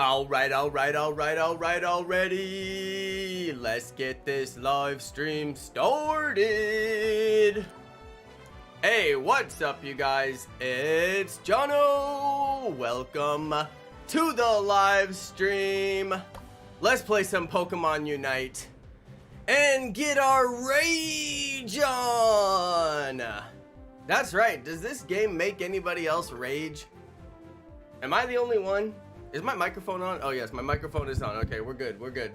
Alright, already. Let's get this live stream started. Hey, what's up, you guys? It's Jono. Welcome to the live stream. Let's play some Pokemon Unite and get our rage on. That's right. Does this game make anybody else rage? Am I the only one? Is my microphone on? Oh yes, my microphone is on. Okay, we're good.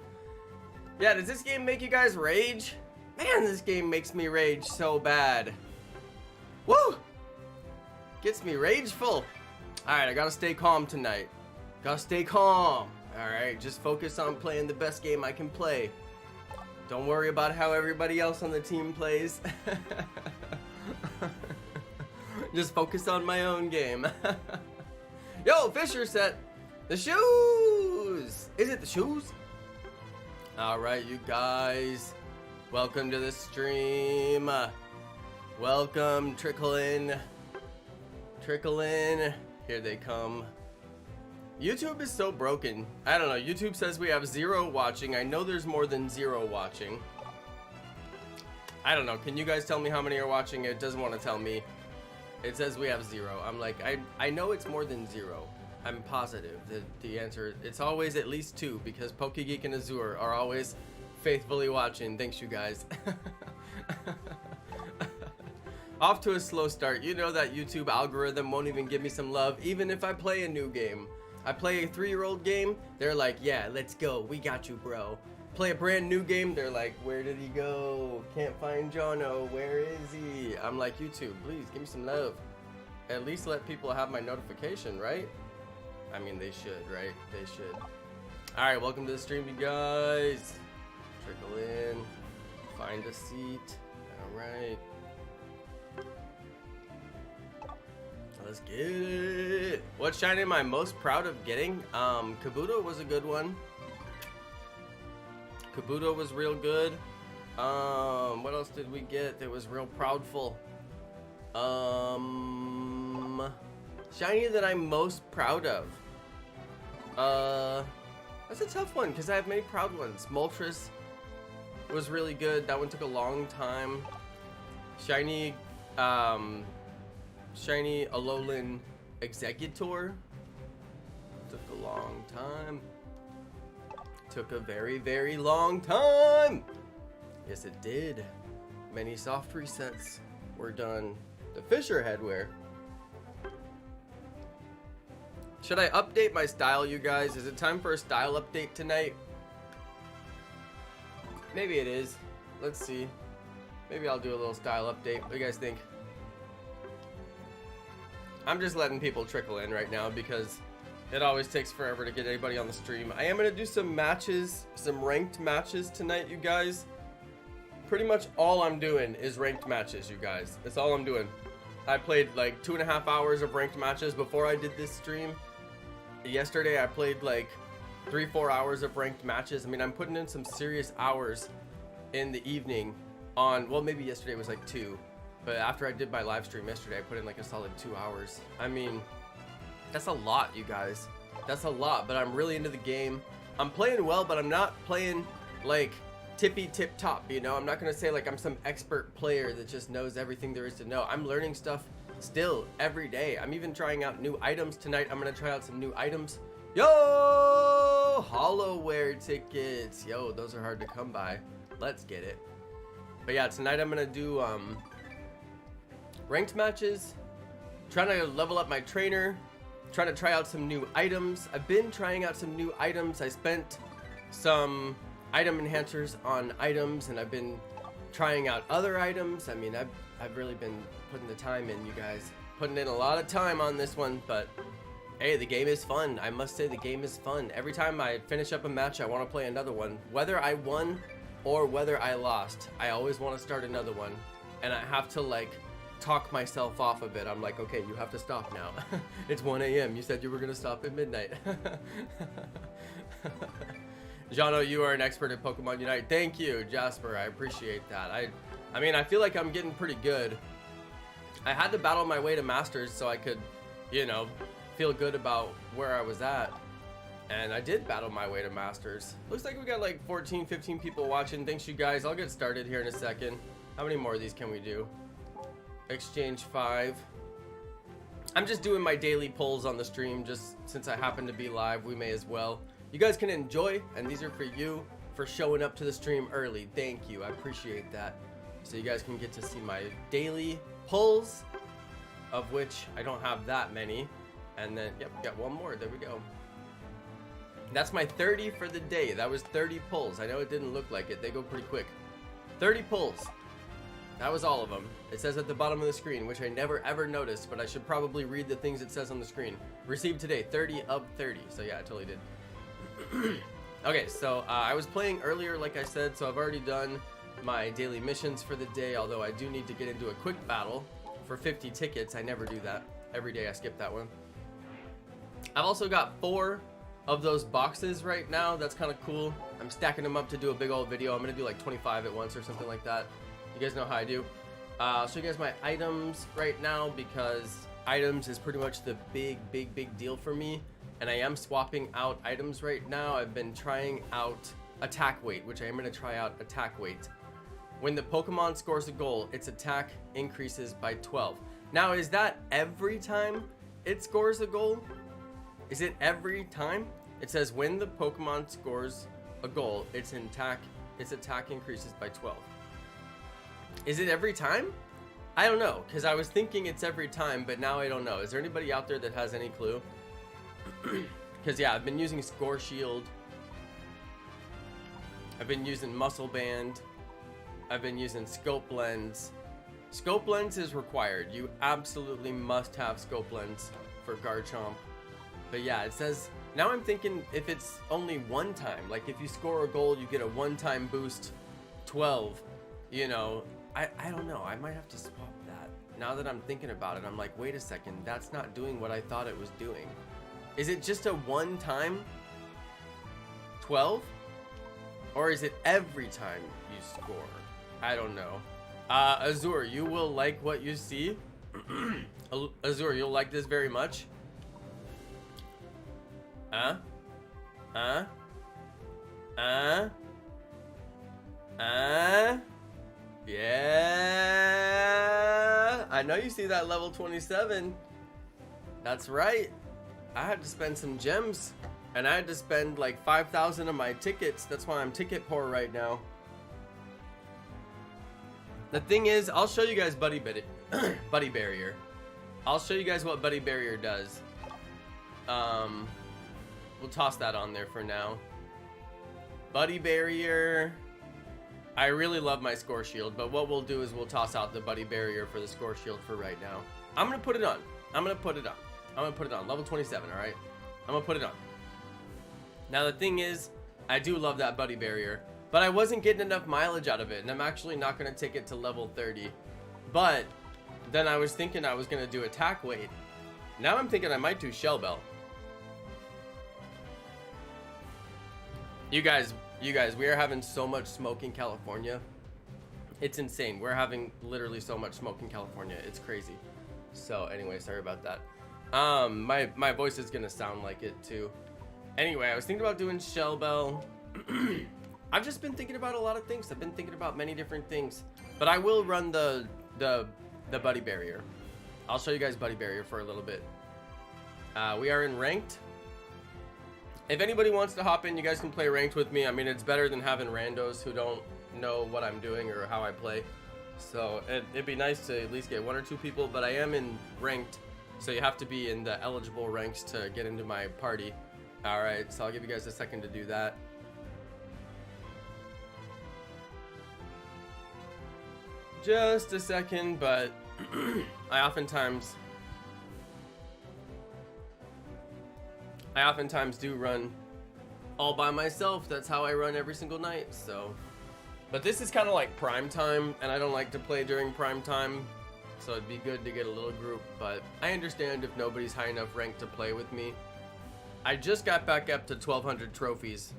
Yeah, does this game make you guys rage? Man, this game makes me rage so bad. Woo! Gets me rageful. Alright, I gotta stay calm tonight. Gotta stay calm. Alright, just focus on playing the best game I can play. Don't worry about how everybody else on the team plays. Just focus on my own game. Yo, Fisher set the shoes! Is it the shoes? Alright, you guys. Welcome to the stream. Welcome, trickle in. Trickle in. Here they come. YouTube is so broken. I don't know. YouTube says we have 0 watching. I know there's more than 0 watching. I don't know. Can you guys tell me how many are watching? It doesn't want to tell me. It says we have 0. I'm like, I know it's more than 0. I'm positive that the answer, it's always at least 2 because PokeGeek and Azure are always faithfully watching. Thanks, you guys. Off to a slow start. You know that YouTube algorithm won't even give me some love even if I play a new game. I play a 3-year-old game, they're like, yeah, let's go. We got you, bro. Play a brand new game, they're like, where did he go? Can't find Jono. Where is he? I'm like, YouTube, please give me some love. At least let people have my notification, right? I mean, they should, right? They should. Alright, welcome to the stream, you guys. Trickle in. Find a seat. Alright. Let's get it. What shiny am I most proud of getting? Kabuto was a good one. Kabuto was real good. What else did we get that was real proudful? Shiny that I'm most proud of. That's a tough one because I have many proud ones. Moltres was really good. That one took a long time. Shiny Alolan Executor took a long time. Took a very, very long time. Yes, it did. Many soft resets were done. The Fisher headwear. Should I update my style, you guys? Is it time for a style update tonight? Maybe it is. Let's see. Maybe I'll do a little style update. What do you guys think? I'm just letting people trickle in right now because it always takes forever to get anybody on the stream. I am going to do some matches, some ranked matches tonight, you guys. Pretty much all I'm doing is ranked matches, you guys. That's all I'm doing. I played like 2.5 hours of ranked matches before I did this stream. Yesterday I played like 3-4 hours of ranked matches. I mean, I'm putting in some serious hours in the evening on, well, maybe yesterday was like 2. But after I did my live stream yesterday, I put in like a solid 2 hours. I mean, that's a lot, you guys. That's a lot, but I'm really into the game. I'm playing well, but I'm not playing like tippy tip top, you know? I'm not gonna say like I'm some expert player that just knows everything there is to know. I'm learning stuff still every day. I'm even trying out new items tonight. I'm gonna try out some new items. Yo! Hollowware tickets. Yo, those are hard to come by. Let's get it. But yeah, tonight I'm gonna do ranked matches, trying to level up my trainer, trying to try out some new items. I've been trying out some new items. I spent some item enhancers on items and I've been trying out other items. I mean, I've really been putting the time in, you guys. Putting in a lot of time on this one, but hey, the game is fun. I must say the game is fun. Every time I finish up a match, I want to play another one. Whether I won or whether I lost, I always want to start another one. And I have to like talk myself off a bit. I'm like, okay, you have to stop now. It's 1 a.m. You said you were gonna stop at midnight. Jono, you are an expert at Pokemon Unite. Thank you, Jasper. I appreciate that. I mean, I feel like I'm getting pretty good. I had to battle my way to Masters so I could, you know, feel good about where I was at. And I did battle my way to Masters. Looks like we got like 14, 15 people watching. Thanks you guys. I'll get started here in a second. How many more of these can we do? Exchange 5. I'm just doing my daily polls on the stream. Just since I happen to be live, we may as well. You guys can enjoy, and these are for you for showing up to the stream early. Thank you. I appreciate that. So you guys can get to see my daily polls, of which I don't have that many. And then, yep, got one more. There we go. That's my 30 for the day. That was 30 pulls. I know it didn't look like it. They go pretty quick. 30 pulls. That was all of them. It says at the bottom of the screen, which I never ever noticed, but I should probably read the things it says on the screen. Received today, 30 of 30. So yeah, I totally did. Okay, so I was playing earlier, like I said, so I've already done my daily missions for the day, although I do need to get into a quick battle for 50 tickets. I never do that. Every day I skip that one. I've also got 4 of those boxes right now. That's kind of cool. I'm stacking them up to do a big old video. I'm gonna do like 25 at once or something like that. You guys know how I do. I'll show you guys my items right now, because items is pretty much the big deal for me, and I am swapping out items right now. I've been trying out attack weight, which I am going to try out attack weight. When the Pokemon scores a goal, its attack increases by 12. Now, is that every time it scores a goal? Is it every time? It says when the Pokemon scores a goal, its attack increases by 12. Is it every time? I don't know, because I was thinking it's every time, but now I don't know. Is there anybody out there that has any clue? Because yeah, I've been using Score Shield. I've been using Muscle Band. I've been using Scope Lens. Scope Lens is required. You absolutely must have Scope Lens for Garchomp. But yeah, it says, now I'm thinking if it's only one time, like if you score a goal, you get a one-time boost 12, you know, I don't know. I might have to swap that. Now that I'm thinking about it, I'm like, wait a second, that's not doing what I thought it was doing. Is it just a one-time 12? Or is it every time you score? I don't know. Azur, you will like what you see. Azur, you'll like this very much. Yeah, I know you see that level 27. That's right. I had to spend some gems, and I had to spend like 5,000 of my tickets. That's why I'm ticket poor right now. The thing is, I'll show you guys Buddy Barrier. I'll show you guys what Buddy Barrier does. We'll toss that on there for now. Buddy Barrier. I really love my Score Shield, but what we'll do is we'll toss out the Buddy Barrier for the Score Shield for right now. I'm gonna put it on. I'm gonna put it on. Level 27, alright? I'm gonna put it on. Now the thing is, I do love that Buddy Barrier, but I wasn't getting enough mileage out of it, and I'm actually not gonna take it to level 30. But then I was thinking I was gonna do attack weight. Now I'm thinking I might do Shell Bell. You guys, we are having so much smoke in California. It's insane. We're having literally so much smoke in California. It's crazy. So anyway, sorry about that. My voice is gonna sound like it too. Anyway, I was thinking about doing Shell Bell. I've just been thinking about a lot of things. I've been thinking about many different things. But I will run the Buddy Barrier. I'll show you guys Buddy Barrier for a little bit. We are in ranked. If anybody wants to hop in, you guys can play ranked with me. I mean, it's better than having randos who don't know what I'm doing or how I play. So it'd be nice to at least get 1 or 2 people, but I am in ranked, so you have to be in the eligible ranks to get into my party. Alright, so I'll give you guys a second to do that. Just a second, but I oftentimes do run all by myself. That's how I run every single night, so. But this is kind of like prime time, and I don't like to play during prime time, so it'd be good to get a little group, but I understand if nobody's high enough ranked to play with me. I just got back up to 1,200 trophies,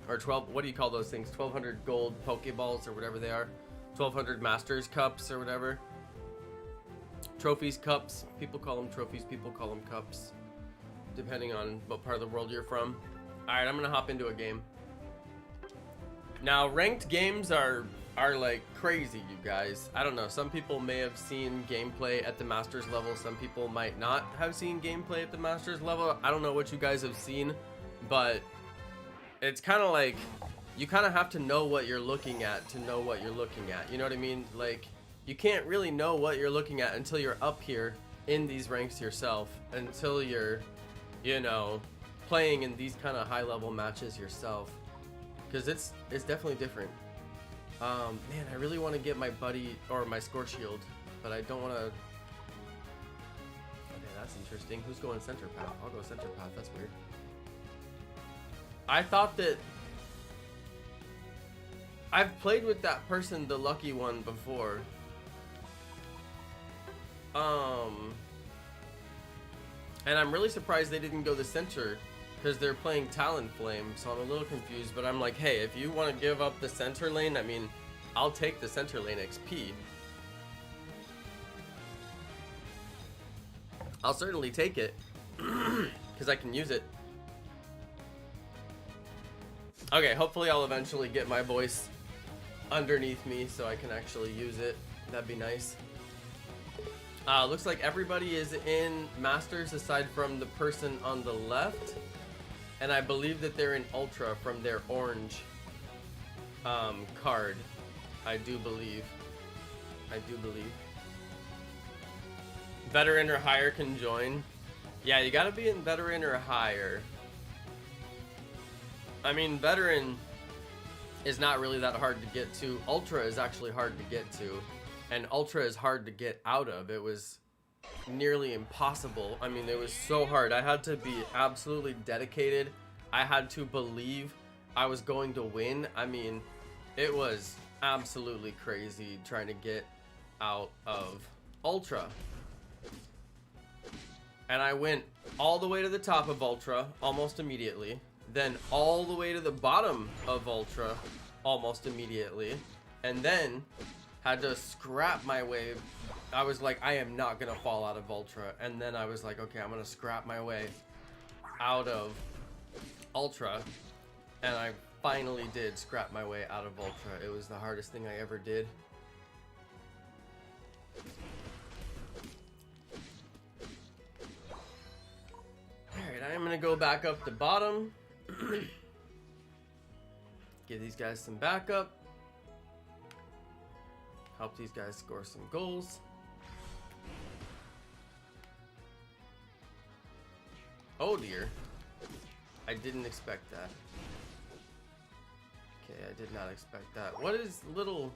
or 12, what do you call those things? 1,200 gold Pokeballs, or whatever they are. 1,200 Masters Cups, or whatever. Trophies, cups. People call them trophies, people call them cups. depending on what part of the world you're from. Alright, I'm gonna hop into a game. Now, ranked games are like crazy, you guys. I don't know, some people may have seen gameplay at the Masters level, some people might not have seen gameplay at the Masters level. I don't know what you guys have seen, but it's kind of like, you kind of have to know what you're looking at to know what you're looking at. You know what I mean? Like, you can't really know what you're looking at until you're up here in these ranks yourself, until you're, you know, playing in these kind of high level matches yourself, because it's definitely different. Man, I really want to get my buddy or my score shield, but I don't want to. Okay, that's interesting. Who's going center path? I'll go center path. That's weird. I thought that I've played with that person, the lucky one, before. And I'm really surprised they didn't go the center, because they're playing Talonflame, so I'm a little confused. But I'm like, hey, if you want to give up the center lane, I mean, I'll take the center lane XP. I'll certainly take it, because I can use it. Okay, hopefully I'll eventually get my voice underneath me so I can actually use it. That'd be nice. Looks like everybody is in Masters aside from the person on the left. And I believe that they're in Ultra from their orange card. I do believe. Veteran or higher can join. Yeah, you gotta be in veteran or higher. I mean, veteran is not really that hard to get to. Ultra is actually hard to get to. And Ultra is hard to get out of. It was nearly impossible. I mean, it was so hard. I had to be absolutely dedicated. I had to believe I was going to win. I mean, it was absolutely crazy trying to get out of Ultra. And I went all the way to the top of Ultra almost immediately. Then all the way to the bottom of Ultra almost immediately. And then had to scrap my way. I was like, I am not gonna fall out of Ultra. And then I was like, okay, I'm gonna scrap my way out of Ultra. And I finally did scrap my way out of Ultra. It was the hardest thing I ever did. Alright, I am gonna go back up to bottom. Give these guys some backup. Help these guys score some goals. Oh dear. I didn't expect that. Okay, I did not expect that. What is little...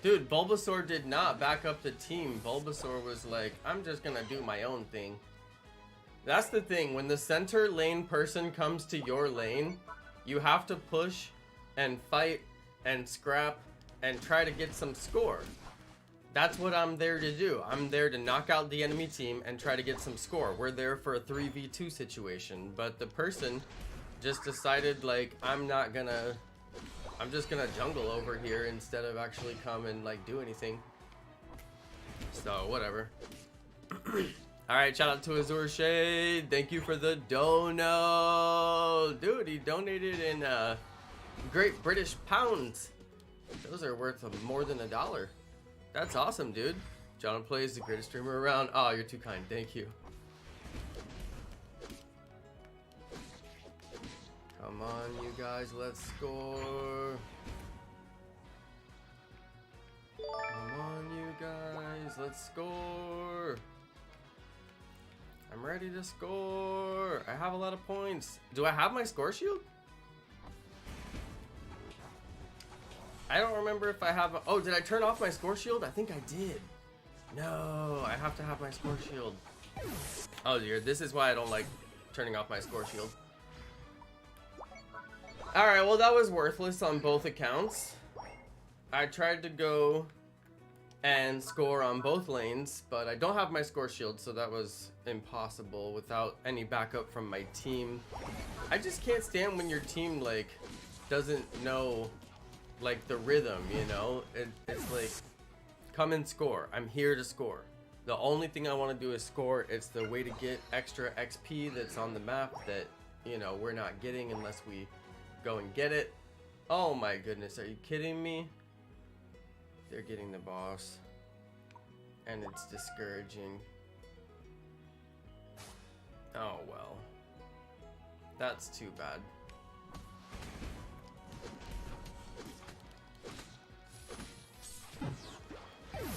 Dude, Bulbasaur did not back up the team. Bulbasaur was like, I'm just gonna do my own thing. That's the thing. When the center lane person comes to your lane, you have to push and fight and scrap and try to get some score. That's what I'm there to do. I'm there to knock out the enemy team and try to get some score. We're there for a 3v2 situation, but the person just decided, like, I'm just gonna jungle over here instead of actually come and like do anything. So whatever. Alright, shout out to Azure Shade. Thank you for the dono. Dude, he donated in Great British pounds. Those are worth more than $1. That's awesome, dude. John Plays, the greatest streamer around. Oh, you're too kind. Thank you. Come on, you guys. Let's score. Come on, you guys. Let's score. I'm ready to score. I have a lot of points. Do I have my score shield? I don't remember if I have. Oh, did I turn off my score shield? I think I did. No, I have to have my score shield. Oh dear, this is why I don't like turning off my score shield. Alright, well that was worthless on both accounts. I tried to go and score on both lanes, but I don't have my score shield, so that was impossible without any backup from my team. I just can't stand when your team like doesn't know like the rhythm, you know? It's like, come and score. I'm here to score. The only thing I want to do is score. It's the way to get extra XP that's on the map that, you know, we're not getting unless we go and get it. Oh my goodness, are you kidding me? They're getting the boss. And it's discouraging. Oh well. That's too bad.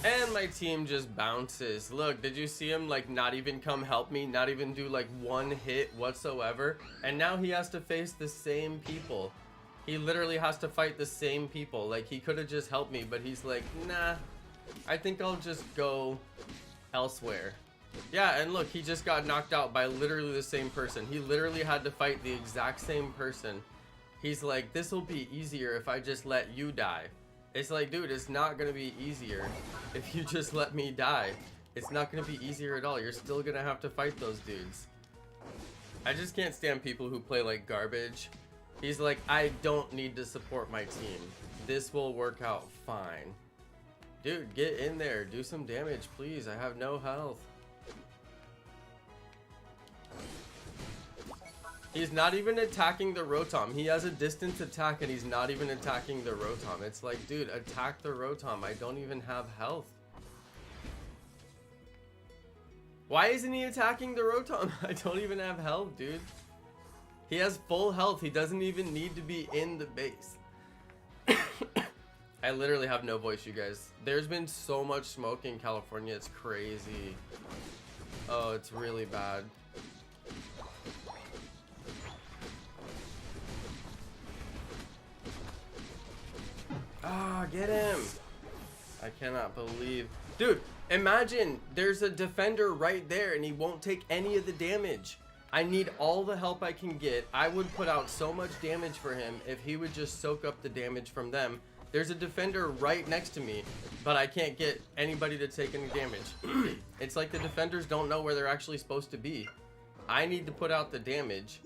And my team just bounces. Look, did you see him like not even come help me? Not even do like one hit whatsoever? And now he has to face the same people. He literally has to fight the same people. Like, he could have just helped me, but he's like, nah, I think I'll just go elsewhere. Yeah, and look, he just got knocked out by literally the same person. He literally had to fight the exact same person. He's like, this will be easier if I just let you die. It's like, dude, it's not gonna be easier if you just let me die. It's not gonna be easier at all. You're still gonna have to fight those dudes. I just can't stand people who play like garbage. He's like, I don't need to support my team. This will work out fine. Dude, get in there. Do some damage, please. I have no health. He's not even attacking the Rotom. He has a distance attack and he's not even attacking the Rotom. It's like, dude, attack the Rotom. I don't even have health. Why isn't he attacking the Rotom? I don't even have health, dude. He has full health. He doesn't even need to be in the base. I literally have no voice, you guys. There's been so much smoke in California. It's crazy. Oh, it's really bad. Ah, get him. I cannot believe. Dude, imagine there's a defender right there and he won't take any of the damage. I need all the help I can get. I would put out so much damage for him if he would just soak up the damage from them. There's a defender right next to me, but I can't get anybody to take any damage. It's like the defenders don't know where they're actually supposed to be. I need to put out the damage,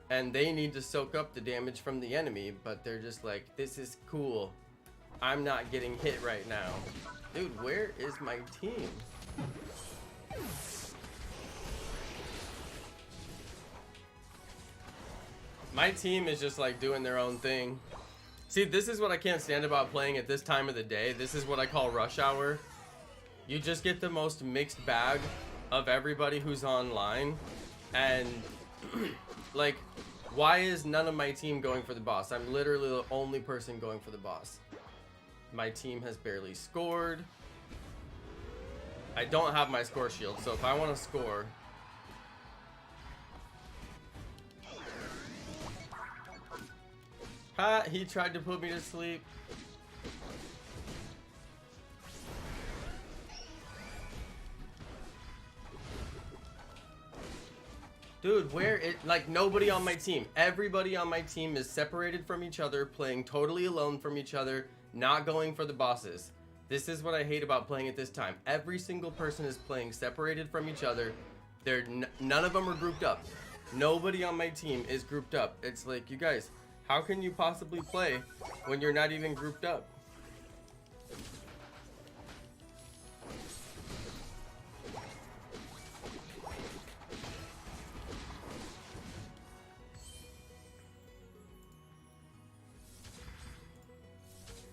and they need to soak up the damage from the enemy, but they're just like, this is cool. I'm not getting hit right now. Dude, where is my team? My team is just like doing their own thing. See, this is what I can't stand about playing at this time of the day. This is what I call rush hour. You just get the most mixed bag of everybody who's online. And like, why is none of my team going for the boss? I'm literally the only person going for the boss. My team has barely scored. I don't have my score shield, so if I want to score... Ha! He tried to put me to sleep. Dude, where it, like, nobody on my team. Everybody on my team is separated from each other, playing totally alone from each other, not going for the bosses. This is what I hate about playing at this time. Every single person is playing separated from each other. None of them are grouped up. Nobody on my team is grouped up. It's like, you guys, how can you possibly play when you're not even grouped up?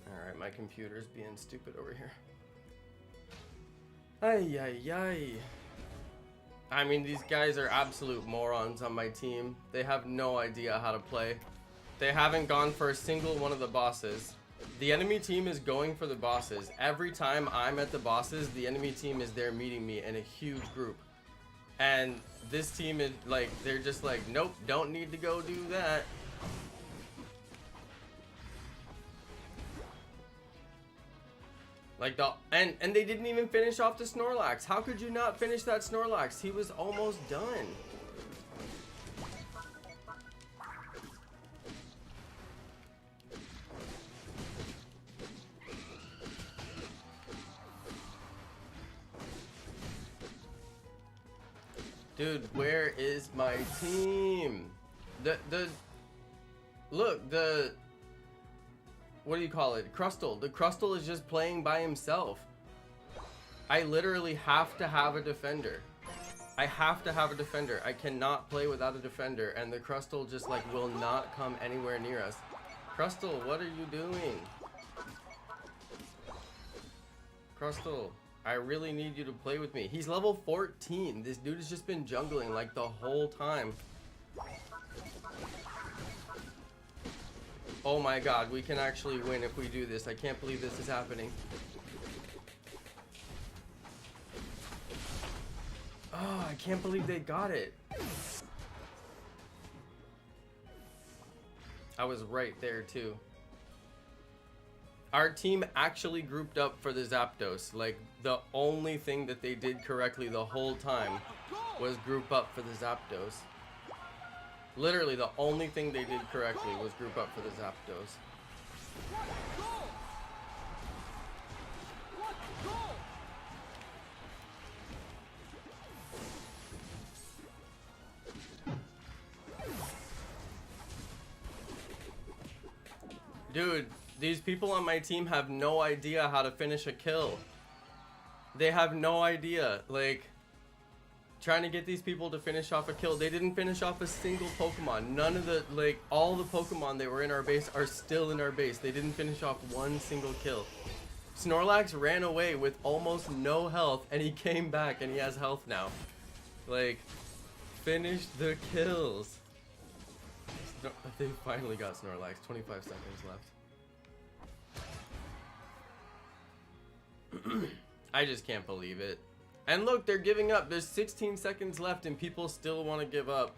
Alright, my computer's being stupid over here. Ay, ay, ay. I mean, these guys are absolute morons on my team. They have no idea how to play. They haven't gone for a single one of the bosses. The enemy team is going for the bosses. Every time I'm at the bosses, the enemy team is there meeting me in a huge group. And this team is like, they're just like, nope, don't need to go do that. Like and they didn't even finish off the Snorlax. How could you not finish that Snorlax? He was almost done. Dude, where is my team? what do you call it? Crustle. The Crustle is just playing by himself. I literally have to have a defender. I have to have a defender. I cannot play without a defender, and the Crustle just like will not come anywhere near us. Crustle, what are you doing? Crustle, I really need you to play with me. He's level 14. This dude has just been jungling like the whole time. Oh my god, we can actually win if we do this. I can't believe this is happening. Oh, I can't believe they got it. I was right there too. Our team actually grouped up for the Zapdos. Like, the only thing that they did correctly the whole time was group up for the Zapdos. Literally, the only thing they did correctly was group up for the Zapdos. Dude, these people on my team have no idea how to finish a kill. They have no idea. Like, trying to get these people to finish off a kill. They didn't finish off a single Pokemon. None of the, like, all the Pokemon that were in our base are still in our base. They didn't finish off one single kill. Snorlax ran away with almost no health, and he came back and he has health now. Like, finish the kills. They finally got Snorlax. 25 seconds left. I just can't believe it. And look, they're giving up. There's 16 seconds left and people still want to give up.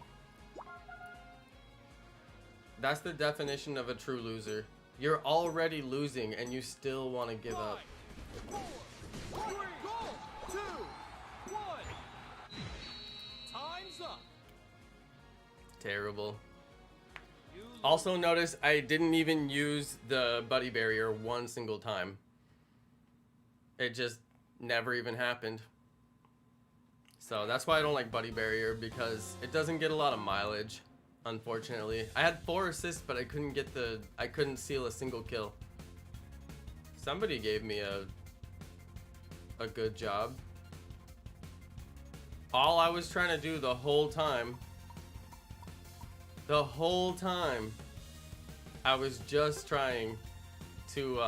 That's the definition of a true loser. You're already losing and you still want to give up. 4, 3, 2, 1. Time's up. Terrible. Also notice I didn't even use the buddy barrier one single time. It just never even happened. So that's why I don't like buddy barrier, because it doesn't get a lot of mileage, unfortunately. I had 4 assists, but I couldn't seal a single kill. Somebody gave me a good job. All I was trying to do the whole time, I was just trying to,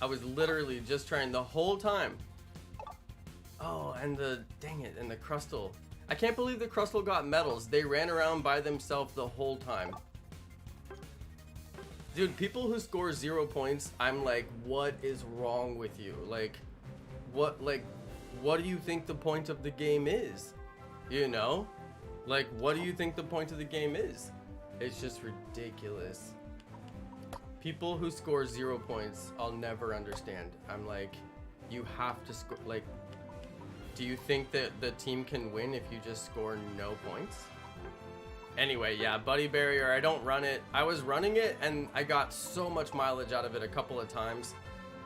I was literally just trying the whole time. Oh, and dang it, and the Crustle. I can't believe the Crustle got medals. They ran around by themselves the whole time. Dude, people who score 0 points, I'm like, what is wrong with you? Like, what do you think the point of the game is? You know? Like, what do you think the point of the game is? It's just ridiculous. People who score 0 points, I'll never understand. I'm like, you have to score, like, do you think that the team can win if you just score no points? Anyway, yeah, buddy barrier, I don't run it. I was running it and I got so much mileage out of it a couple of times.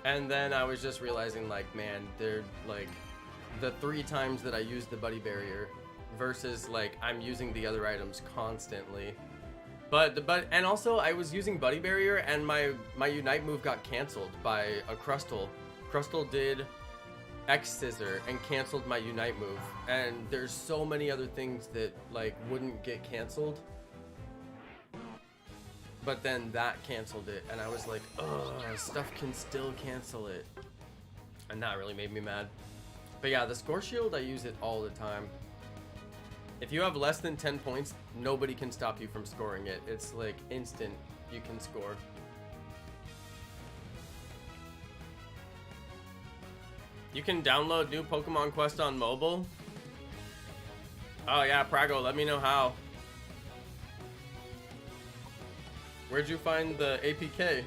And then I was just realizing, like, man, they're like, the 3 times that I used the buddy barrier versus like I'm using the other items constantly. And also I was using buddy barrier and my unite move got canceled by a Crustle. Crustle did X scissor and canceled my unite move, and there's so many other things that like wouldn't get canceled, but then that canceled it, and I was like, oh, stuff can still cancel it, and that really made me mad. But yeah, the score shield, I use it all the time. If you have less than 10 points, nobody can stop you from scoring it. It's like instant, you can score. You can download new Pokemon Quest on mobile? Oh yeah, Prago, let me know how. Where'd you find the APK?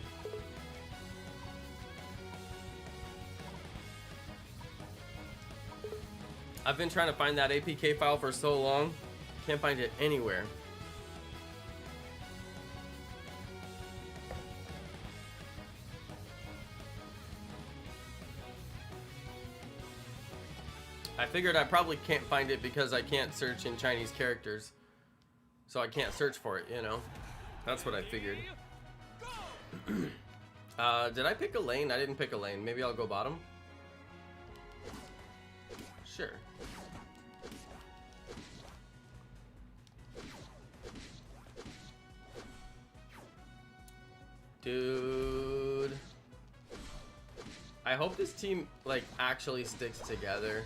I've been trying to find that APK file for so long. Can't find it anywhere. I figured I probably can't find it because I can't search in Chinese characters. So I can't search for it, you know? That's what I figured. Go! Did I pick a lane? I didn't pick a lane. Maybe I'll go bottom. Sure. Dude. I hope this team, like, actually sticks together.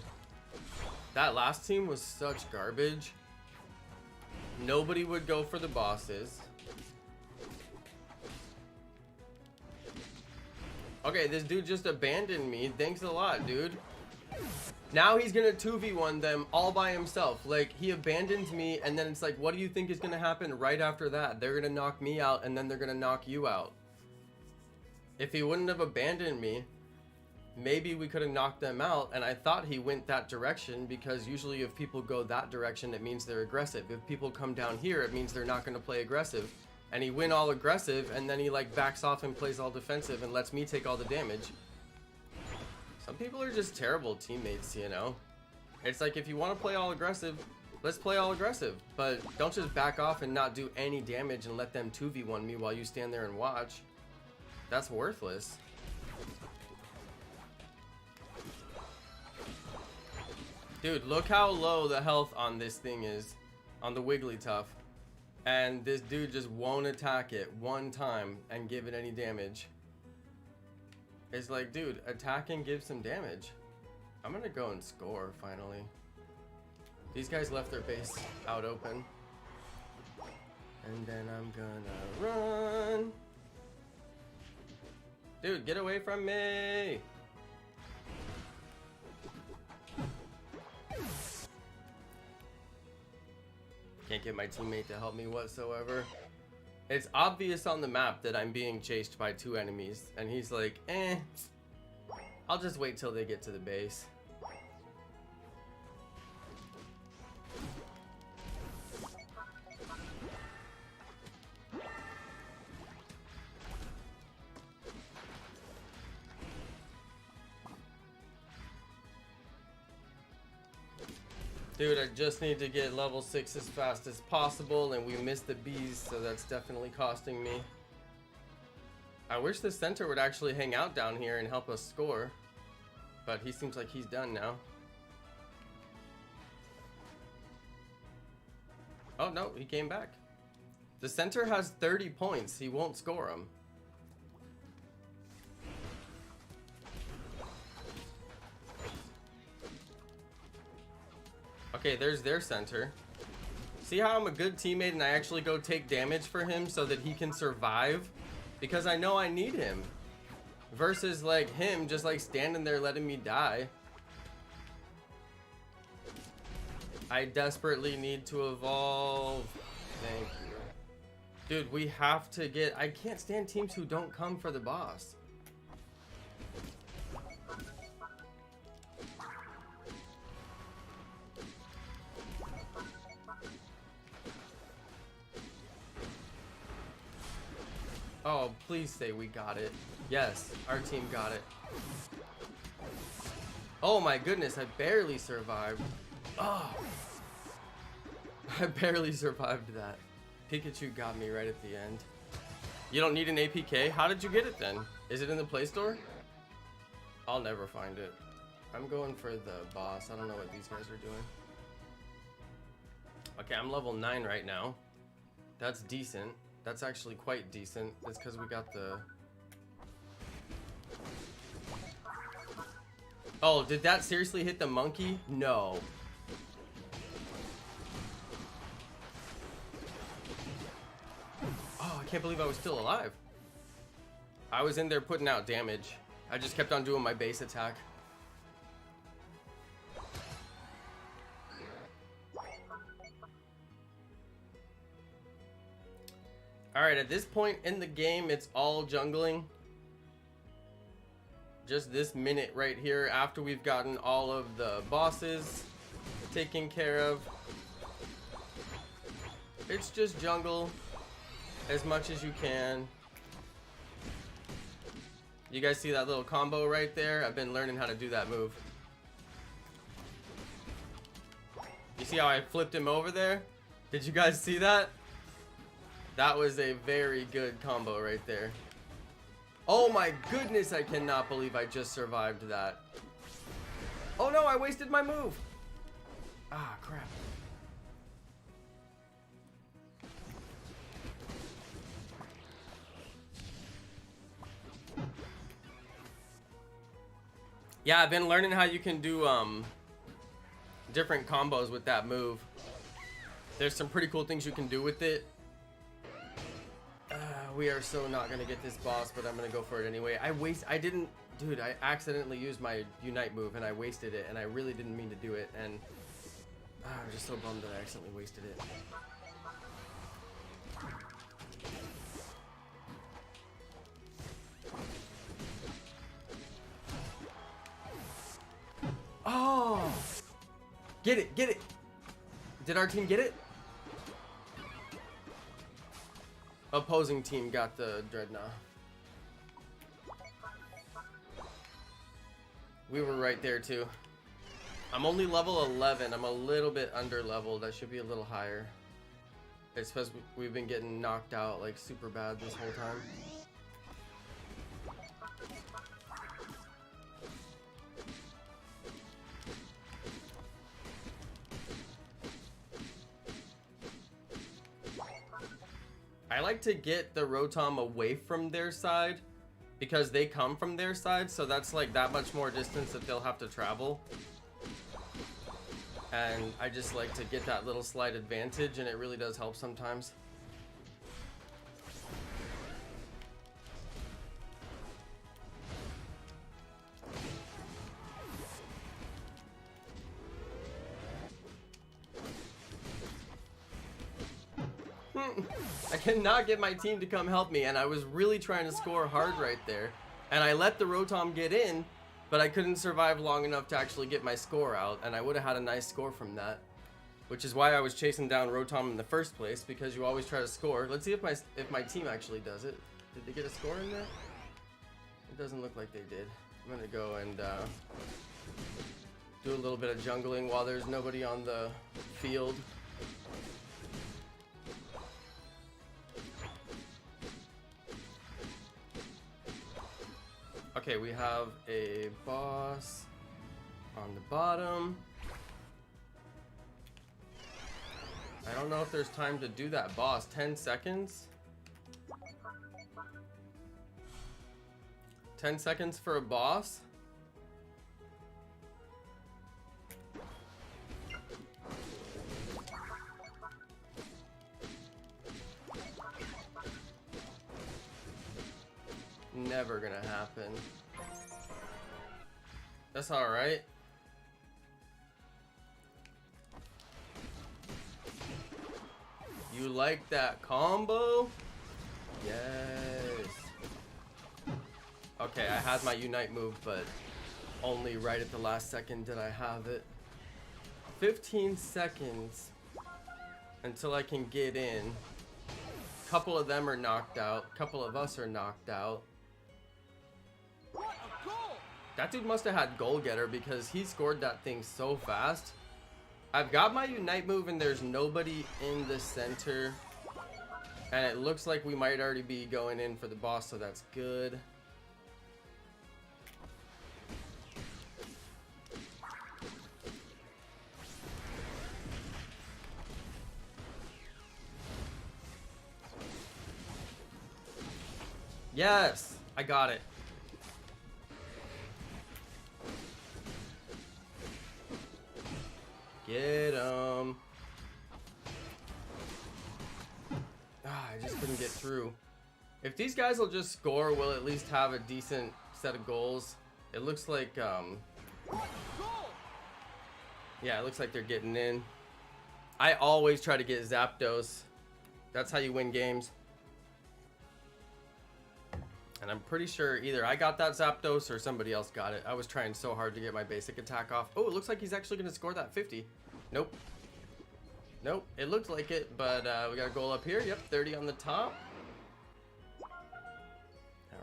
That last team was such garbage. Nobody would go for the bosses. Okay, this dude just abandoned me. Thanks a lot, dude. Now he's gonna 2v1 them all by himself. Like, he abandoned me, and then it's like, what do you think is gonna happen right after that? They're gonna knock me out, and then they're gonna knock you out. If he wouldn't have abandoned me, maybe we could have knocked them out. And I thought he went that direction, because usually if people go that direction, it means they're aggressive. If people come down here, it means they're not going to play aggressive. And he went all aggressive, and then he like backs off and plays all defensive and lets me take all the damage. Some people are just terrible teammates, you know. It's like, if you want to play all aggressive, let's play all aggressive, but don't just back off and not do any damage and let them 2v1 me while you stand there and watch. That's worthless. Dude, look how low the health on this thing is, on the Wigglytuff. And this dude just won't attack it one time and give it any damage. It's like, dude, attack and give some damage. I'm gonna go and score, finally. These guys left their base out open. And then I'm gonna run. Dude, get away from me! Can't get my teammate to help me whatsoever. It's obvious on the map that I'm being chased by 2 enemies, and he's like, I'll just wait till they get to the base. Dude, I just need to get level 6 as fast as possible, and we missed the bees, so that's definitely costing me. I wish the center would actually hang out down here and help us score, but he seems like he's done now. Oh no, he came back. The center has 30 points, he won't score them. Okay, there's their center. See how I'm a good teammate and I actually go take damage for him so that he can survive? Because I know I need him. Versus like him just like standing there letting me die. I desperately need to evolve. Thank you. Dude, we have to get... I can't stand teams who don't come for the boss. Oh, please say we got it. Yes, our team got it. Oh my goodness, I barely survived. Oh, I barely survived that. Pikachu got me right at the end. You don't need an APK? How did you get it then? Is it in the Play Store? I'll never find it. I'm going for the boss. I don't know what these guys are doing. Okay, I'm level 9 right now. That's decent. That's actually quite decent. It's because we got the... Oh, did that seriously hit the monkey? No. Oh, I can't believe I was still alive. I was in there putting out damage. I just kept on doing my base attack. Alright, at this point in the game, it's all jungling. Just this minute right here, after we've gotten all of the bosses taken care of. It's just jungle as much as you can. You guys see that little combo right there? I've been learning how to do that move. You see how I flipped him over there? Did you guys see that? That was a very good combo right there. Oh my goodness, I cannot believe I just survived that. Oh no, I wasted my move. Ah, crap. Yeah, I've been learning how you can do different combos with that move. There's some pretty cool things you can do with it. We are so not gonna get this boss, but I'm gonna go for it anyway. Dude, I accidentally used my Unite move and I wasted it, and I really didn't mean to do it, and I'm just so bummed that I accidentally wasted it. Oh! Get it, get it! Did our team get it? Opposing team got the Dreadnought. We were right there too. I'm only level 11. I'm a little bit under leveled. I should be a little higher. It's because we've been getting knocked out like super bad this whole time. I like to get the Rotom away from their side because they come from their side, so that's like that much more distance that they'll have to travel. And I just like to get that little slight advantage, and it really does help sometimes. I cannot get my team to come help me, and I was really trying to score hard right there. And I let the Rotom get in, but I couldn't survive long enough to actually get my score out, and I would have had a nice score from that. Which is why I was chasing down Rotom in the first place, because you always try to score. Let's see if my team actually does it. Did they get a score in there? It doesn't look like they did. I'm gonna go and do a little bit of jungling while there's nobody on the field. Okay, we have a boss on the bottom. I don't know if there's time to do that boss. 10 seconds? 10 seconds for a boss? Never gonna happen. That's alright. You like that combo? Yes. Okay, I had my Unite move, but only right at the last second did I have it. 15 seconds until I can get in. A couple of them are knocked out. A couple of us are knocked out. That dude must have had Goal Getter because he scored that thing so fast. I've got my Unite move and there's nobody in the center. And it looks like we might already be going in for the boss, so that's good. Yes, I got it. Get him. I just couldn't get through. If these guys will just score, we'll at least have a decent set of goals. It looks like, yeah, it looks like they're getting in. I always try to get Zapdos. That's how you win games. And I'm pretty sure either I got that Zapdos or somebody else got it. I was trying so hard to get my basic attack off. Oh, it looks like he's actually going to score that 50. Nope. Nope. It looked like it, but we got a goal up here. Yep, 30 on the top. All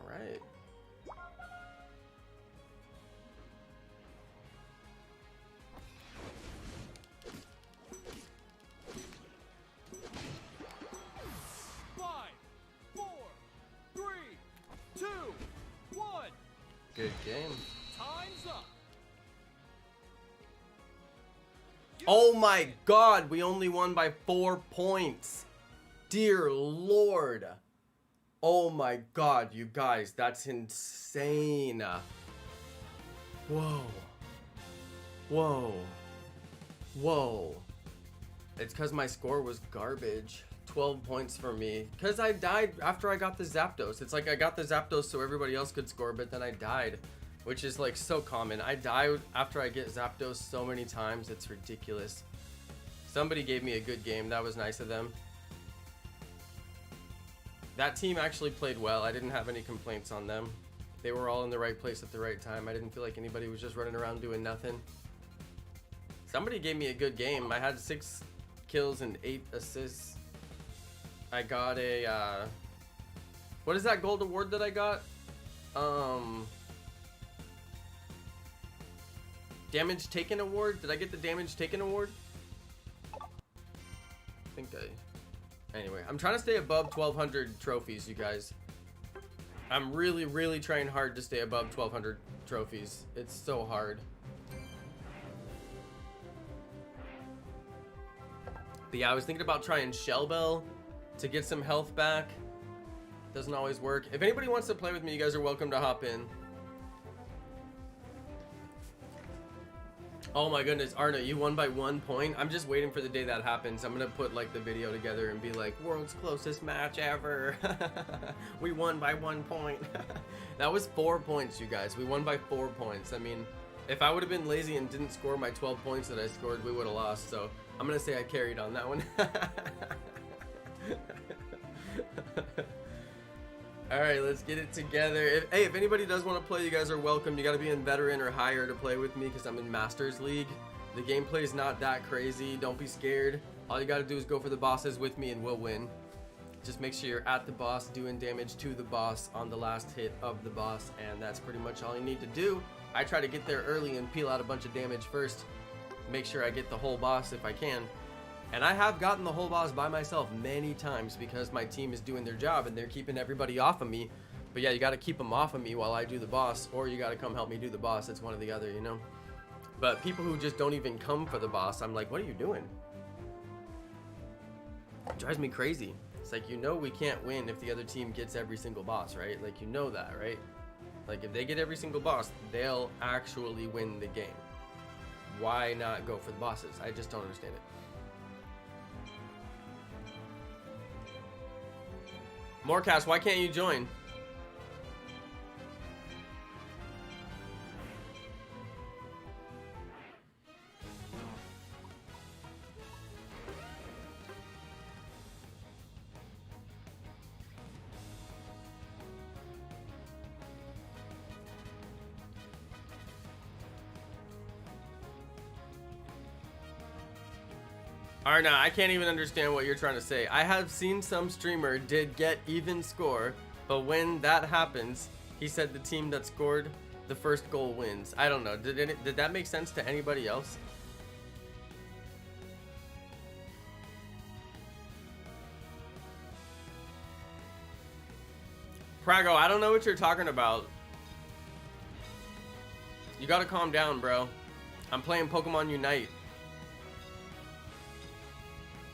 right. Good game. Time's up. Oh my god, we only won by 4 points. Dear Lord. Oh my god, you guys, that's insane. Whoa. Whoa. Whoa. It's because my score was garbage. 12 points for me. Because I died after I got the Zapdos. It's like I got the Zapdos so everybody else could score, but then I died. Which is like so common. I die after I get Zapdos so many times. It's ridiculous. Somebody gave me a good game. That was nice of them. That team actually played well. I didn't have any complaints on them. They were all in the right place at the right time. I didn't feel like anybody was just running around doing nothing. Somebody gave me a good game. I had 6 kills and 8 assists. I got a what is that gold award that I got? Damage taken award? Did I get the damage taken award? I think anyway, I'm trying to stay above 1200 trophies, you guys. I'm really trying hard to stay above 1200 trophies. It's so hard. But yeah, I was thinking about trying Shell Bell to get some health back. Doesn't always work. If anybody wants to play with me, you guys are welcome to hop in. Oh my goodness, Arna, you won by 1 point. I'm just waiting for the day that happens. I'm gonna put like the video together and be like, world's closest match ever. We won by 1 point. That was 4 points, you guys. We won by 4 points. I mean, if I would have been lazy and didn't score my 12 points that I scored, we would have lost. So I'm gonna say I carried on that one. All right, let's get it together. If anybody does want to play, you guys are welcome. You got to be in veteran or higher to play with me because I'm in Masters League. The gameplay is not that crazy. Don't be scared. All you got to do is go for the bosses with me and we'll win. Just make sure you're at the boss doing damage to the boss on the last hit of the boss, and that's pretty much all you need to do. I try to get there early and peel out a bunch of damage first. Make sure I get the whole boss if I can. And I have gotten the whole boss by myself many times because my team is doing their job and they're keeping everybody off of me. But yeah, you got to keep them off of me while I do the boss, or you got to come help me do the boss. It's one or the other, you know? But people who just don't even come for the boss, I'm like, what are you doing? It drives me crazy. It's like, you know we can't win if the other team gets every single boss, right? Like, you know that, right? Like, if they get every single boss, they'll actually win the game. Why not go for the bosses? I just don't understand it. Morecast, why can't you join? Arna, I can't even understand what you're trying to say. I have seen some streamer did get even score, but when that happens, he said the team that scored the first goal wins. I don't know. Did that make sense to anybody else? Prago, I don't know what you're talking about. You gotta calm down, bro. I'm playing Pokemon Unite.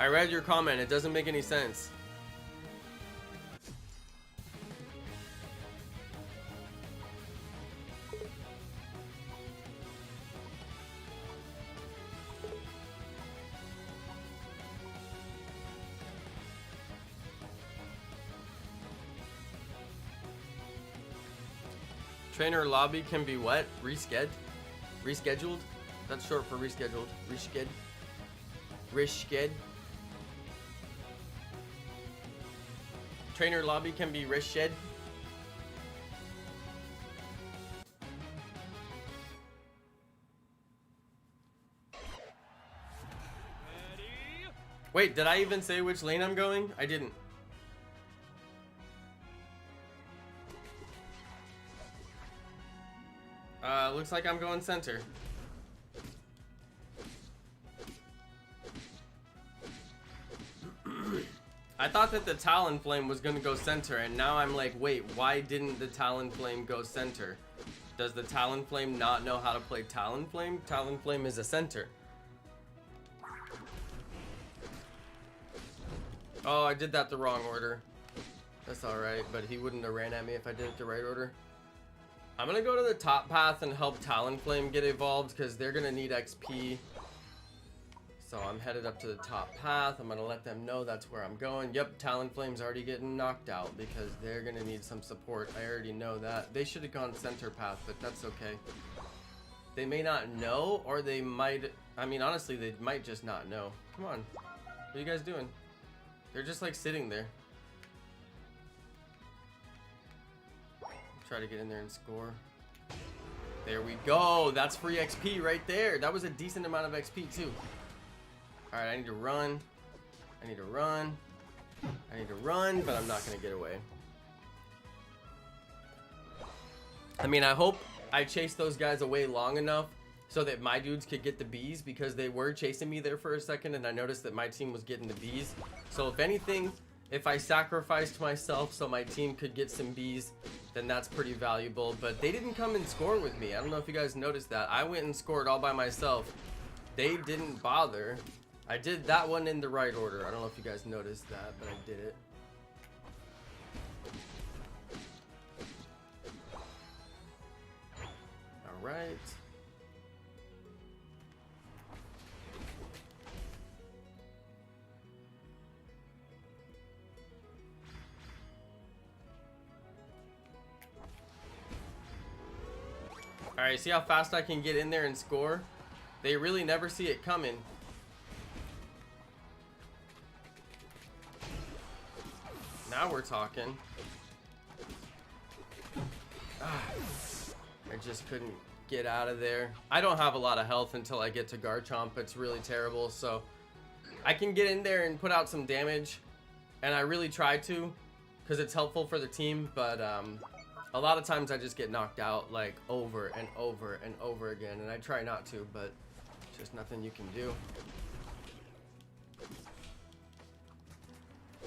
I read your comment. It doesn't make any sense. Trainer lobby can be what? Rescheduled? That's short for rescheduled. Resched. Trainer lobby can be resched. Wait, did I even say which lane I'm going? I didn't. Looks like I'm going center. I thought that the Talonflame was gonna go center, and now I'm like, wait, why didn't the Talonflame go center? Does the Talonflame not know how to play Talonflame? Talonflame is a center. Oh, I did that the wrong order. That's alright, but he wouldn't have ran at me if I did it the right order. I'm gonna go to the top path and help Talonflame get evolved because they're gonna need XP. So I'm headed up to the top path. I'm gonna let them know that's where I'm going. Yep, Talonflame's already getting knocked out because they're gonna need some support. I already know that. They should have gone center path, but that's okay. They may not know, or they might, I mean, honestly, they might just not know. Come on, what are you guys doing? They're just like sitting there. Try to get in there and score. There we go. That's free XP right there. That was a decent amount of XP too. Alright, I need to run. I need to run. I need to run, but I'm not going to get away. I mean, I hope I chased those guys away long enough so that my dudes could get the bees, because they were chasing me there for a second and I noticed that my team was getting the bees. So if anything, if I sacrificed myself so my team could get some bees, then that's pretty valuable. But they didn't come and score with me. I don't know if you guys noticed that. I went and scored all by myself. They didn't bother. I did that one in the right order. I don't know if you guys noticed that, but I did it. All right. All right, see how fast I can get in there and score? They really never see it coming. Now we're talking. I just couldn't get out of there. I don't have a lot of health until I get to Garchomp. It's really terrible, so I can get in there and put out some damage, and I really try to because it's helpful for the team, but a lot of times I just get knocked out like over and over and over again, and I try not to, but it's just nothing you can do.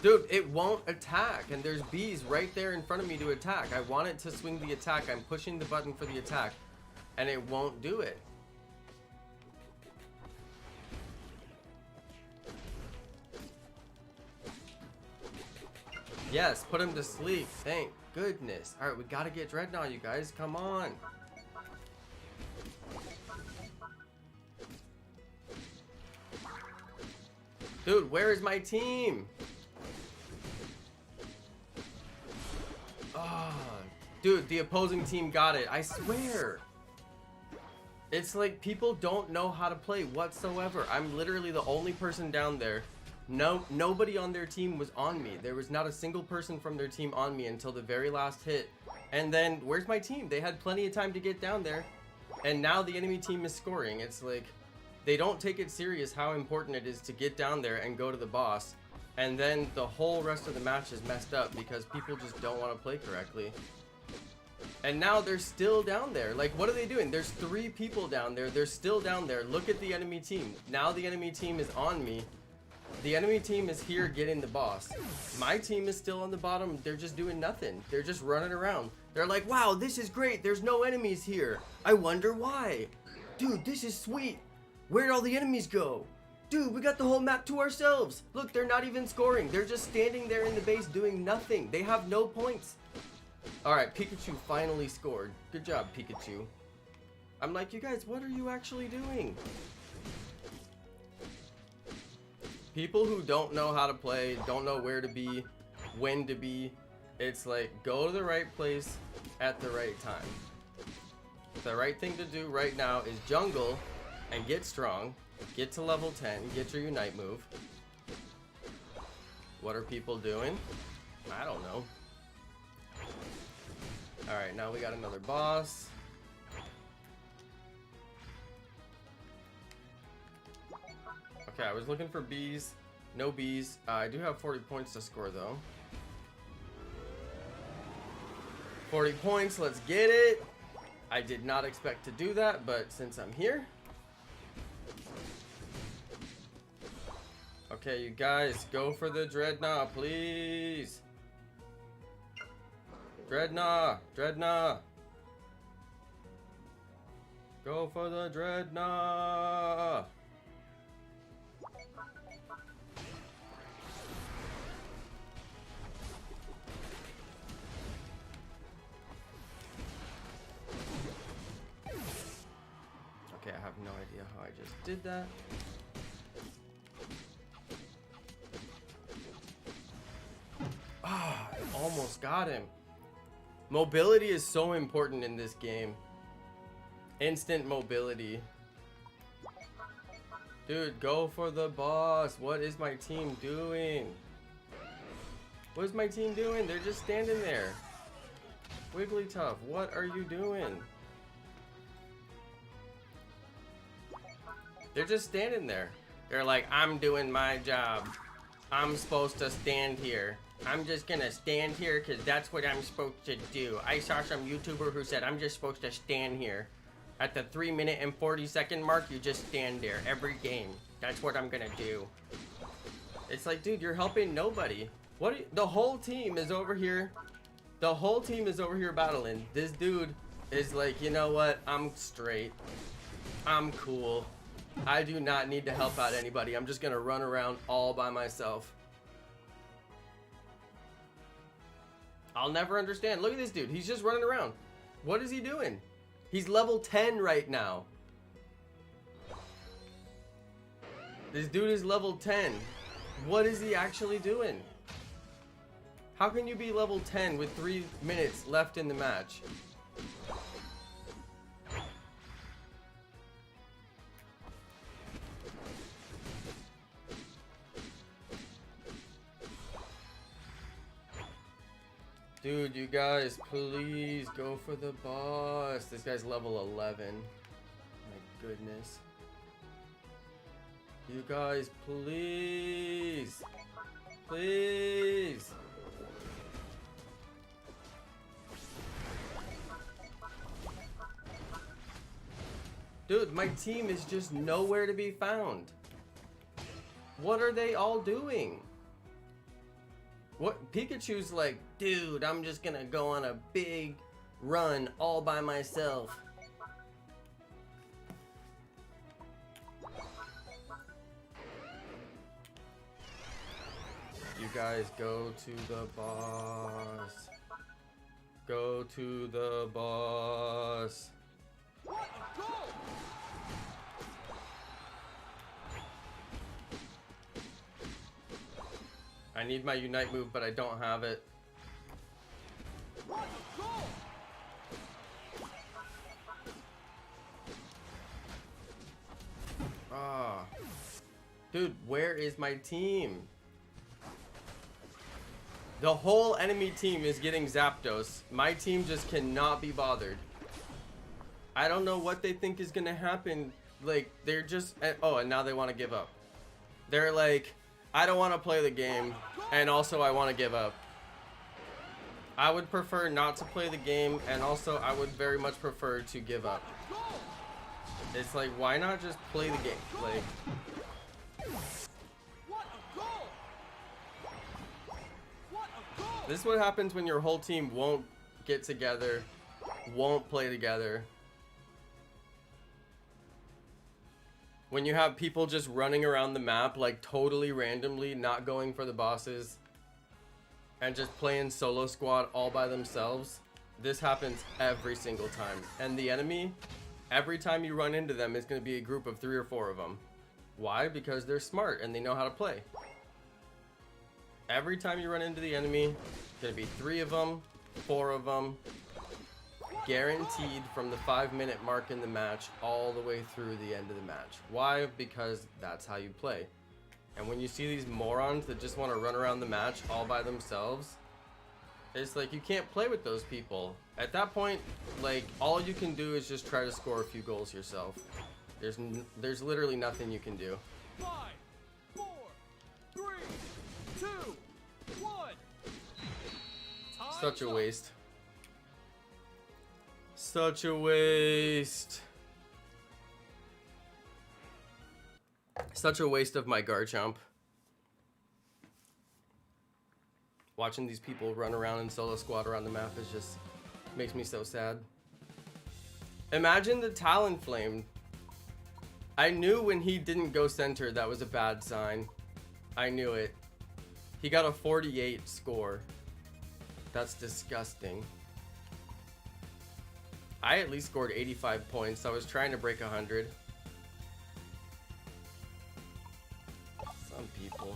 Dude, it won't attack, and there's bees right there in front of me to attack. I want it to swing the attack. I'm pushing the button for the attack, and it won't do it. Yes, put him to sleep. Thank goodness. All right, we gotta get Dreadnought, you guys. Come on. Dude, where is my team? Oh, dude, the opposing team got it. I swear. It's like people don't know how to play whatsoever. I'm literally the only person down there. Nobody on their team was on me. There was not a single person from their team on me until the very last hit. And then, where's my team? They had plenty of time to get down there. And now the enemy team is scoring. It's like, they don't take it serious how important it is to get down there and go to the boss. And then the whole rest of the match is messed up because people just don't want to play correctly. And now they're still down there. Like, what are they doing? There's 3 people down there. They're still down there. Look at the enemy team. Now the enemy team is on me. The enemy team is here getting the boss. My team is still on the bottom. They're just doing nothing. They're just running around. They're like, wow, this is great. There's no enemies here. I wonder why. Dude, this is sweet. Where'd all the enemies go? Dude, we got the whole map to ourselves. Look, they're not even scoring. They're just standing there in the base doing nothing. They have no points. Alright, Pikachu finally scored. Good job, Pikachu. I'm like, you guys, what are you actually doing? People who don't know how to play, don't know where to be, when to be, it's like, go to the right place at the right time. The right thing to do right now is jungle and get strong. Get to level 10, get your Unite move. What are people doing? I don't know. Alright, now we got another boss. Okay, I was looking for bees. No bees. I do have 40 points to score though. 40 points, let's get it. I did not expect to do that, but since I'm here. Okay, you guys, go for the Dreadnought, please. Dreadnought, Dreadnought. Go for the dreadnought. Okay, I have no idea how I just did that. Ah, I almost got him. Mobility is so important in this game. Instant mobility. Dude, go for the boss. What is my team doing? What is my team doing? They're just standing there. Wigglytuff, what are you doing? They're just standing there. They're like, I'm doing my job. I'm supposed to stand here. I'm just gonna stand here because that's what I'm supposed to do. I saw some YouTuber who said I'm just supposed to stand here. At the 3-minute and 40-second mark, you just stand there every game. That's what I'm gonna do. It's like, dude, you're helping nobody. The whole team is over here. The whole team is over here battling. This dude is like, you know what? I'm straight. I'm cool. I do not need to help out anybody. I'm just gonna run around all by myself. I'll never understand. Look at this dude. He's just running around. What is he doing? He's level 10 right now. This dude is level 10. What is he actually doing? How can you be level 10 with 3 minutes left in the match? Dude, you guys, please go for the boss. This guy's level 11. My goodness. You guys, please. Please. Dude, my team is just nowhere to be found. What are they all doing? What? Pikachu's like, dude, I'm just gonna go on a big run all by myself. You guys go to the boss. Go to the boss. What a goal! I need my Unite move, but I don't have it. What a goal! Ah. Dude, where is my team? The whole enemy team is getting Zapdos. My team just cannot be bothered. I don't know what they think is gonna happen. Like, they're just... Oh, and now they want to give up. They're like, I don't want to play the game, and also I want to give up. I would prefer not to play the game, and also I would very much prefer to give up. It's like, why not just play the game? Like... What a goal! What a goal! This is what happens when your whole team won't get together, won't play together. When you have people just running around the map like totally randomly, not going for the bosses, and just playing solo squad all by themselves. This happens every single time. And the enemy, every time you run into them, it's going to be a group of 3 or 4 of them. Why? Because they're smart and they know how to play. Every time you run into the enemy, it's going to be 3 of them, 4 of them, guaranteed from the 5-minute mark in the match all the way through the end of the match. Why? Because that's how you play. And when you see these morons that just want to run around the match all by themselves, it's like you can't play with those people. At that point, like, all you can do is just try to score a few goals yourself. There's literally nothing you can do. 5, 4, 3, 2, 1. Such a waste. Such a waste. Such a waste of my Garchomp. Watching these people run around in solo squad around the map is just makes me so sad. Imagine the Talonflame. I knew when he didn't go center that was a bad sign. I knew it. He got a 48 score. That's disgusting. I at least scored 85 points. I was trying to break 100. Some people.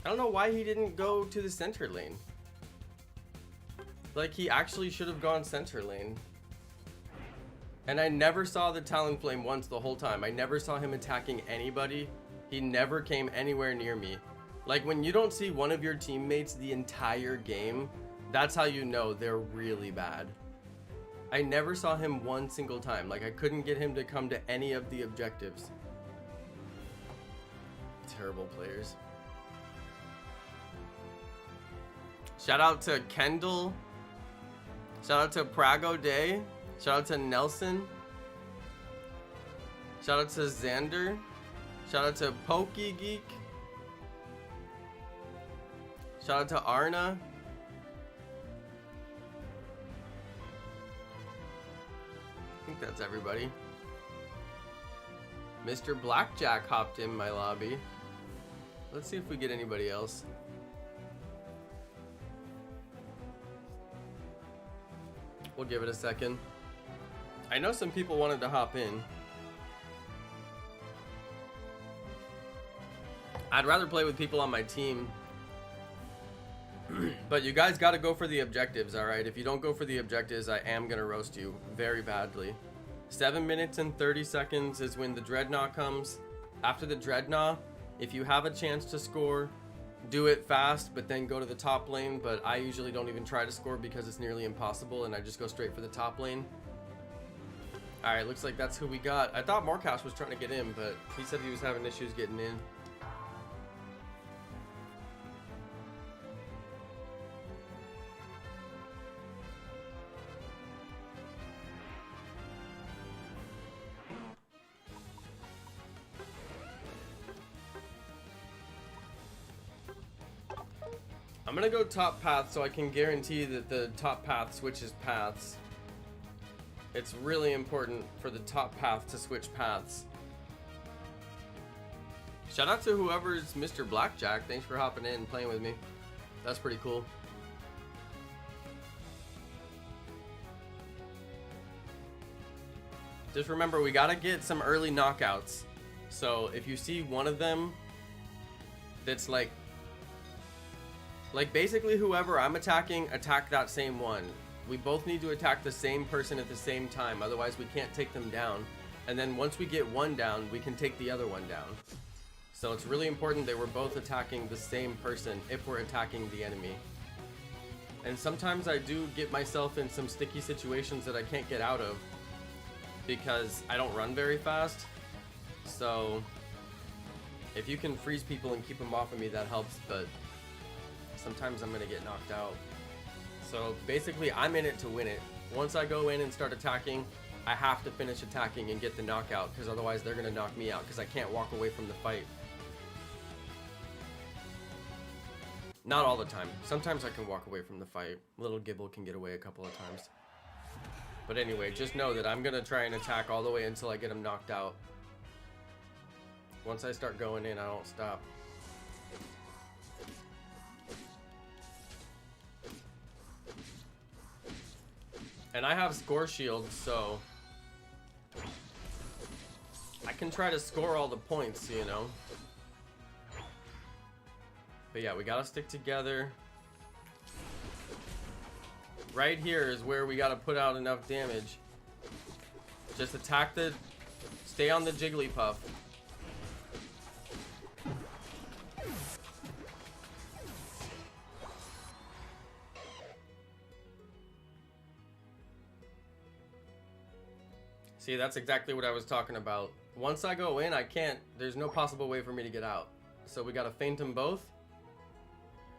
I don't know why he didn't go to the center lane. Like, he actually should have gone center lane. And I never saw the Talonflame once the whole time. I never saw him attacking anybody. He never came anywhere near me. Like, when you don't see one of your teammates the entire game, that's how you know they're really bad. I never saw him one single time. Like, I couldn't get him to come to any of the objectives. Terrible players. Shout out to Kendall. Shout out to Prago Day. Shout out to Nelson. Shout out to Xander. Shout out to Pokey Geek. Shout out to Arna. I think that's everybody. Mr. Blackjack hopped in my lobby. Let's see if we get anybody else. We'll give it a second. I know some people wanted to hop in. I'd rather play with people on my team. But you guys got to go for the objectives, alright? If you don't go for the objectives, I am going to roast you very badly. 7 minutes and 30 seconds is when the Dreadnought comes. After the Dreadnought, if you have a chance to score, do it fast, but then go to the top lane. But I usually don't even try to score because it's nearly impossible, and I just go straight for the top lane. Alright, looks like that's who we got. I thought Morcash was trying to get in, but he said he was having issues getting in. I'm gonna go top path so I can guarantee that the top path switches paths. It's really important for the top path to switch paths. Shout out to whoever's Mr. Blackjack. Thanks for hopping in and playing with me. That's pretty cool. Just remember, we gotta get some early knockouts. So if you see one of them that's like basically whoever I'm attacking, attack that same one. We both need to attack the same person at the same time, otherwise we can't take them down. And then once we get one down, we can take the other one down. So it's really important that we're both attacking the same person if we're attacking the enemy. And sometimes I do get myself in some sticky situations that I can't get out of because I don't run very fast. So if you can freeze people and keep them off of me, that helps, but sometimes I'm gonna get knocked out. So basically, I'm in it to win it. Once I go in and start attacking, I have to finish attacking and get the knockout, because otherwise they're gonna knock me out, because I can't walk away from the fight. Not all the time. Sometimes I can walk away from the fight. Little Gibble can get away a couple of times. But anyway, just know that I'm gonna try and attack all the way until I get him knocked out. Once I start going in, I don't stop. And I have score shield, so I can try to score all the points, you know. But yeah, we gotta stick together. Right here is where we gotta put out enough damage. Just attack the... Stay on the Jigglypuff. See, that's exactly what I was talking about. Once I go in, I can't... There's no possible way for me to get out. So we gotta feint them both.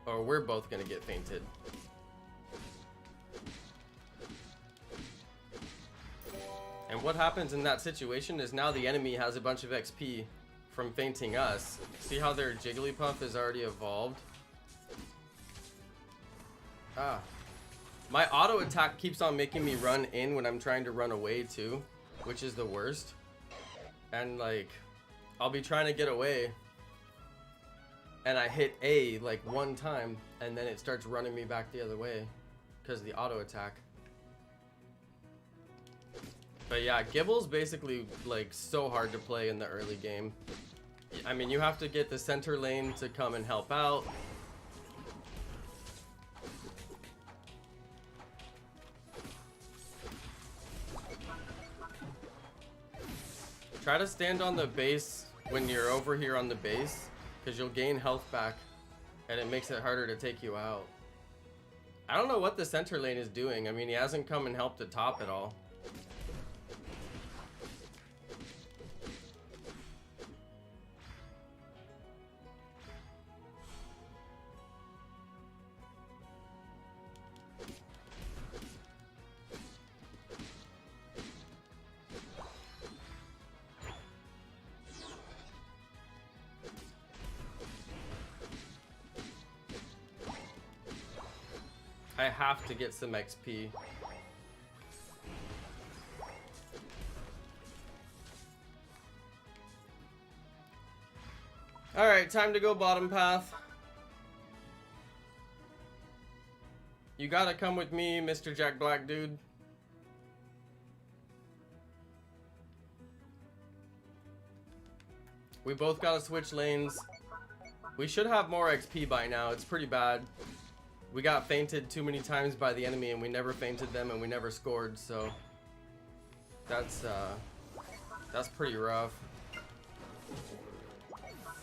Or we're both gonna get feinted. And what happens in that situation is now the enemy has a bunch of XP from feinting us. See how their Jigglypuff is already evolved? Ah. My auto attack keeps on making me run in when I'm trying to run away too, which is the worst. And like, I'll be trying to get away and I hit A like one time and then it starts running me back the other way because of the auto attack. But yeah, Gibble's basically like so hard to play in the early game. I mean, you have to get the center lane to come and help out. Try to stand on the base when you're over here on the base, because you'll gain health back and it makes it harder to take you out. I don't know what the center lane is doing. I mean, he hasn't come and helped the top at all. I have to get some XP. Alright, time to go bottom path. You gotta come with me, Mr. Jack Black dude. We both gotta switch lanes. We should have more XP by now. It's pretty bad. We got feinted too many times by the enemy and we never feinted them and we never scored, so that's pretty rough.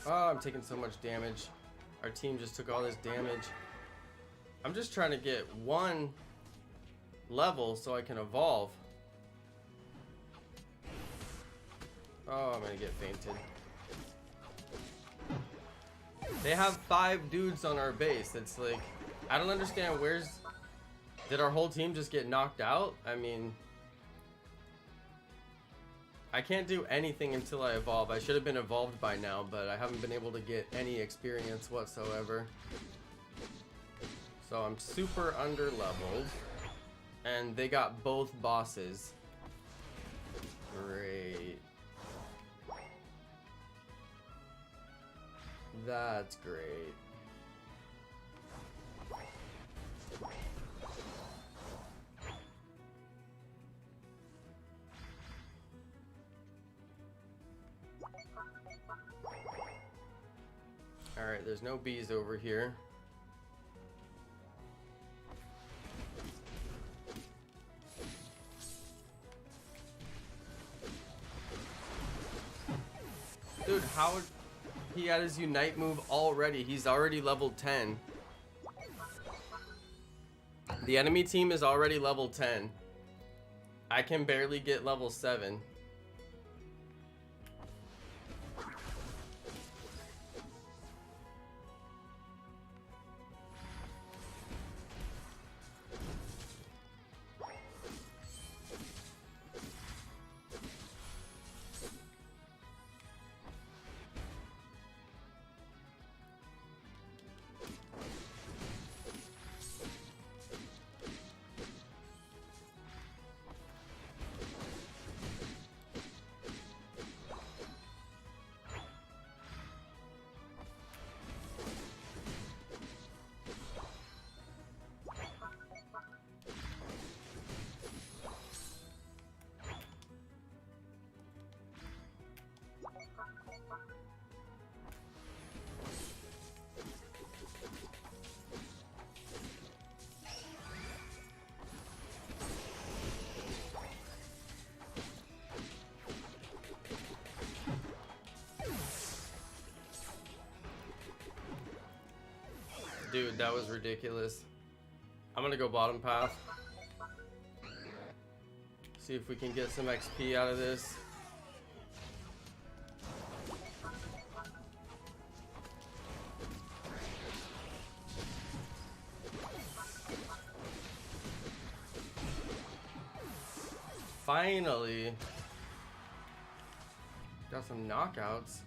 Oh, I'm taking so much damage. Our team just took all this damage. I'm just trying to get one level so I can evolve. Oh, I'm gonna get feinted. They have 5 dudes on our base. It's like, I don't understand, did our whole team just get knocked out? I mean, I can't do anything until I evolve. I should have been evolved by now, but I haven't been able to get any experience whatsoever. So I'm super under leveled, and they got both bosses. Great. That's great. Alright, there's no bees over here. Dude, how he had his Unite move already? He's already level 10. The enemy team is already level 10. I can barely get level 7. Dude, that was ridiculous. I'm gonna go bottom path. See if we can get some XP out of this. Finally. Got some knockouts.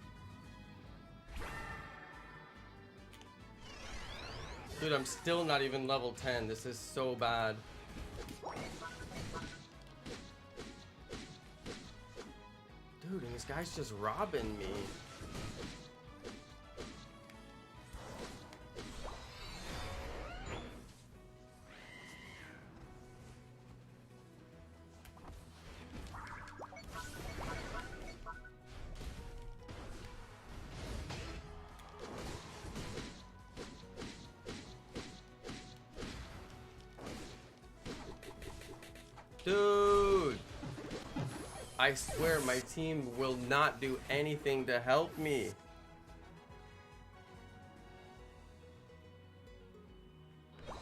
Dude, I'm still not even level 10. This is so bad. Dude, and this guy's just robbing me. Dude, I swear my team will not do anything to help me.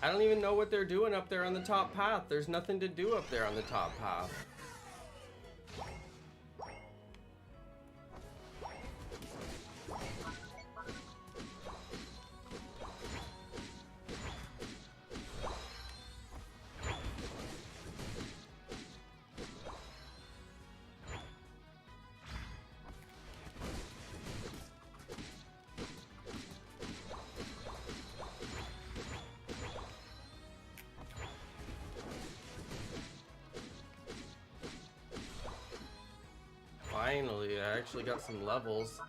I don't even know what they're doing up there on the top path. There's nothing to do up there on the top path. Finally, I actually got some levels.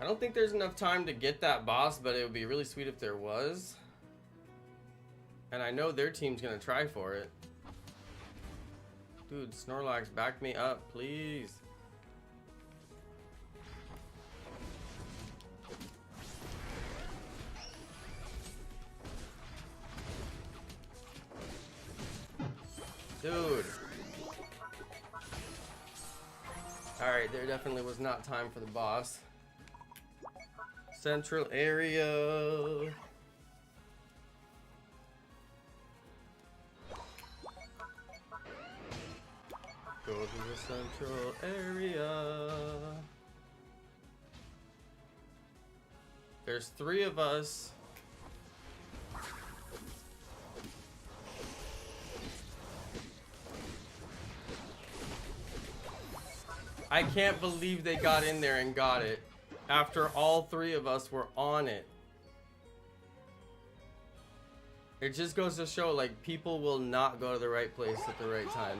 I don't think there's enough time to get that boss, but it would be really sweet if there was. And I know their team's gonna try for it. Dude, Snorlax, back me up, please. Dude. Alright, there definitely was not time for the boss. Central area. Go to the central area. There's 3 of us. I can't believe they got in there and got it after all 3 of us were on it. It just goes to show, like, people will not go to the right place at the right time.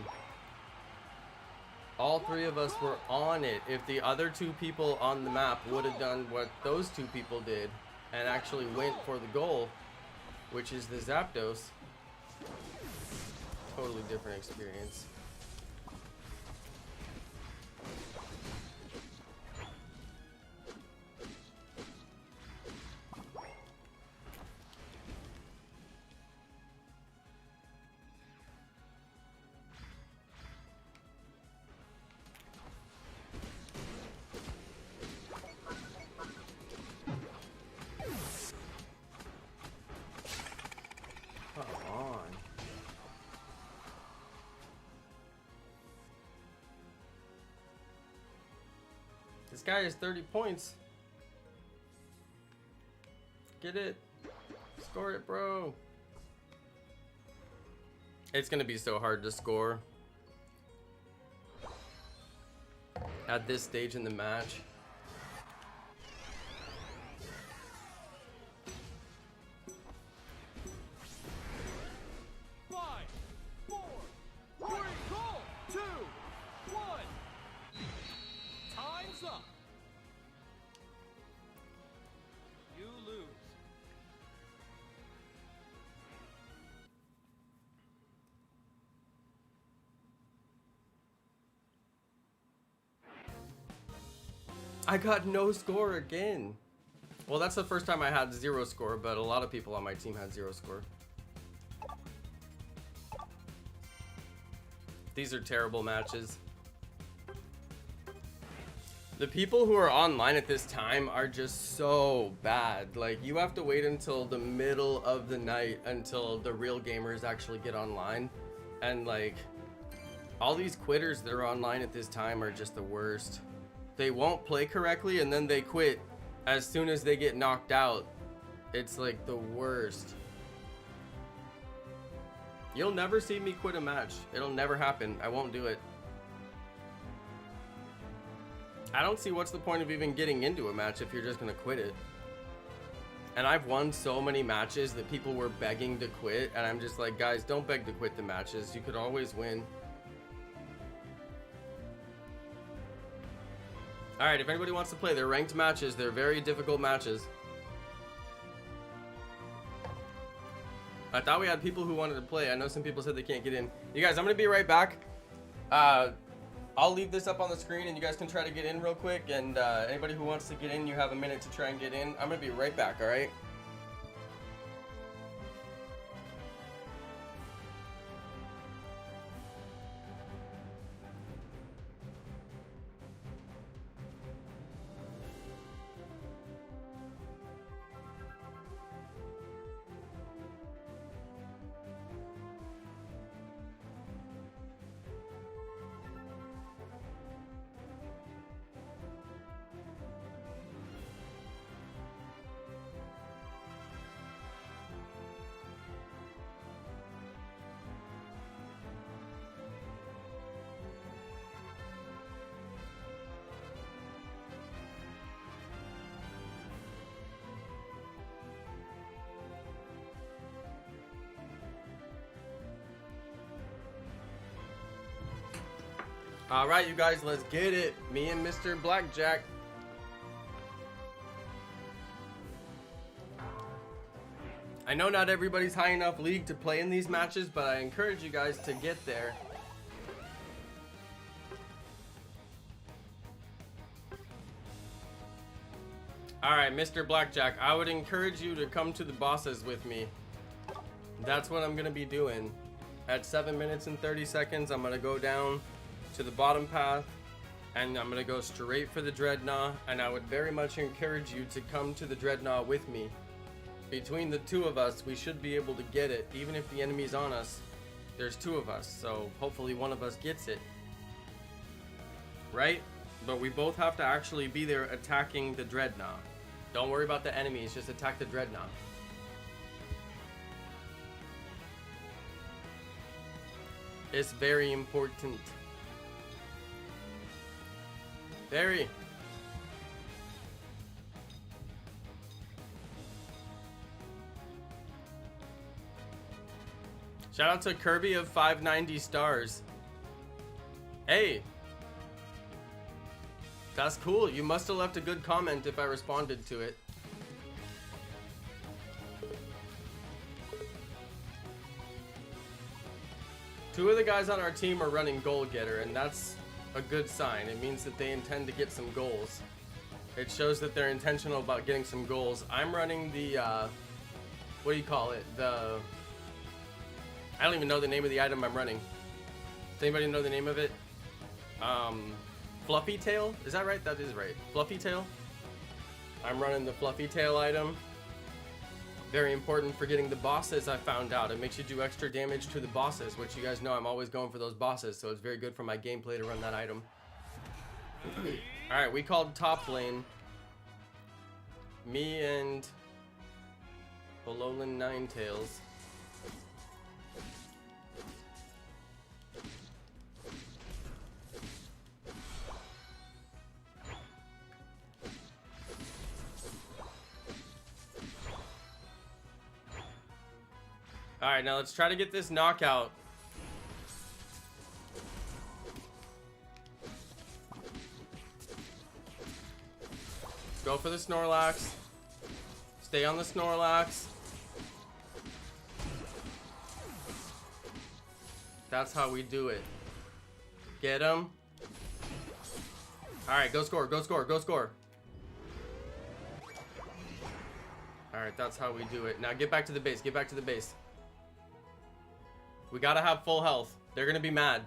All 3 of us were on it. If the other 2 people on the map would have done what those 2 people did and actually went for the goal, which is the Zapdos, totally different experience. This guy has 30 points. Get it. Score it, bro. It's gonna be so hard to score at this stage in the match. I got no score again. Well, that's the first time I had 0 score, but a lot of people on my team had 0 score. These are terrible matches. The people who are online at this time are just so bad. Like, you have to wait until the middle of the night until the real gamers actually get online. And like, all these quitters that are online at this time are just the worst. They won't play correctly and then they quit as soon as they get knocked out. It's like the worst. You'll never see me quit a match. It'll never happen. I won't do it. I don't see what's the point of even getting into a match if you're just gonna quit it. And I've won so many matches that people were begging to quit, and I'm just like, guys, don't beg to quit the matches. You could always win. Alright, if anybody wants to play, they're ranked matches. They're very difficult matches. I thought we had people who wanted to play. I know some people said they can't get in. You guys, I'm going to be right back. I'll leave this up on the screen and you guys can try to get in real quick. And anybody who wants to get in, you have a minute to try and get in. I'm going to be right back, alright? Alright, you guys, let's get it. Me and Mr. Blackjack. I know not everybody's high enough league to play in these matches, but I encourage you guys to get there. Alright, Mr. Blackjack, I would encourage you to come to the bosses with me. That's what I'm going to be doing. At 7 minutes and 30 seconds, I'm going to go down to the bottom path and I'm going to go straight for the Dreadnought, and I would very much encourage you to come to the Dreadnought with me. Between the two of us, we should be able to get it. Even if the enemy's on us, there's two of us, so hopefully one of us gets it. Right? But we both have to actually be there attacking the Dreadnought. Don't worry about the enemies, just attack the Dreadnought. It's very important. Very. Shout out to Kirby of 590 stars. Hey. That's cool. You must have left a good comment if I responded to it. Two of the guys on our team are running Goal Getter, and that's a good sign. It means that they intend to get some goals. It shows that they're intentional about getting some goals. I'm running the, what do you call it? I don't even know the name of the item I'm running. Does anybody know the name of it? Fluffy Tail? Is that right? That is right. Fluffy Tail? I'm running the Fluffy Tail item. Very important for getting the bosses, I found out. It makes you do extra damage to the bosses, which you guys know I'm always going for those bosses, so it's very good for my gameplay to run that item. Alright, we called top lane. Me and Alolan Ninetales. Alright, now let's try to get this knockout. Go for the Snorlax. Stay on the Snorlax. That's how we do it. Get him. Alright, go score, go score, go score. Alright, that's how we do it. Now get back to the base, get back to the base. We gotta have full health. They're gonna be mad.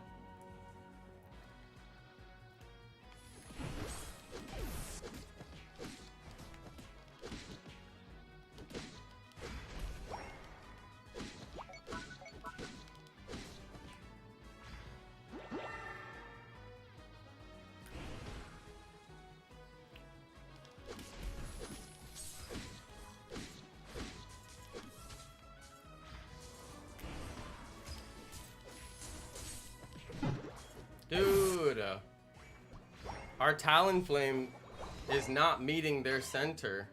Dude, our Talonflame is not meeting their center.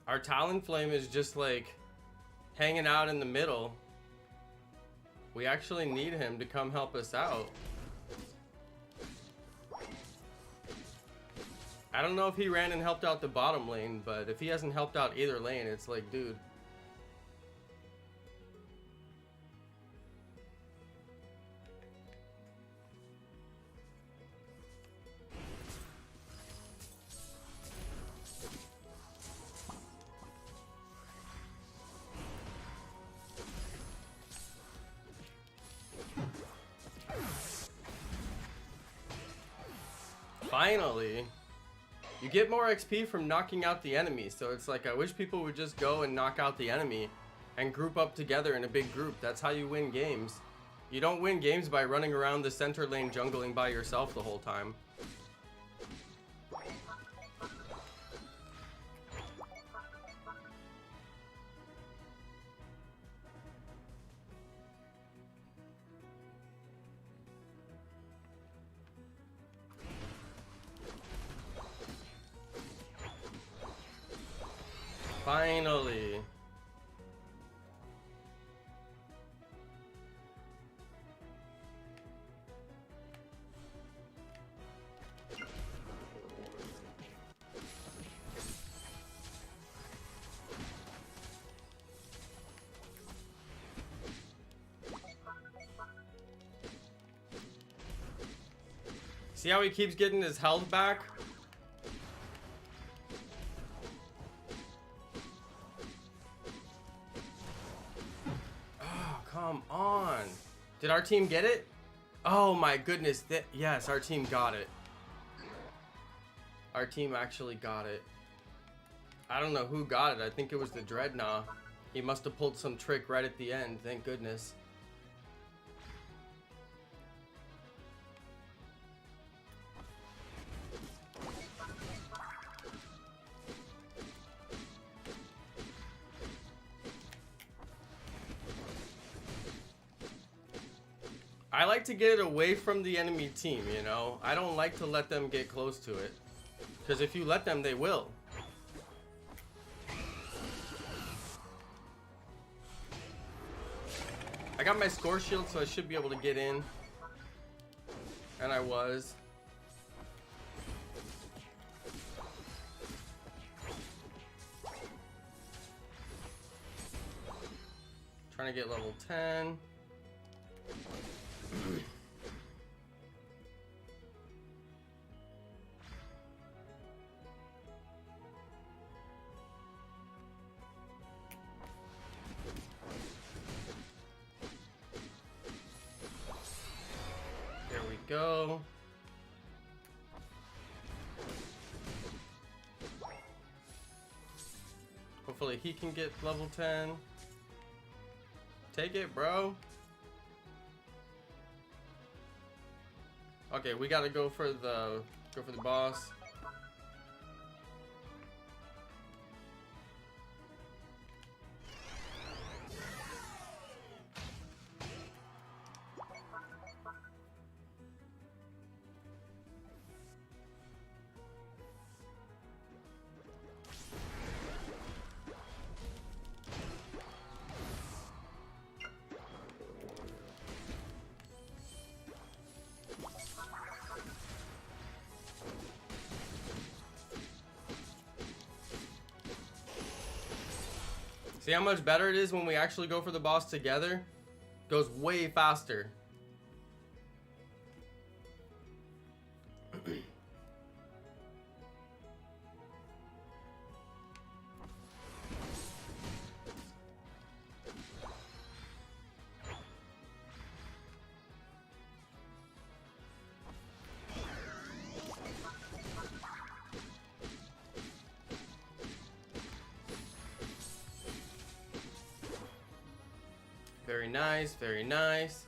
Our Talonflame is just like hanging out in the middle. We actually need him to come help us out. I don't know if he ran and helped out the bottom lane, but if he hasn't helped out either lane, it's like, dude. Finally. You get more XP from knocking out the enemy, so it's like I wish people would just go and knock out the enemy and group up together in a big group. That's how you win games. You don't win games by running around the center lane jungling by yourself the whole time. Finally. See how he keeps getting his health back? Come on. Did our team get it? Oh my goodness. Yes, our team got it. Our team actually got it. I don't know who got it. I think it was the Dreadnought. He must have pulled some trick right at the end. Thank goodness. I like to get it away from the enemy team, you know? I don't like to let them get close to it. Because if you let them, they will. I got my score shield, so I should be able to get in. And I was. Trying to get level 10. There we go. Hopefully he can get level 10. Take it, bro. Okay, we gotta go for the boss. See how much better it is when we actually go for the boss together? Goes way faster. Very nice, very nice.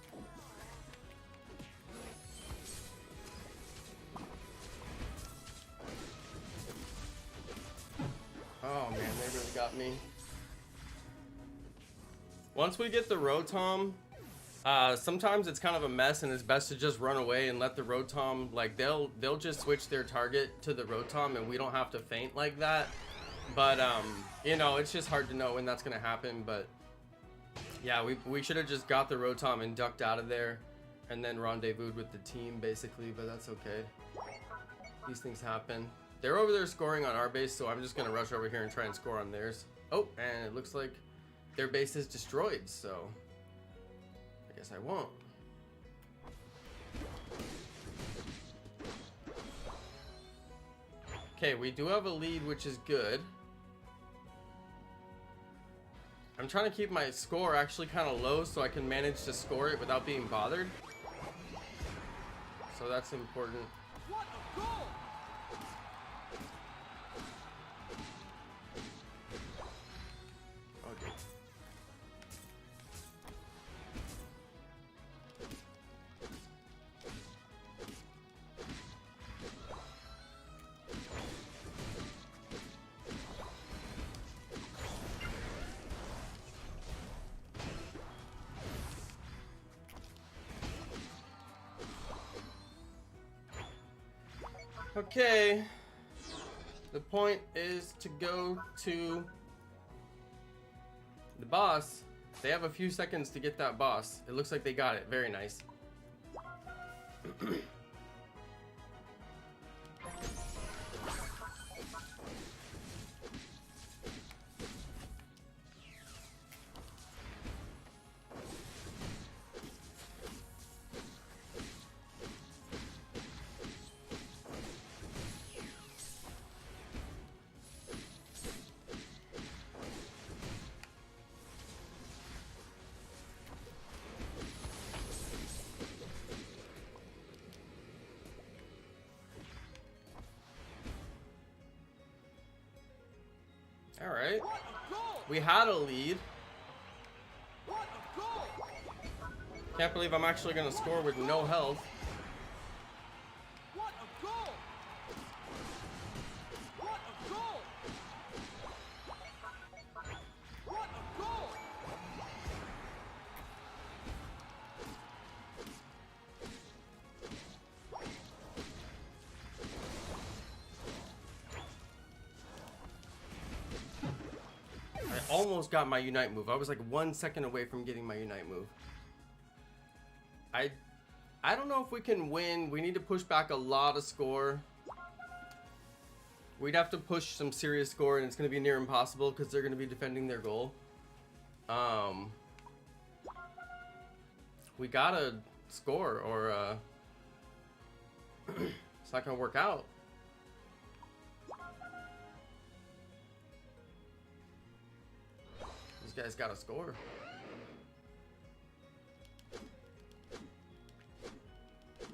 Oh man, they really got me. Once we get the Rotom, sometimes it's kind of a mess and it's best to just run away and let the Rotom, like they'll just switch their target to the Rotom and we don't have to feint like that. But you know, it's just hard to know when that's gonna happen, but Yeah, we should have just got the Rotom and ducked out of there and then rendezvoused with the team basically, but that's okay. These things happen. They're over there scoring on our base, so I'm just gonna rush over here and try and score on theirs. Oh, and it looks like their base is destroyed, so I guess I won't. Okay, we do have a lead, which is good. I'm trying to keep my score actually kind of low so I can manage to score it without being bothered. So that's important. What a goal! Okay. Okay, the point is to go to the boss. They have a few seconds to get that boss. It looks like they got it. Very nice. All right, What a goal! we had a lead. What a goal! Can't believe I'm actually gonna score with no health. What a goal! What a goal! What a goal! I almost got my Unite move. I was like 1 second away from getting my Unite move. I don't know if we can win. We need to push back a lot of score. We'd have to push some serious score, and it's going to be near impossible because they're going to be defending their goal. We gotta score, or it's not going to work out. These guys gotta score.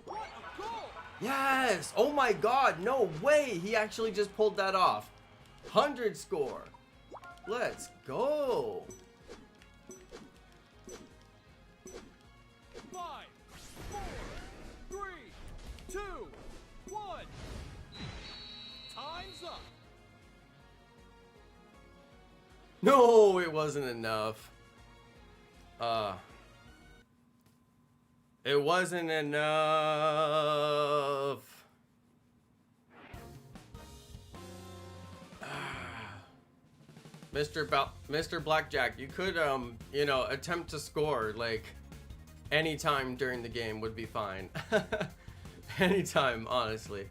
What a goal! Yes! Oh my god, no way! He actually just pulled that off. 100 score. Let's go. 5, 4, 3, 2, 1. Time's up. No, it wasn't enough. It wasn't enough. Mr. Blackjack, you could you know, attempt to score like anytime during the game would be fine. Anytime, honestly.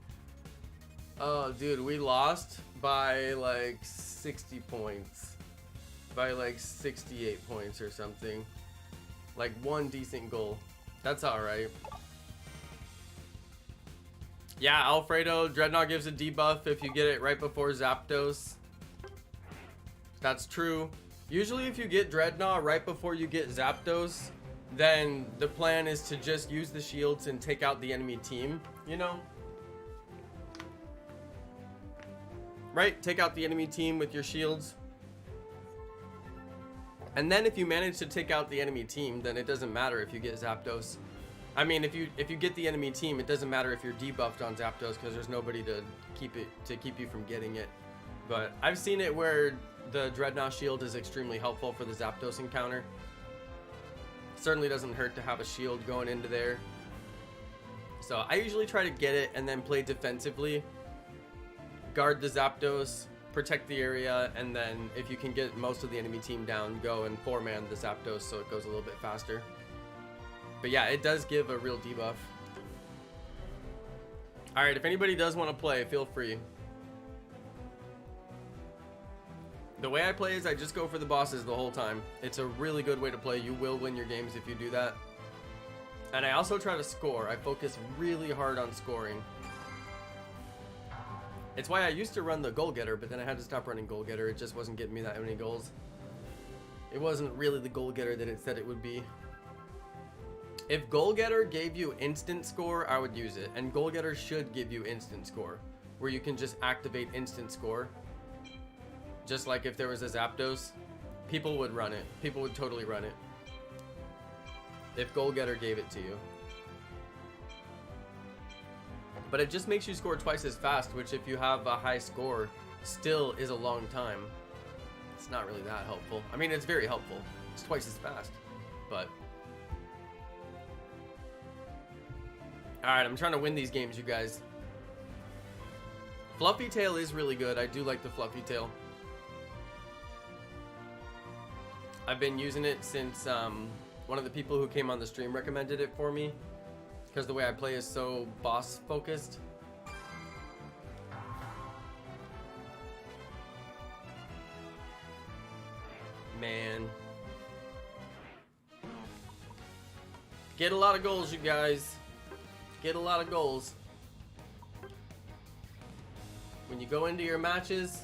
Oh, dude, we lost by like 60 points. By like 68 points or something. Like one decent goal. That's alright. Yeah, Alfredo, Dreadnought gives a debuff if you get it right before Zapdos. That's true. Usually if you get Dreadnought right before you get Zapdos, then the plan is to just use the shields and take out the enemy team, you know? Right? Take out the enemy team with your shields. And then if you manage to take out the enemy team, then it doesn't matter if you get Zapdos. I mean, if you get the enemy team, it doesn't matter if you're debuffed on Zapdos because there's nobody to keep you from getting it. But I've seen it where the Dreadnought shield is extremely helpful for the Zapdos encounter. Certainly doesn't hurt to have a shield going into there. So I usually try to get it and then play defensively. Guard the Zapdos, protect the area, and then if you can get most of the enemy team down, go and 4-man the Zapdos so it goes a little bit faster. But yeah, it does give a real debuff. Alright, if anybody does want to play, feel free. The way I play is I just go for the bosses the whole time. It's a really good way to play. You will win your games if you do that. And I also try to score. I focus really hard on scoring. It's why I used to run the goal getter, but then I had to stop running goal getter. It just wasn't getting me that many goals. It wasn't really the goal getter that it said it would be. If goal getter gave you instant score, I would use it. And goal getter should give you instant score, where you can just activate instant score. Just like if there was a Zapdos, people would run it. People would totally run it. If goal getter gave it to you. But it just makes you score twice as fast, which if you have a high score, still is a long time. It's not really that helpful. I mean, it's very helpful. It's twice as fast, but... Alright, I'm trying to win these games, you guys. Fluffy Tail is really good. I do like the Fluffy Tail. I've been using it since one of the people who came on the stream recommended it for me, because the way I play is so boss focused. Man. Get a lot of goals, you guys. Get a lot of goals. When you go into your matches,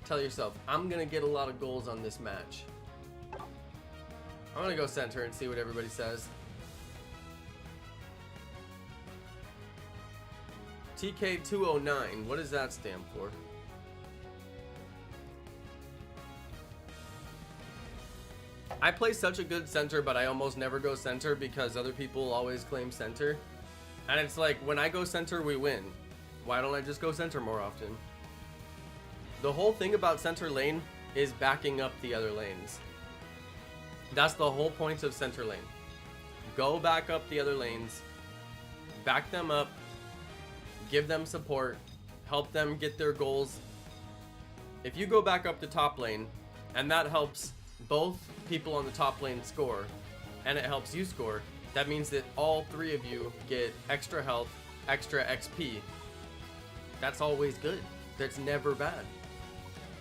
tell yourself, I'm gonna get a lot of goals on this match. I'm gonna go center and see what everybody says. TK209, what does that stand for? I play such a good center, but I almost never go center because other people always claim center. And it's like, when I go center, we win. Why don't I just go center more often? The whole thing about center lane is backing up the other lanes. That's the whole point of center lane. Go back up the other lanes, back them up, give them support, help them get their goals. If you go back up the top lane, and that helps both people on the top lane score, and it helps you score, that means that all three of you get extra health, extra XP. That's always good. That's never bad.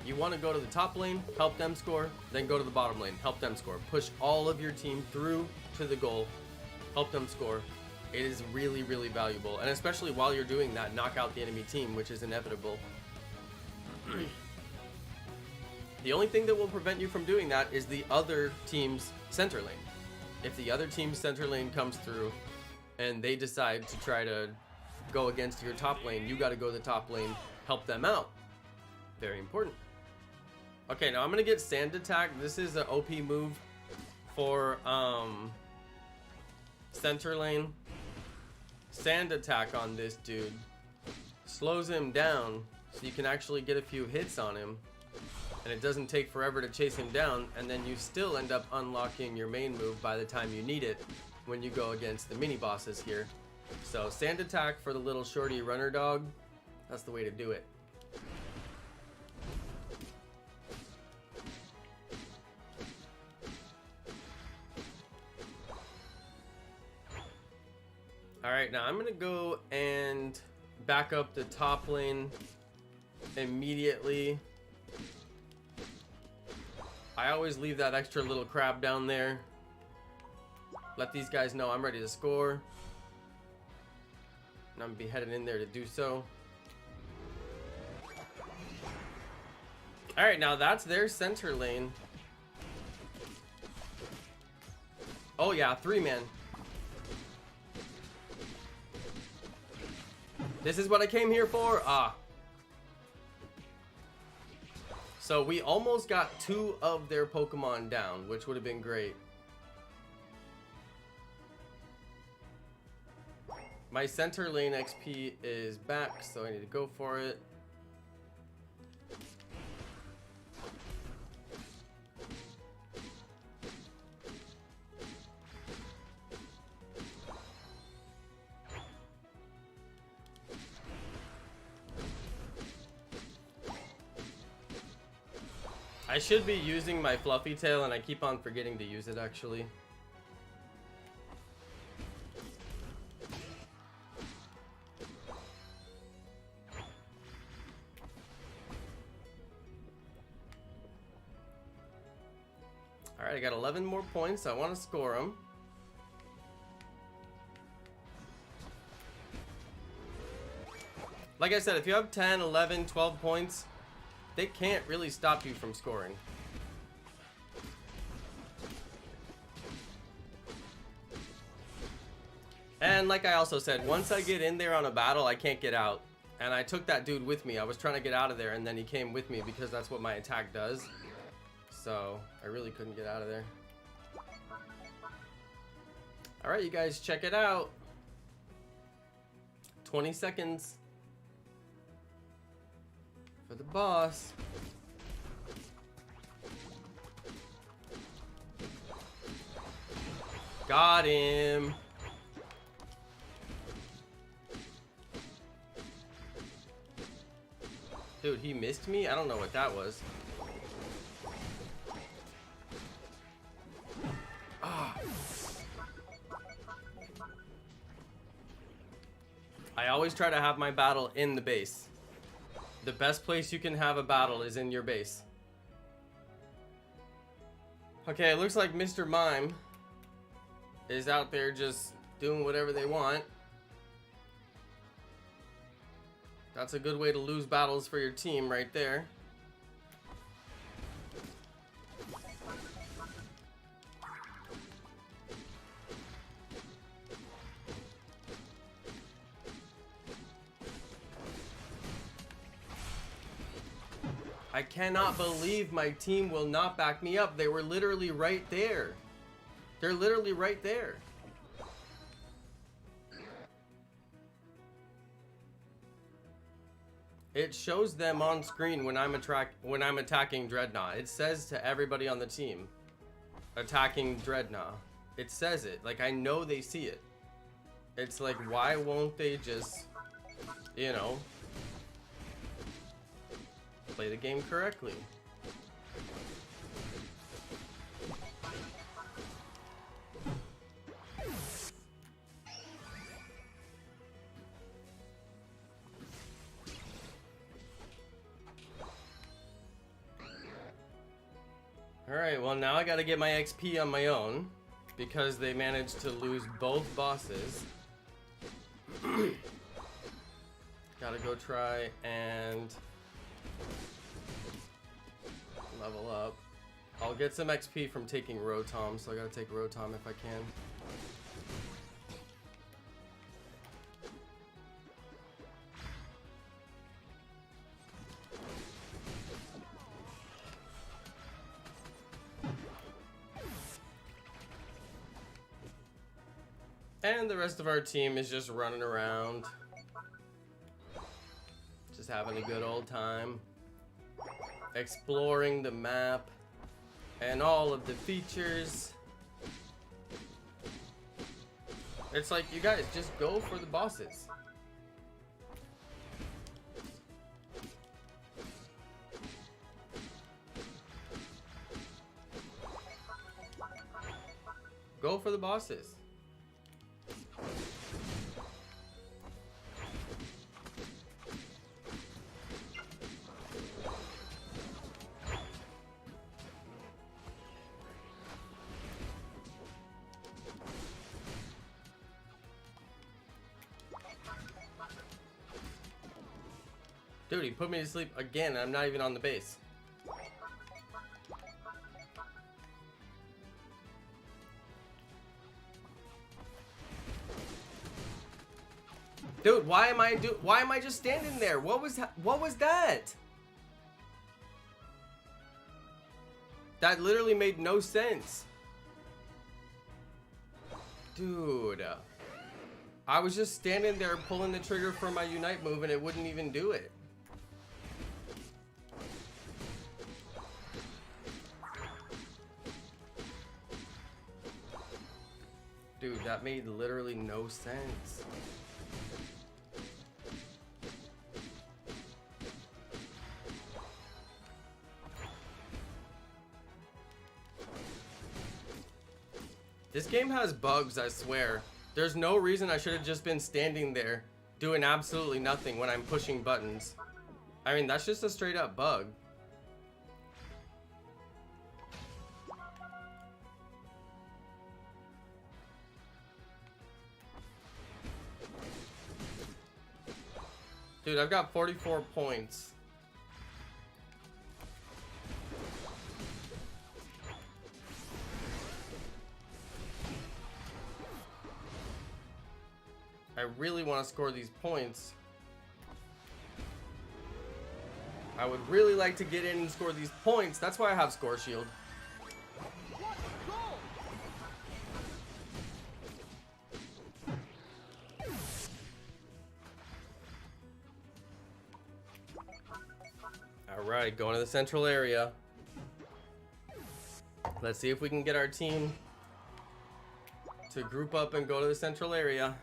You want to go to the top lane, help them score, then go to the bottom lane, help them score. Push all of your team through to the goal, help them score. It is really, really valuable. And especially while you're doing that, knock out the enemy team, which is inevitable. The only thing that will prevent you from doing that is the other team's center lane. If the other team's center lane comes through and they decide to try to go against your top lane, you got to go to the top lane, help them out. Very important. Okay, now I'm gonna get Sand Attack. This is an OP move for center lane. Sand Attack on this dude slows him down so you can actually get a few hits on him, and it doesn't take forever to chase him down, and then you still end up unlocking your main move by the time you need it when you go against the mini bosses here. So Sand Attack for the little shorty runner dog, that's the way to do it. Alright, now I'm gonna go and back up the top lane immediately. I always leave that extra little crab down there. Let these guys know I'm ready to score. And I'm gonna be headed in there to do so. Alright, now that's their center lane. Oh yeah, 3-man. This is what I came here for? Ah. So we almost got 2 of their Pokemon down, which would have been great. My center lane XP is back, so I need to go for it. I should be using my fluffy tail and I keep on forgetting to use it actually. Alright, I got 11 more points. I want to score them. Like I said, if you have 10, 11, 12 points, they can't really stop you from scoring. And like I also said, once I get in there on a battle, I can't get out. And I took that dude with me. I was trying to get out of there, and then he came with me because that's what my attack does. So I really couldn't get out of there. Alright, you guys, check it out. 20 seconds for the boss. Got him. Dude, he missed me? I don't know what that was. I always try to have my battle in the base. The best place you can have a battle is in your base. Okay, it looks like Mr. Mime is out there just doing whatever they want. That's a good way to lose battles for your team right there. I cannot believe my team will not back me up. They were literally right there. They're literally right there. It shows them on screen when I'm attacking Dreadnought. It says to everybody on the team, attacking Dreadnought. It says it. Like, I know they see it. It's like, why won't they just, you know, play the game correctly? Alright, well now I gotta get my XP on my own because they managed to lose both bosses. Gotta go try and level up. I'll get some XP from taking Rotom, so I gotta take Rotom if I can. And the rest of our team is just running around, just having a good old time, exploring the map and all of the features. It's like, you guys, just go for the bosses. Go for the bosses. Dude, he put me to sleep again, and I'm not even on the base. Dude, why am I just standing there? What was that? That literally made no sense. Dude. I was just standing there pulling the trigger for my Unite move and it wouldn't even do it. Dude, that made literally no sense. This game has bugs, I swear. There's no reason I should have just been standing there doing absolutely nothing when I'm pushing buttons. I mean, that's just a straight up bug. Dude, I've got 44 points. I really want to score these points. I would really like to get in and score these points. That's why I have Score Shield. What a goal! All right, going to the central area. Let's see if we can get our team to group up and go to the central area.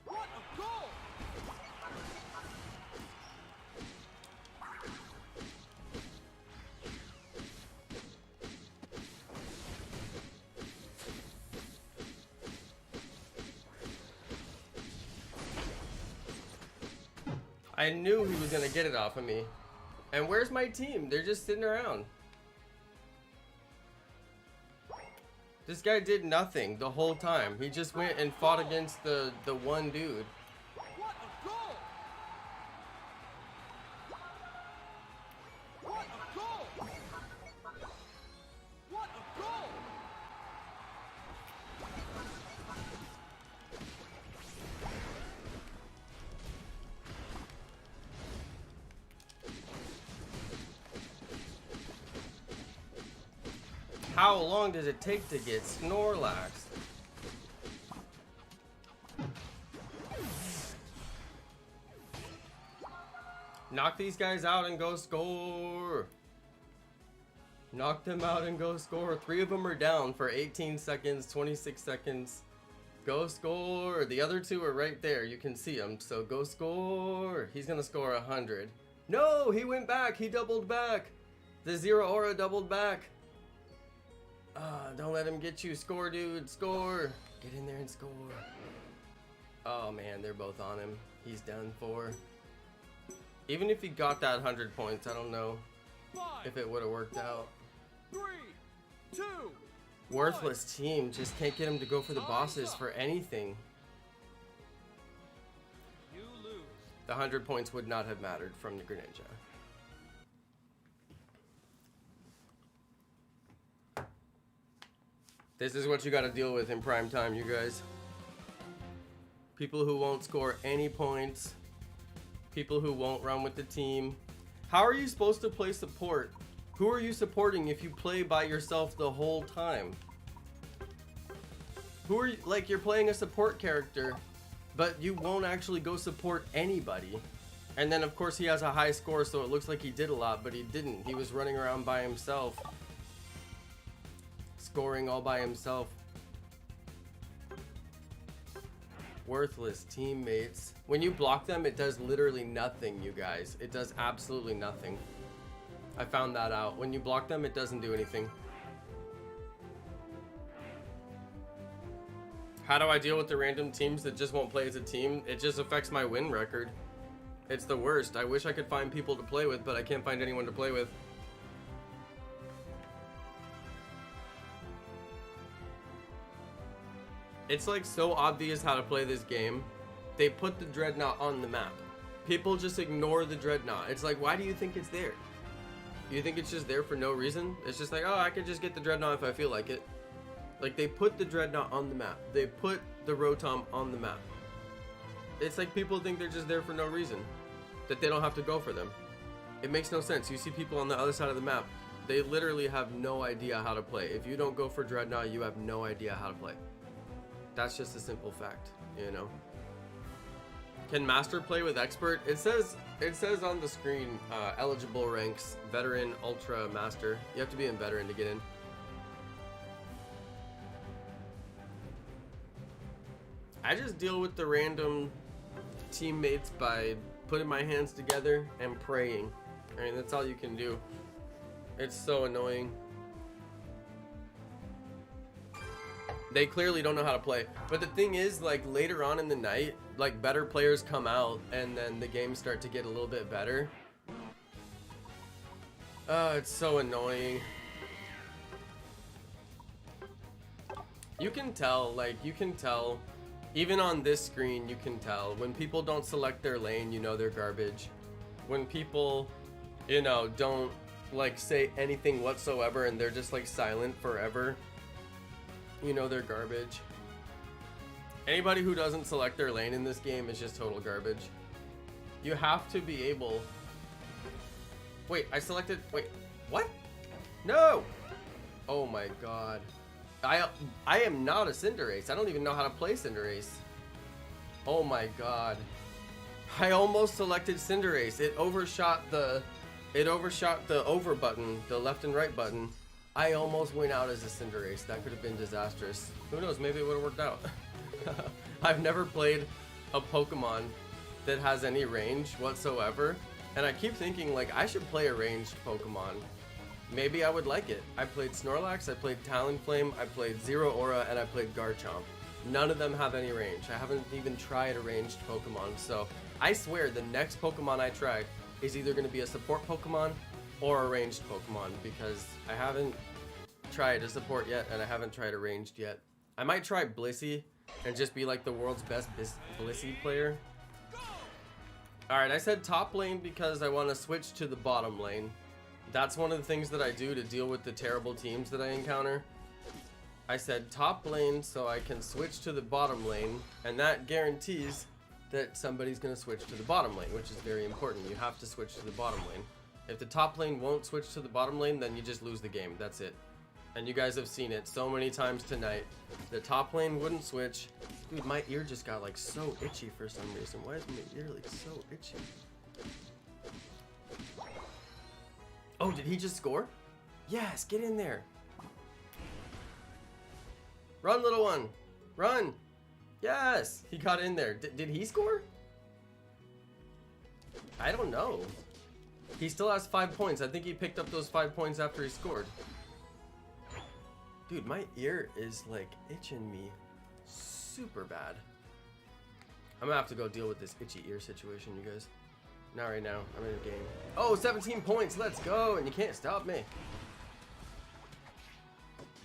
What a goal! I knew he was gonna get it off of me. And where's my team? They're just sitting around. This guy did nothing the whole time. He just went and fought against the one dude. What a goal! What a goal! What a goal! How long does it take to get Snorlax? Knock these guys out and go score. Knock them out and go score. 3 of them are down for 18 seconds, 26 seconds. Go score. The other 2 are right there. You can see them. So go score. He's going to score 100. No, he went back. He doubled back. The Zero Aura doubled back. Don't let him get you. Score, dude. Score. Get in there and score. Oh, man. They're both on him. He's done for. Even if he got that 100 points, I don't know 5, if it would have worked out. 3, 2, Worthless team. Just can't get him to go for the bosses for anything. you lose. The 100 points would not have mattered from the Greninja. This is what you gotta deal with in prime time, you guys. People who won't score any points. People who won't run with the team. How are you supposed to play support? Who are you supporting if you play by yourself the whole time? Who are you, like, you're playing a support character, but you won't actually go support anybody. And then of course he has a high score, so it looks like he did a lot, but he didn't. He was running around by himself, scoring all by himself. Worthless teammates. When you block them, it does literally nothing, you guys. It does absolutely nothing. I found that out. When you block them, it doesn't do anything. How do I deal with the random teams that just won't play as a team? It just affects my win record. It's the worst. I wish I could find people to play with, but I can't find anyone to play with. It's like so obvious how to play this game. They put the Dreadnought on the map. People just ignore the Dreadnought. It's like, why do you think it's there? You think it's just there for no reason? It's just like, oh, I could just get the Dreadnought if I feel like it. Like, they put the Dreadnought on the map. They put the Rotom on the map. It's like people think they're just there for no reason. That they don't have to go for them. It makes no sense. You see people on the other side of the map. They literally have no idea how to play. If you don't go for Dreadnought, you have no idea how to play. That's just a simple fact, you know? Can master play with expert? It says on the screen, eligible ranks, veteran, ultra, master. You have to be in veteran to get in. I just deal with the random teammates by putting my hands together and praying. I mean, that's all you can do. It's so annoying. They clearly don't know how to play. But the thing is, like, later on in the night, like, better players come out and then the games start to get a little bit better. It's so annoying. You can tell, like, even on this screen, you can tell. When people don't select their lane, you know they're garbage. When people, you know, don't, like, say anything whatsoever and they're just, like, silent forever, you know they're garbage. Anybody who doesn't select their lane in this game is just total garbage. You have to be able... Wait, I selected... Wait, what? No! Oh my god. I am not a Cinderace. I don't even know how to play Cinderace. Oh my god. I almost selected Cinderace. It overshot the over button, the left and right button. I almost went out as a Cinderace. That could have been disastrous. Who knows? Maybe it would have worked out. I've never played a Pokemon that has any range whatsoever. And I keep thinking, like, I should play a ranged Pokemon. Maybe I would like it. I played Snorlax, I played Talonflame, I played Zero Aura, and I played Garchomp. None of them have any range. I haven't even tried a ranged Pokemon. So I swear the next Pokemon I try is either going to be a support Pokemon or a ranged Pokemon, because I haven't tried a support yet and I haven't tried a ranged yet. I might try Blissey and just be like the world's best Blissey player. Alright, I said top lane because I want to switch to the bottom lane. That's one of the things that I do to deal with the terrible teams that I encounter. I said top lane so I can switch to the bottom lane, and that guarantees that somebody's going to switch to the bottom lane, which is very important. You have to switch to the bottom lane. If the top lane won't switch to the bottom lane, then you just lose the game. That's it. And you guys have seen it so many times tonight. The top lane wouldn't switch. Dude, my ear just got like so itchy for some reason. Why is my ear like so itchy? Oh, did he just score? Yes, get in there. Run, little one. Run. Yes, he got in there. Did he score? I don't know. He still has 5 points. I think he picked up those 5 points after he scored. Dude, my ear is like itching me super bad. I'm gonna have to go deal with this itchy ear situation, you guys. Not right now. I'm in a game. Oh, 17 points. Let's go. And you can't stop me.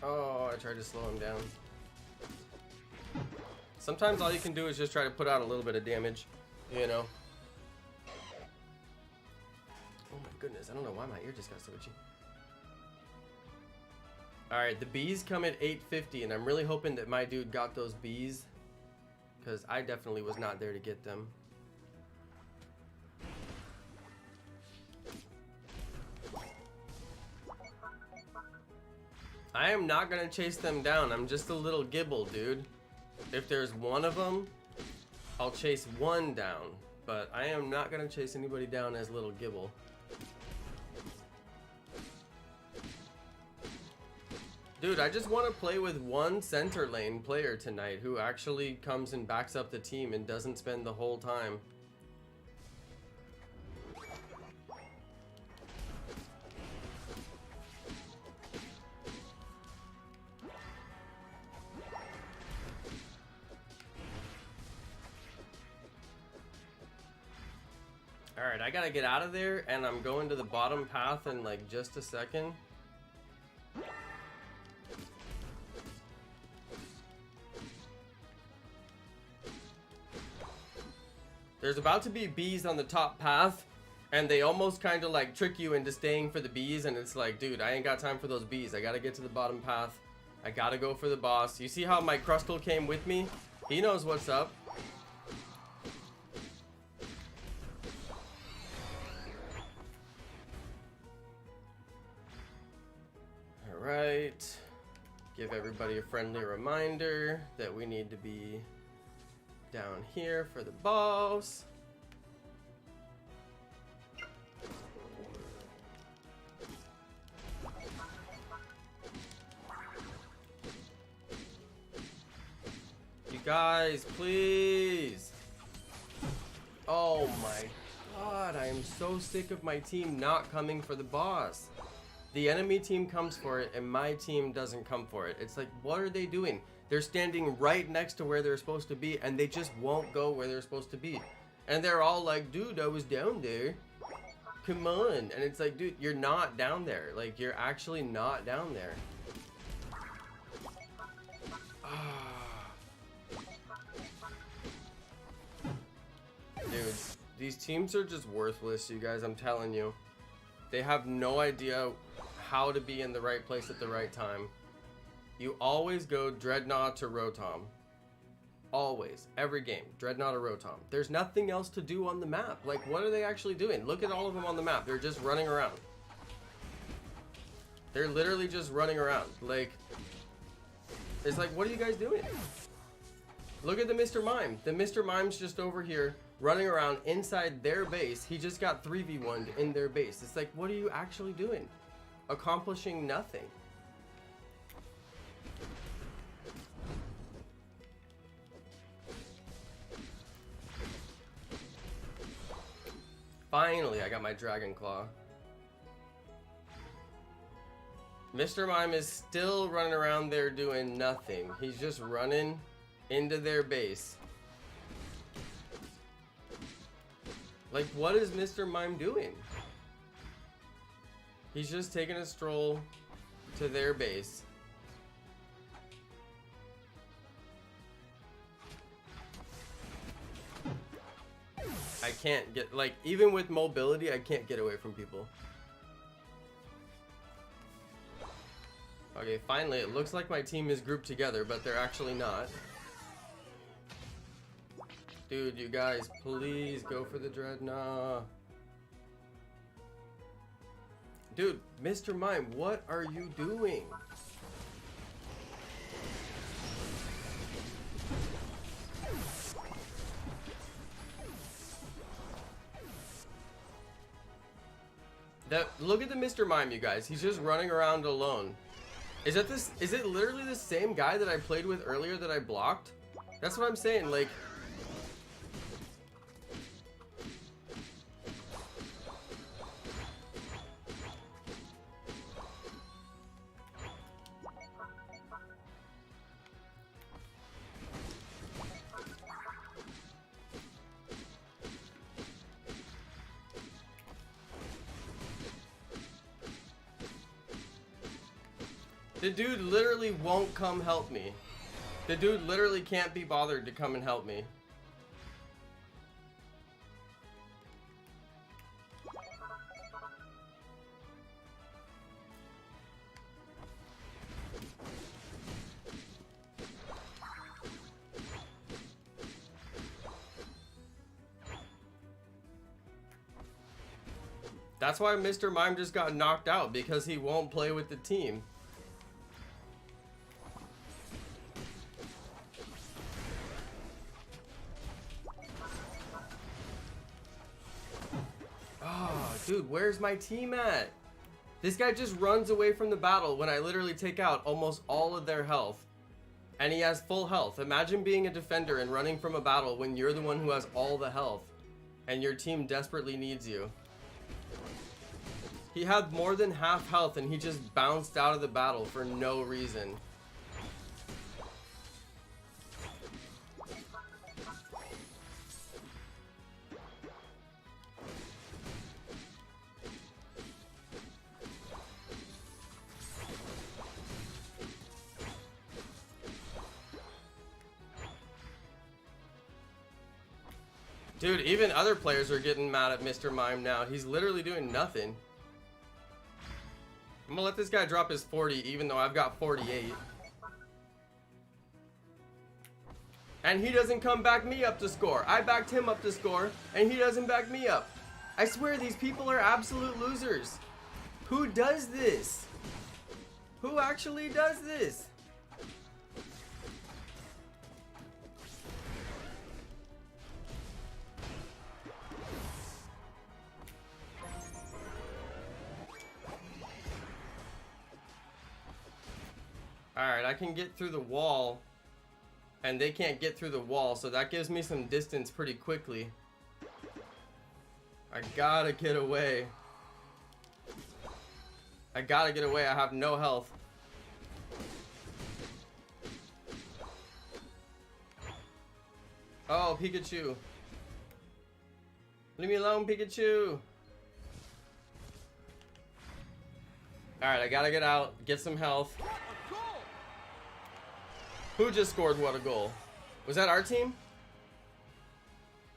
Oh, I tried to slow him down. Sometimes all you can do is just try to put out a little bit of damage, you know. Oh my goodness. I don't know why my ear just got so itchy. Alright, the bees come at 850, and I'm really hoping that my dude got those bees, because I definitely was not there to get them. I am not gonna chase them down. I'm just a little gibble, dude. If there's one of them, I'll chase one down. But I am not gonna chase anybody down as little gibble. Dude, I just want to play with one center lane player tonight who actually comes and backs up the team and doesn't spend the whole time. Alright, I gotta get out of there, and I'm going to the bottom path in like just a second. There's about to be bees on the top path, and they almost kind of like trick you into staying for the bees, and it's like, dude, I ain't got time for those bees. I gotta get to the bottom path. I gotta go for the boss. You see how my Crustle came with me? He knows what's up. Alright. Give everybody a friendly reminder that we need to be Down here for the boss. You guys, please. Oh my god, I am so sick of my team not coming for the boss. The enemy team comes for it and my team doesn't come for it. It's like, what are they doing? They're standing right next to where they're supposed to be and they just won't go where they're supposed to be. And they're all like, dude, I was down there. Come on. And it's like, dude, you're not down there. Like, you're actually not down there. Dude, these teams are just worthless, you guys, I'm telling you. They have no idea how to be in the right place at the right time. You always go Dreadnought to Rotom. Always. Every game. Dreadnought or Rotom. There's nothing else to do on the map. Like, what are they actually doing? Look at all of them on the map. They're just running around. They're literally just running around. Like, it's like, what are you guys doing? Look at the Mr. Mime. The Mr. Mime's just over here running around inside their base. He just got 3v1'd in their base. It's like, what are you actually doing? Accomplishing nothing. Finally, I got my Dragon Claw. Mr. Mime is still running around there doing nothing. He's just running into their base. Like, what is Mr. Mime doing? He's just taking a stroll to their base. I can't get, like, even with mobility, I can't get away from people. Okay, finally, it looks like my team is grouped together, but they're actually not. Dude, you guys, please go for the Dreadnought. Dude, Mr. Mime, what are you doing? Look at the Mr. Mime, you guys. He's just running around alone. Is it literally the same guy that I played with earlier that I blocked? That's what I'm saying, like... The dude literally won't come help me. The dude literally can't be bothered to come and help me. That's why Mr. Mime just got knocked out, because he won't play with the team. Dude, where's my team at? This guy just runs away from the battle when I literally take out almost all of their health. And he has full health. Imagine being a defender and running from a battle when you're the one who has all the health. And your team desperately needs you. He had more than half health and he just bounced out of the battle for no reason. Dude, even other players are getting mad at Mr. Mime now. He's literally doing nothing. I'm gonna let this guy drop his 40 even though I've got 48. And he doesn't come back me up to score. I backed him up to score and he doesn't back me up. I swear these people are absolute losers. Who does this? Who actually does this? I can get through the wall, and they can't get through the wall, so that gives me some distance pretty quickly. I gotta get away. I gotta get away. I have no health. Oh, Pikachu. Leave me alone, Pikachu. Alright, I gotta get out, get some health. Who just scored what a goal? Was that our team?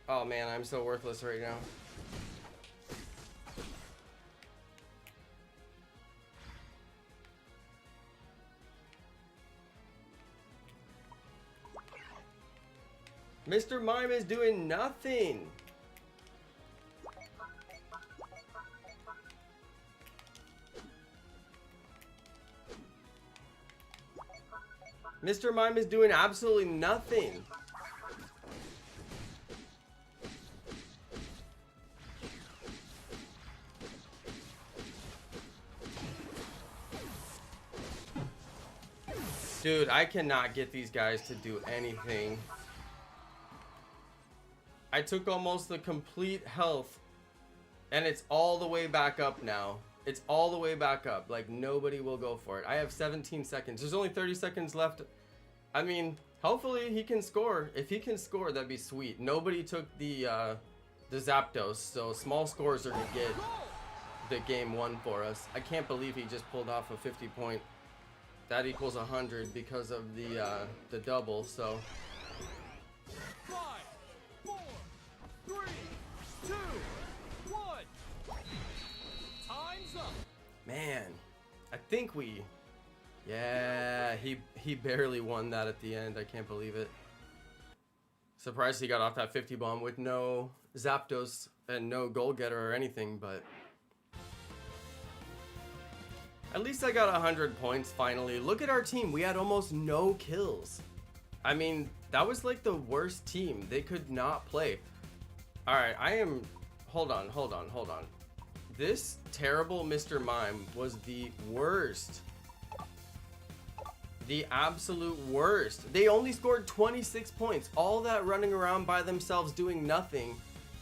Oh man, I'm so worthless right now. Mr. Mime is doing nothing. Mr. Mime is doing absolutely nothing. Dude, I cannot get these guys to do anything. I took almost the complete health, and it's all the way back up now. It's all the way back up. Like, nobody will go for it. I have 17 seconds. There's only 30 seconds left. I mean, hopefully he can score. If he can score, that'd be sweet. Nobody took the Zapdos, so small scores are gonna get the game won for us. I can't believe he just pulled off a 50 point. That equals 100 because of the double, so. 5, 4, 3, 2, 1. Time's up. Man, I think we, yeah, he barely won that at the end. I can't believe it. Surprised he got off that 50 bomb with no Zapdos and no goal getter or anything, but at least I got 100 points finally. Look at our team. We had almost no kills. I mean, that was like the worst team. They could not play. All right, hold on. This terrible Mr. Mime was the worst. The absolute worst. They only scored 26 points. All that running around by themselves doing nothing.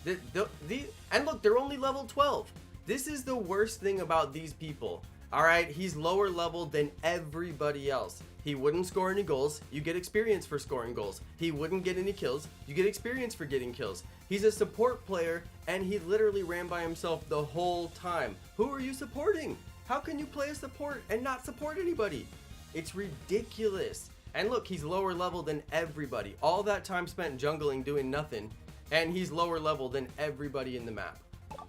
And look, they're only level 12. This is the worst thing about these people. All right, he's lower level than everybody else. He wouldn't score any goals. You get experience for scoring goals. He wouldn't get any kills. You get experience for getting kills. He's a support player, and he literally ran by himself the whole time. Who are you supporting? How can you play a support and not support anybody? It's ridiculous. And look, he's lower level than everybody. All that time spent jungling doing nothing, and he's lower level than everybody in the map.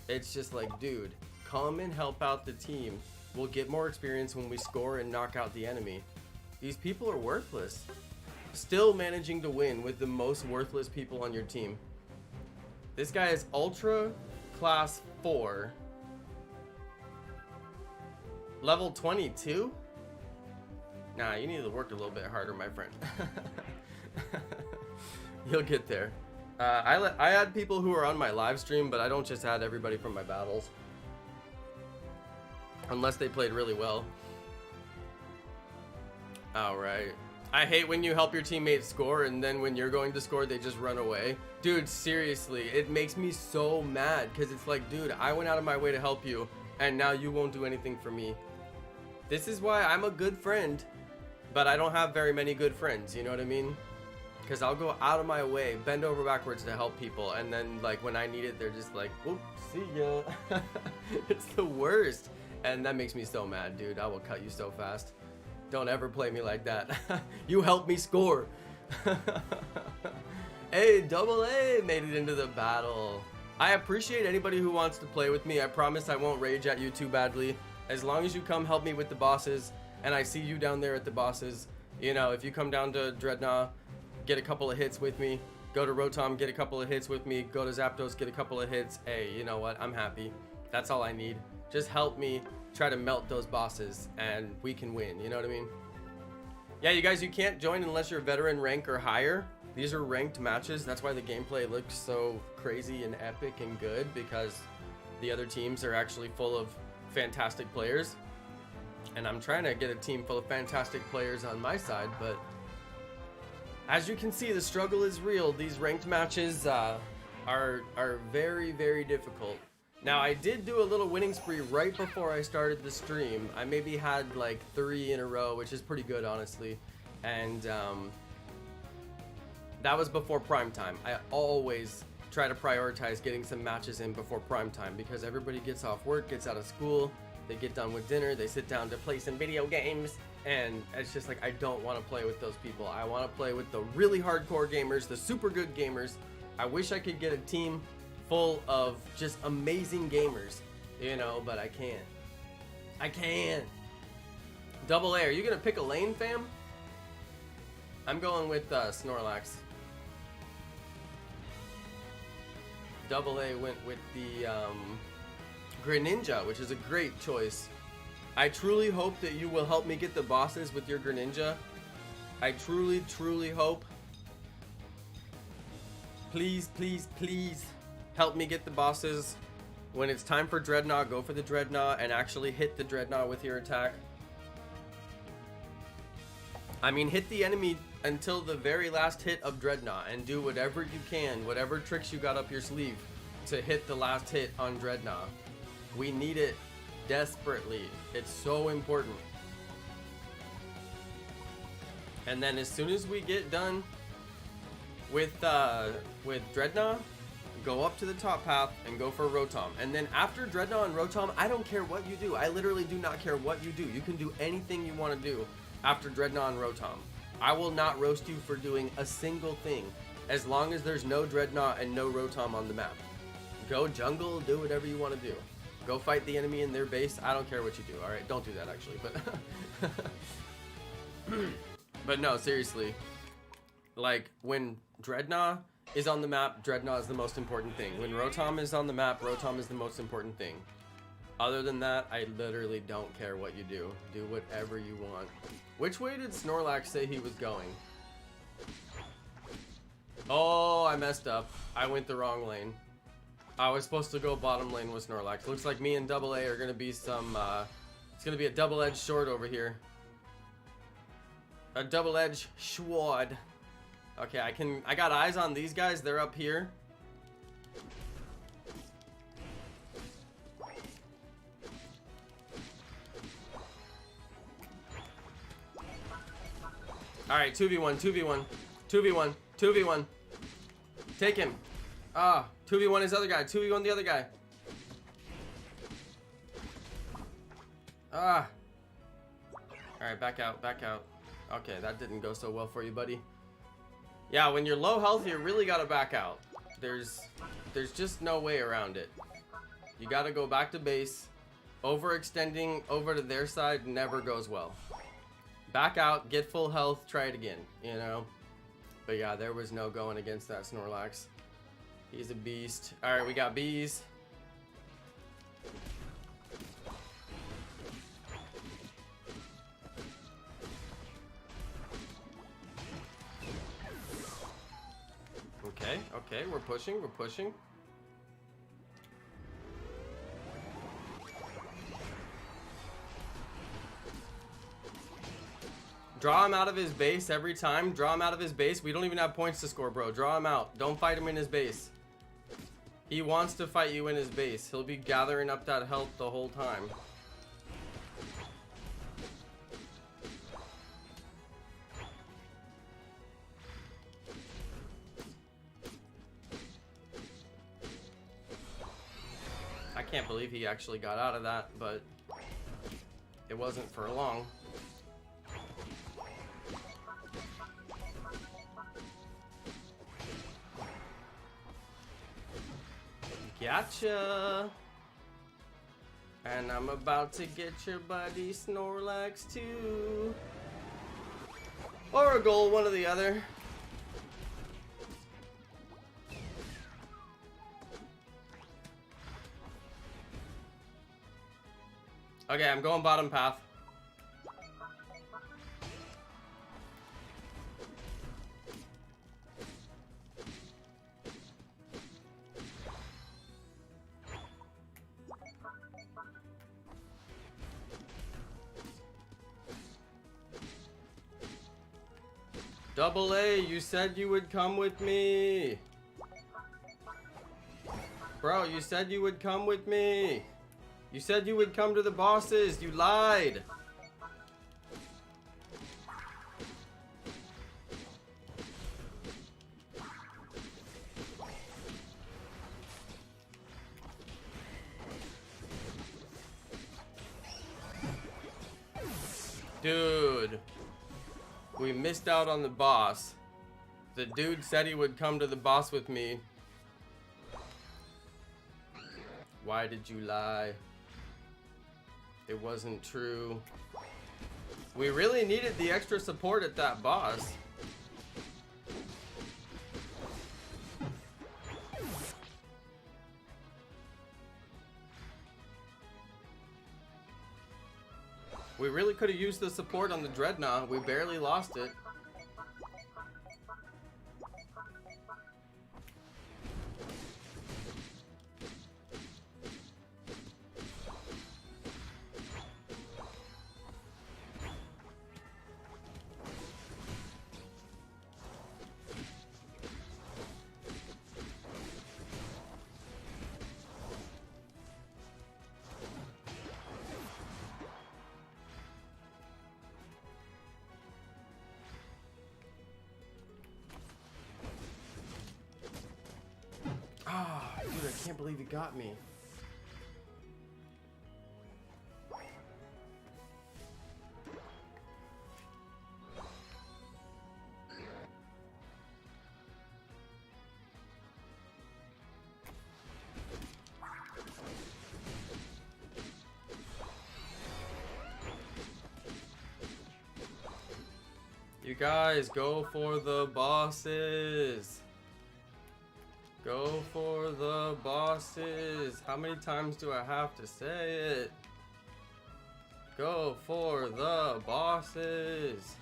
It's just like, dude, come and help out the team. We'll get more experience when we score and knock out the enemy. These people are worthless. Still managing to win with the most worthless people on your team. This guy is Ultra Class 4. Level 22? Nah, you need to work a little bit harder, my friend. You'll get there. I add people who are on my live stream, but I don't just add everybody from my battles. Unless they played really well. Alright. I hate when you help your teammates score and then when you're going to score, they just run away. Dude, seriously, it makes me so mad because it's like, dude, I went out of my way to help you and now you won't do anything for me. This is why I'm a good friend, but I don't have very many good friends, you know what I mean? Because I'll go out of my way, bend over backwards to help people, and then like when I need it, they're just like, whoop, see ya. It's the worst. And that makes me so mad, dude. I will cut you so fast. Don't ever play me like that. You helped me score. Hey, Double A made it into the battle. I appreciate anybody who wants to play with me. I promise I won't rage at you too badly. As long as you come help me with the bosses, and I see you down there at the bosses. You know, if you come down to Dreadnought, get a couple of hits with me. Go to Rotom, get a couple of hits with me. Go to Zapdos, get a couple of hits. Hey, you know what? I'm happy. That's all I need. Just help me try to melt those bosses and we can win, you know what I mean? Yeah, you guys, you can't join unless you're veteran rank or higher. These are ranked matches. That's why the gameplay looks so crazy and epic and good, because the other teams are actually full of fantastic players. And I'm trying to get a team full of fantastic players on my side, but as you can see, the struggle is real. These ranked matches are very, very difficult. Now, I did do a little winning spree right before I started the stream. I maybe had like 3 in a row, which is pretty good, honestly. And that was before prime time. I always try to prioritize getting some matches in before prime time because everybody gets off work, gets out of school, they get done with dinner, they sit down to play some video games, and it's just like I don't want to play with those people. I want to play with the really hardcore gamers, the super good gamers. I wish I could get a team full of just amazing gamers, you know, but I can't. I can't. Double A, are you gonna pick a lane, fam? I'm going with Snorlax. Double A went with the Greninja, which is a great choice. I truly hope that you will help me get the bosses with your Greninja. I truly, truly hope. Please, please, please help me get the bosses. When it's time for Dreadnought, go for the Dreadnought and actually hit the Dreadnought with your attack. I mean, hit the enemy until the very last hit of Dreadnought and do whatever you can, whatever tricks you got up your sleeve to hit the last hit on Dreadnought. We need it desperately. It's so important. And then as soon as we get done with Dreadnought, go up to the top path and go for Rotom. And then after Dreadnought and Rotom, I don't care what you do. I literally do not care what you do. You can do anything you want to do after Dreadnought and Rotom. I will not roast you for doing a single thing as long as there's no Dreadnought and no Rotom on the map. Go jungle, do whatever you want to do. Go fight the enemy in their base. I don't care what you do. All right, don't do that actually, but but no, seriously. Like when Dreadnought is on the map, Dreadnought is the most important thing. When Rotom is on the map, Rotom is the most important thing. Other than that, I literally don't care what you do. Do whatever you want. Which way did Snorlax say he was going? Oh, I messed up. I went the wrong lane. I was supposed to go bottom lane with Snorlax. Looks like me and Double A are gonna be some, it's gonna be a double-edged sword over here. A double-edged sword. Okay, I got eyes on these guys. They're up here. Alright, 2v1, 2v1, 2v1, 2v1. Take him. 2v1 his other guy, 2v1 the other guy. Alright, back out, back out. Okay, that didn't go so well for you, buddy. Yeah, when you're low health, you really gotta back out. There's just no way around it. You gotta go back to base. Overextending over to their side never goes well. Back out, get full health, try it again, you know? But yeah, there was no going against that Snorlax. He's a beast. Alright, we got bees. Okay, we're pushing, we're pushing. Draw him out of his base every time. Draw him out of his base. We don't even have points to score, bro. Draw him out. Don't fight him in his base. He wants to fight you in his base. He'll be gathering up that health the whole time. I can't believe he actually got out of that, but it wasn't for long. Gotcha. And I'm about to get your buddy Snorlax too. Or a goal, one or the other. Okay, I'm going bottom path. Double A, you said you would come with me. Bro, you said you would come with me. You said you would come to the bosses. You lied. Dude, we missed out on the boss. The dude said he would come to the boss with me. Why did you lie? It wasn't true. We really needed the extra support at that boss. We really could have used the support on the Dreadnought. We barely lost it. Ah, dude, I can't believe he got me. You guys, go for the bosses. Go for the bosses. How many times do I have to say it? Go for the bosses.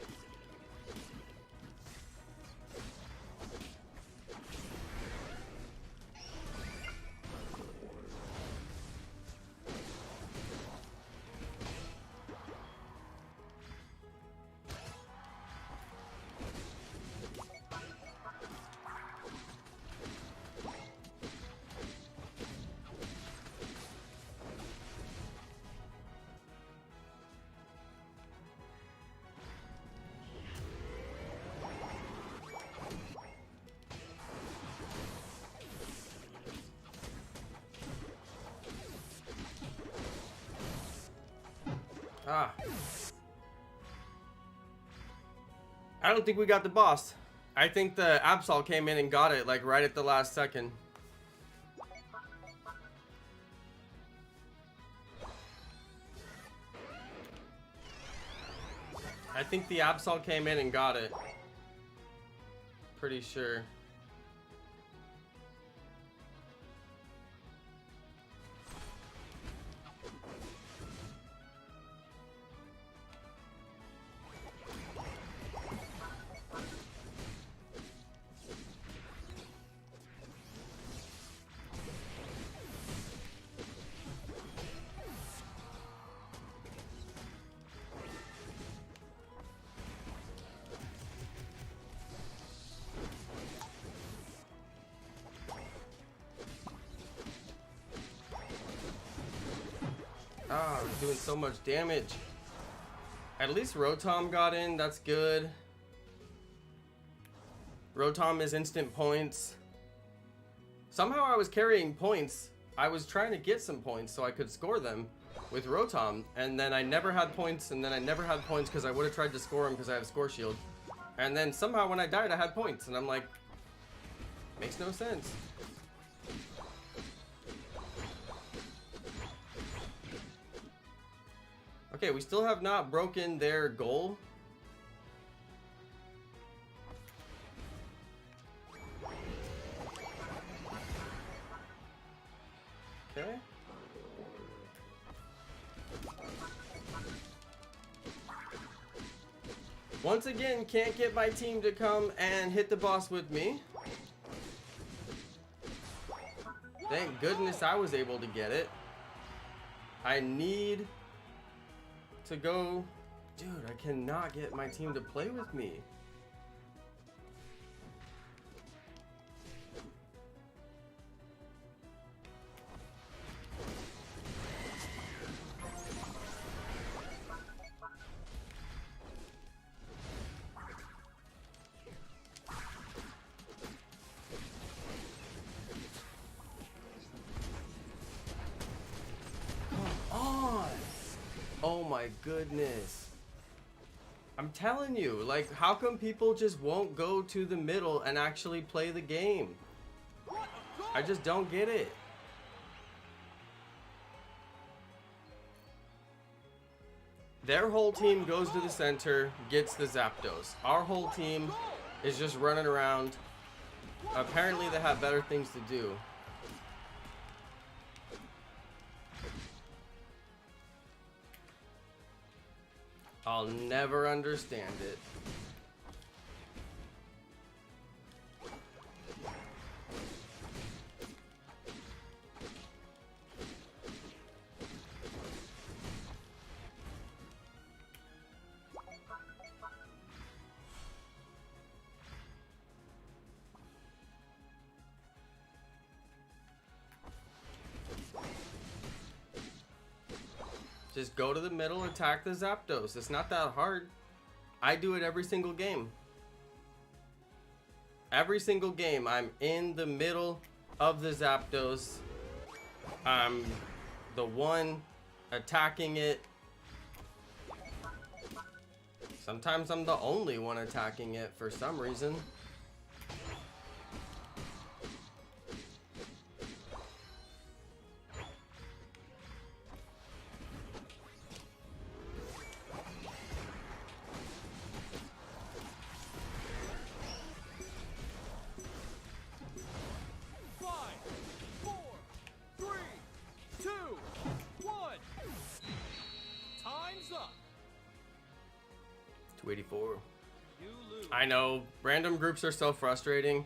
Ah. I don't think we got the boss. I think the Absol came in and got it like right at the last second. I think the Absol came in and got it. Pretty sure. Ah, I'm doing so much damage. At least Rotom got in, that's good. Rotom is instant points. Somehow I was carrying points. I was trying to get some points so I could score them with Rotom, and then I never had points, and then I never had points because I would have tried to score him because I have Score Shield. And then somehow when I died I had points, and I'm like, makes no sense. Okay, we still have not broken their goal. Okay. Once again, can't get my team to come and hit the boss with me. Thank goodness I was able to get it. I need to go. Dude, I cannot get my team to play with me. Oh my goodness. I'm telling you, like, how come people just won't go to the middle and actually play the game? I just don't get it. Their whole team goes to the center, gets the Zapdos. Our whole team is just running around. Apparently they have better things to do. I'll never understand it. Just go to the middle, attack the Zapdos. It's not that hard. I do it every single game. Every single game, I'm in the middle of the Zapdos. I'm the one attacking it. Sometimes I'm the only one attacking it for some reason. I know, random groups are so frustrating.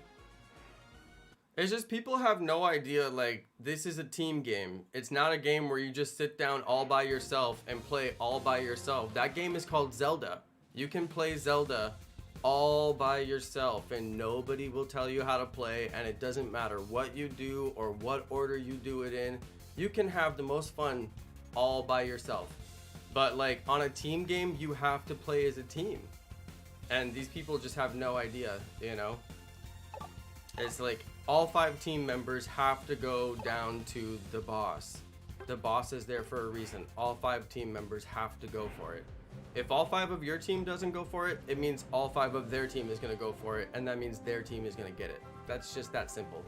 It's just people have no idea, like, this is a team game. It's not a game where you just sit down all by yourself and play all by yourself. That game is called Zelda. You can play Zelda all by yourself and nobody will tell you how to play, and it doesn't matter what you do or what order you do it in. You can have the most fun all by yourself. But like on a team game, you have to play as a team. And these people just have no idea, you know? It's like all 5 team members have to go down to the boss. The boss is there for a reason. All 5 team members have to go for it. If all 5 of your team doesn't go for it, it means all 5 of their team is going to go for it, and that means their team is going to get it. That's just that simple.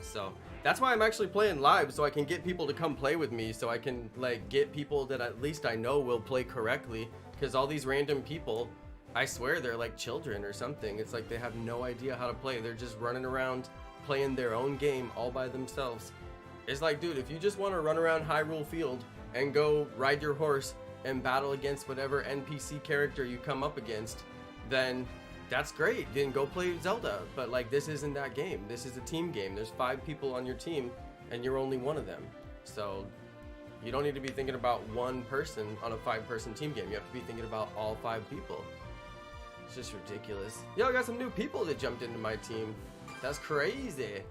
So that's why I'm actually playing live, so I can get people to come play with me, so I can like get people that at least I know will play correctly, because all these random people, I swear they're like children or something. It's like they have no idea how to play. They're just running around playing their own game all by themselves. It's like, dude, if you just want to run around Hyrule Field and go ride your horse and battle against whatever NPC character you come up against, then that's great. Then go play Zelda. But like, this isn't that game. This is a team game. There's 5 people on your team and you're only one of them. So you don't need to be thinking about one person on a 5-person team game. You have to be thinking about all 5 people. It's just ridiculous. Yo, I got some new people that jumped into my team. That's crazy.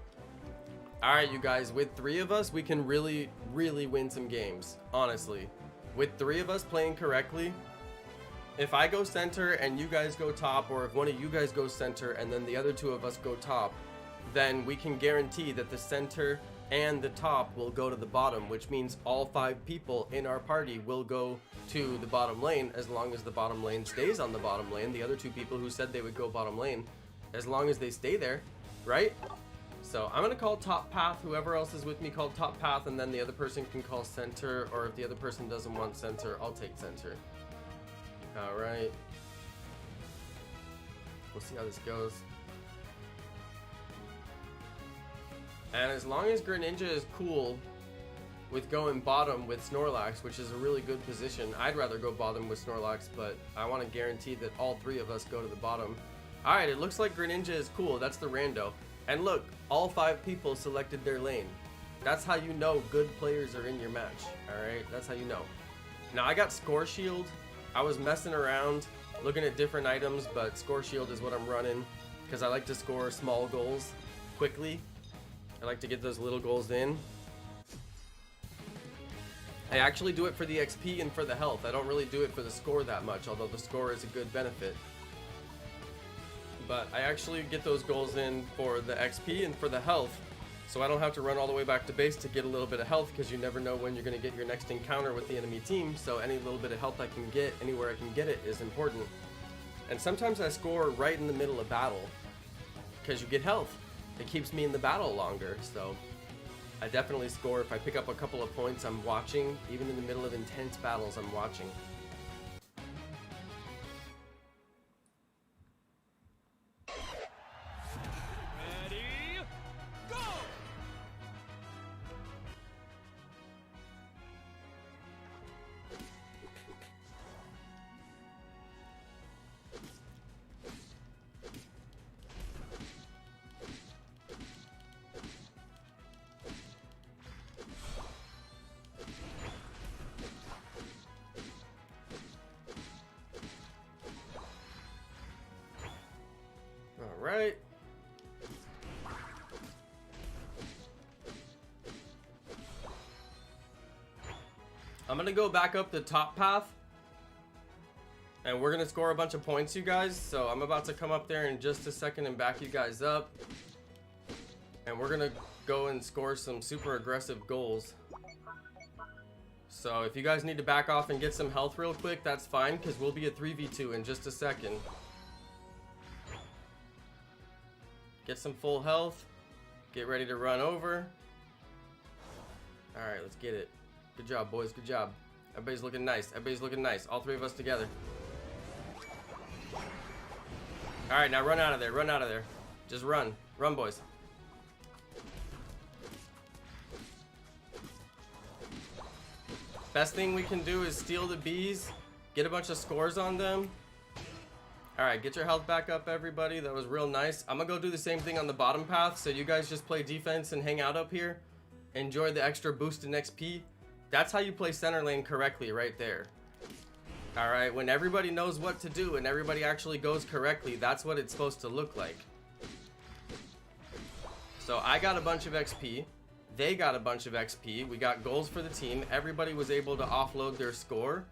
Alright, you guys, with 3 of us, we can really, really win some games. Honestly. With 3 of us playing correctly, if I go center and you guys go top, or if one of you guys goes center and then the other 2 of us go top, then we can guarantee that the center and the top will go to the bottom, which means all 5 people in our party will go to the bottom lane, as long as the bottom lane stays on the bottom lane. The other 2 people who said they would go bottom lane, as long as they stay there, right? So I'm gonna call top path. Whoever else is with me, call top path, and then the other person can call center, or if the other person doesn't want center, I'll take center. All right, we'll see how this goes. And as long as Greninja is cool with going bottom with Snorlax, which is a really good position, I'd rather go bottom with Snorlax, but I want to guarantee that all 3 of us go to the bottom. Alright, it looks like Greninja is cool. That's the rando. And look, all 5 people selected their lane. That's how you know good players are in your match. Alright, that's how you know. Now I got Score Shield. I was messing around looking at different items, but Score Shield is what I'm running because I like to score small goals quickly. I like to get those little goals in. I actually do it for the XP and for the health. I don't really do it for the score that much, although the score is a good benefit. But I actually get those goals in for the XP and for the health, So I don't have to run all the way back to base to get a little bit of health, because you never know when you're going to get your next encounter with the enemy team. So any little bit of health I can get, anywhere I can get it, is important. And sometimes I score right in the middle of battle, because you get health. It keeps me in the battle longer, so I definitely score if I pick up a couple of points. I'm watching, even in the middle of intense battles, I'm watching. Ready, go! All right. I'm gonna go back up the top path, and we're gonna score a bunch of points, you guys. So I'm about to come up there in just a second and back you guys up, and we're gonna go and score some super aggressive goals. So if you guys need to back off and get some health real quick, that's fine, because we'll be a 3v2 in just a second. Get some full health. Get ready to run over. Alright, let's get it. Good job, boys. Good job. Everybody's looking nice. Everybody's looking nice. All three of us together. Alright, now run out of there. Run out of there. Just run. Run, boys. Best thing we can do is steal the bees. Get a bunch of scores on them. Alright, get your health back up, everybody. That was real nice. I'm gonna go do the same thing on the bottom path, so you guys just play defense and hang out up here. Enjoy the extra boost in XP. That's how you play center lane correctly, right there. Alright, when everybody knows what to do and everybody actually goes correctly, that's what it's supposed to look like. So I got a bunch of XP. They got a bunch of XP. We got goals for the team. Everybody was able to offload their score.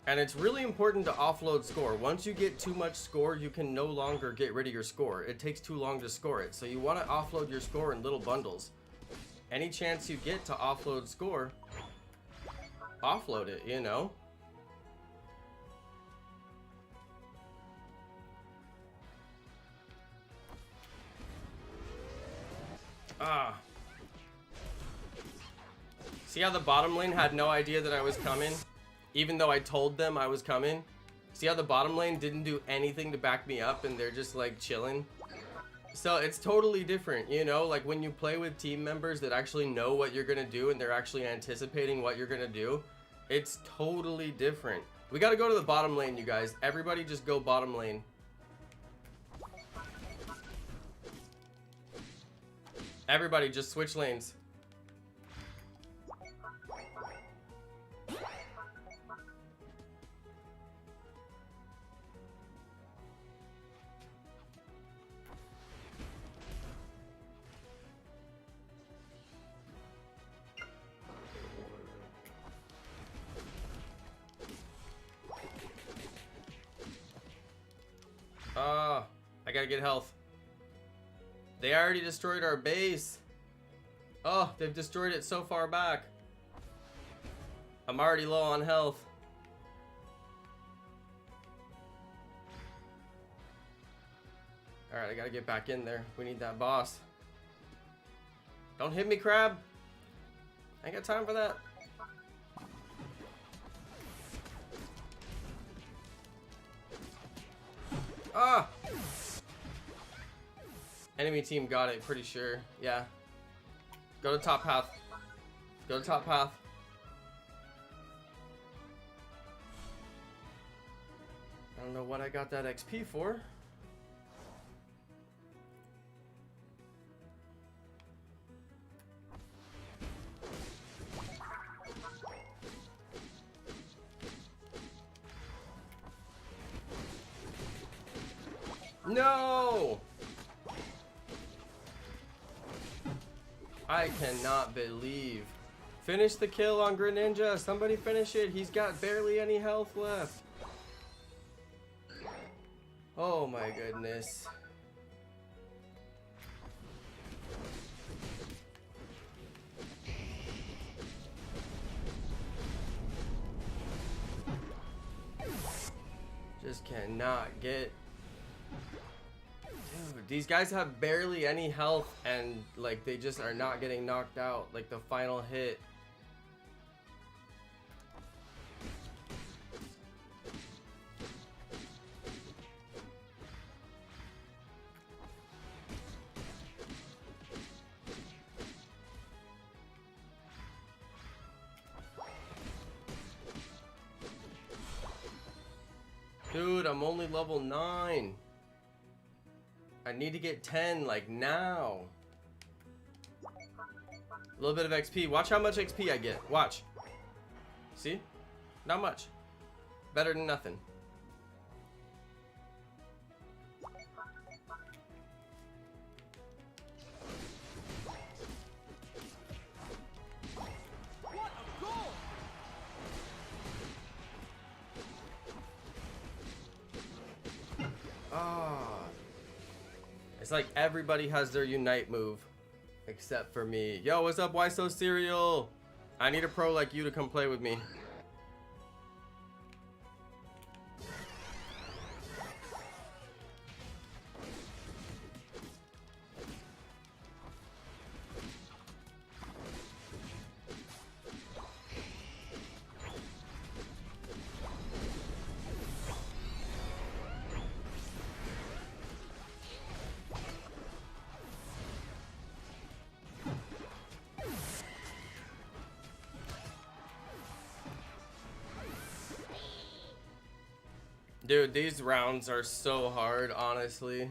And it's really important to offload score. Once you get too much score, you can no longer get rid of your score. It takes too long to score it. So you want to offload your score in little bundles. Any chance you get to offload score, offload it, you know? See how the bottom lane had no idea that I was coming? Even though I told them I was coming? See how the bottom lane didn't do anything to back me up and they're just like chilling? So it's totally different, you know? Like when you play with team members that actually know what you're gonna do and they're actually anticipating what you're gonna do, it's totally different. We gotta go to the bottom lane, you guys. Everybody just go bottom lane. Everybody just switch lanes. I gotta get health. They already destroyed our base. Oh, they've destroyed it so far back. I'm already low on health. Alright, I gotta get back in there. We need that boss. Don't hit me, crab. I ain't got time for that. Ah! Enemy team got it, pretty sure. Yeah. Go to top path. Go to top path. I don't know what I got that XP for. No! I cannot believe. Finish the kill on Greninja. Somebody finish it. He's got barely any health left. Oh my goodness. cannot get... Dude, these guys have barely any health and like they just are not getting knocked out. Like the final hit. Dude, I'm only level 9. I need to get 10, like, now. A little bit of XP. Watch how much XP I get. Watch. See? Not much. Better than nothing. It's like everybody has their unite move except for me. Yo, what's up, Why So Cereal? I need a pro like you to come play with me. Dude, these rounds are so hard, honestly.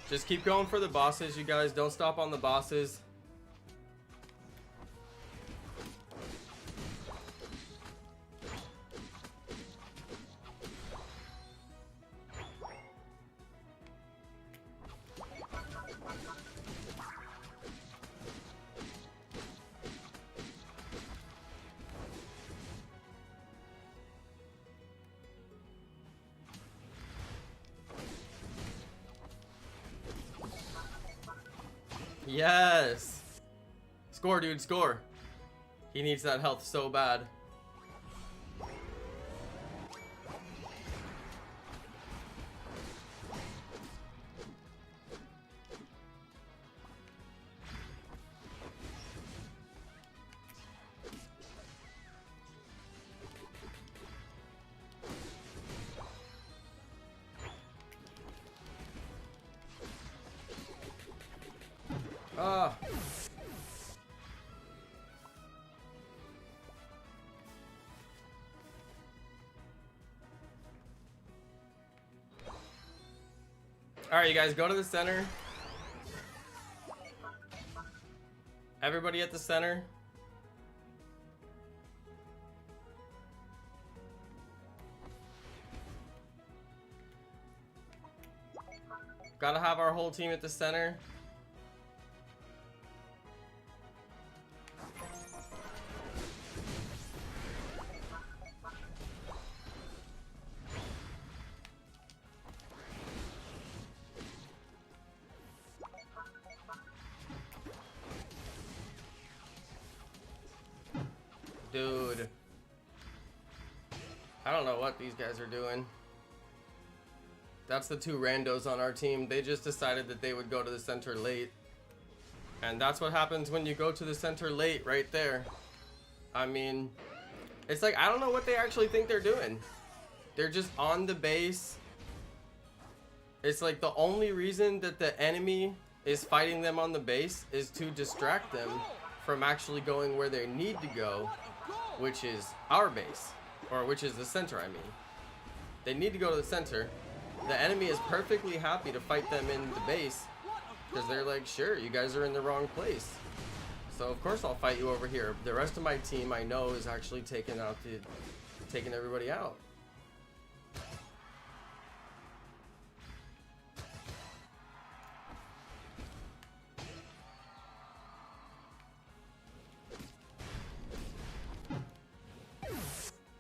Just keep going for the bosses, you guys. Don't stop on the bosses. Yes! Score, dude, score. He needs that health so bad. Ah. Alright, you guys, go to the center. Everybody at the center. Gotta have our whole team at the center. Dude, I don't know what these guys are doing. That's the two randos on our team. They just decided that they would go to the center late. And that's what happens when you go to the center late right there. I mean, it's like, I don't know what they actually think they're doing. They're just on the base. It's like the only reason that the enemy is fighting them on the base is to distract them from actually going where they need to go, which is our base, or which is the center, I mean. They need to go to the center. The enemy is perfectly happy to fight them in the base because they're like, sure, you guys are in the wrong place. So of course I'll fight you over here. The rest of my team I know is actually taking everybody out.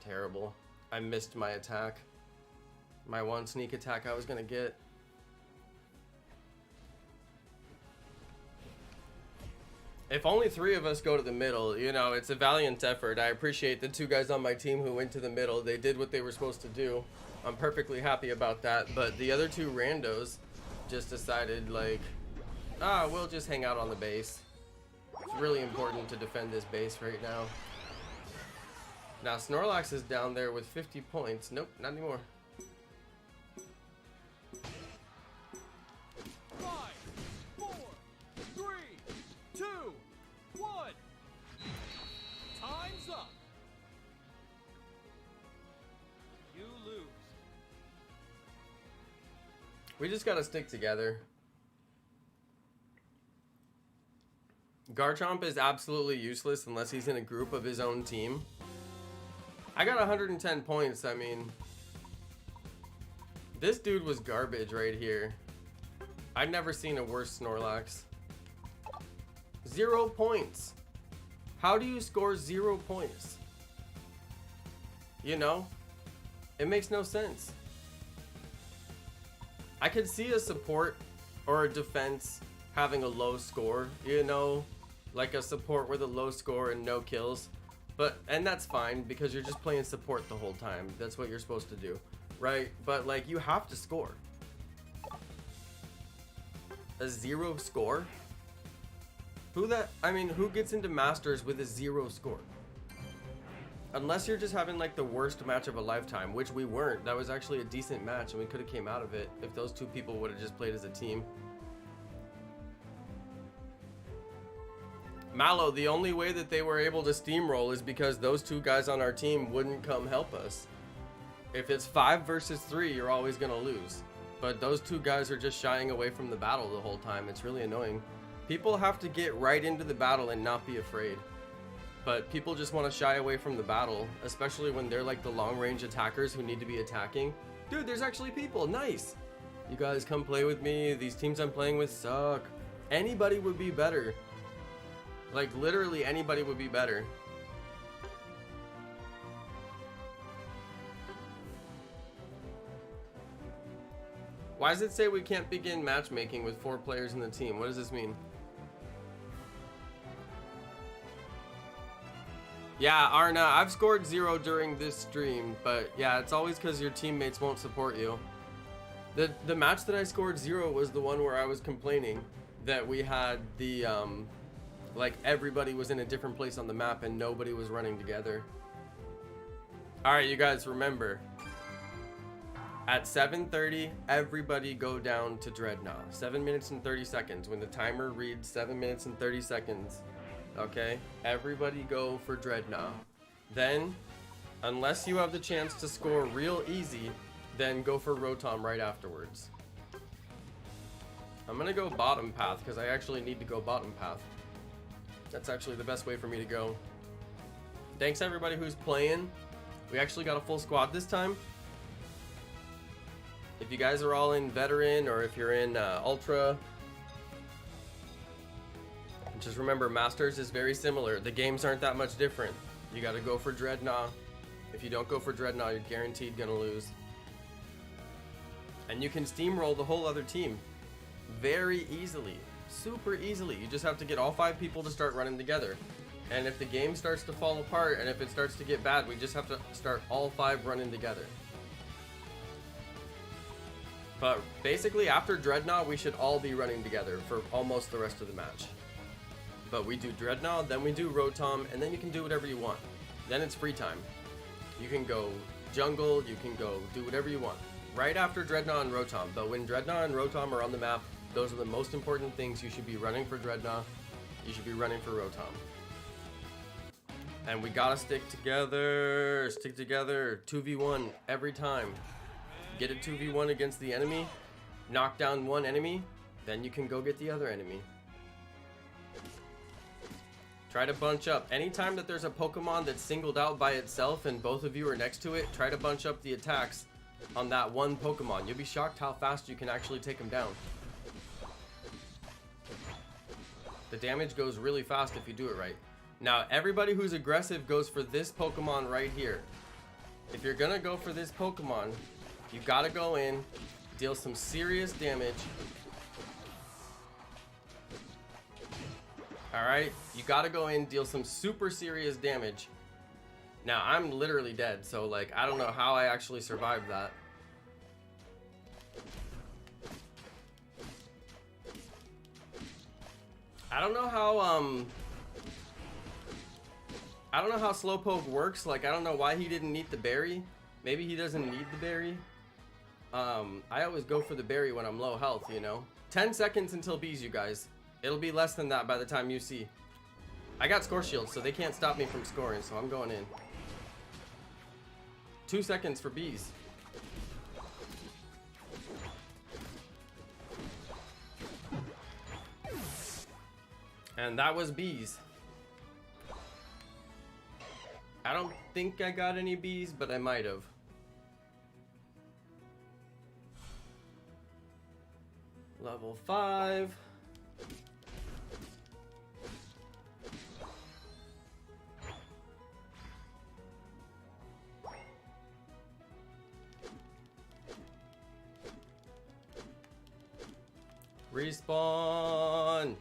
Terrible. I missed my attack. My one sneak attack I was gonna get. If only 3 of us go to the middle, you know, it's a valiant effort. I appreciate the 2 guys on my team who went to the middle. They did what they were supposed to do. I'm perfectly happy about that. But the other two randos just decided like, we'll just hang out on the base. It's really important to defend this base right now. Now Snorlax is down there with 50 points. Nope, not anymore. 5, 4, 3, 2, 1. Time's up. You lose. We just gotta stick together. Garchomp is absolutely useless unless he's in a group of his own team. I got 110 points. I mean, this dude was garbage right here. I've never seen a worse Snorlax. 0 points. How do you score 0 points? You know? It makes no sense. I could see a support or a defense having a low score, you know? Like a support with a low score and no kills. And that's fine because you're just playing support the whole time. That's what you're supposed to do, right? But like, you have to score. A 0 score? Who gets into Masters with a 0 score? Unless you're just having like the worst match of a lifetime, which we weren't. That was actually a decent match and we could have came out of it if those two people would have just played as a team. Mallow, the only way that they were able to steamroll is because those two guys on our team wouldn't come help us. If it's 5 versus 3, you're always gonna lose. But those two guys are just shying away from the battle the whole time. It's really annoying. People have to get right into the battle and not be afraid. But people just want to shy away from the battle, especially when they're like the long range attackers who need to be attacking. Dude, there's actually people. Nice. You guys come play with me. These teams I'm playing with suck. Anybody would be better. Like literally anybody would be better. Why does it say we can't begin matchmaking with 4 players in the team? What does this mean? Yeah, Arna, I've scored 0 during this stream, but yeah, it's always because your teammates won't support you. The match that I scored 0 was the one where I was complaining that we had the like everybody was in a different place on the map and nobody was running together. Alright, you guys, remember, at 7:30, everybody go down to Dreadnought. 7 minutes and 30 seconds. When the timer reads 7 minutes and 30 seconds, okay, everybody go for Dreadnought. Then, unless you have the chance to score real easy, then go for Rotom right afterwards. I'm gonna go bottom path because I actually need to go bottom path. That's actually the best way for me to go. Thanks everybody who's playing. We actually got a full squad this time. If you guys are all in veteran or if you're in ultra, just remember Masters is very similar. The games aren't that much different. You gotta go for Dreadnought. If you don't go for Dreadnought, you're guaranteed gonna lose. And you can steamroll the whole other team very easily. Super easily. You just have to get all 5 people to start running together. And if the game starts to fall apart and if it starts to get bad, we just have to start all 5 running together. But basically after Dreadnought, we should all be running together for almost the rest of the match. But we do Dreadnought, then we do Rotom, and then you can do whatever you want. Then it's free time. You can go jungle, you can go do whatever you want. Right after Dreadnought and Rotom. But when Dreadnought and Rotom are on the map, those are the most important things. You should be running for Dreadnought. You should be running for Rotom. And we gotta stick together. Stick together. 2v1 every time. Get a 2v1 against the enemy. Knock down one enemy. Then you can go get the other enemy. Try to bunch up. Anytime that there's a Pokemon that's singled out by itself and both of you are next to it, try to bunch up the attacks on that one Pokemon. You'll be shocked how fast you can actually take them down. The damage goes really fast if you do it right. Now, everybody who's aggressive goes for this Pokemon right here. If you're gonna go for this Pokemon, you gotta go in, deal some serious damage. Alright, you gotta go in, deal some super serious damage. Now, I'm literally dead, so like, I don't know how I actually survived that. I don't know how Slowpoke works. Like, I don't know why he didn't eat the berry. Maybe he doesn't need the berry. I always go for the berry when I'm low health, you know. 10 seconds until bees, you guys. It'll be less than that by the time you see. I got score shield, so they can't stop me from scoring, so I'm going in. 2 seconds for bees. And that was bees. I don't think I got any bees, but I might have. Level 5. Respawn.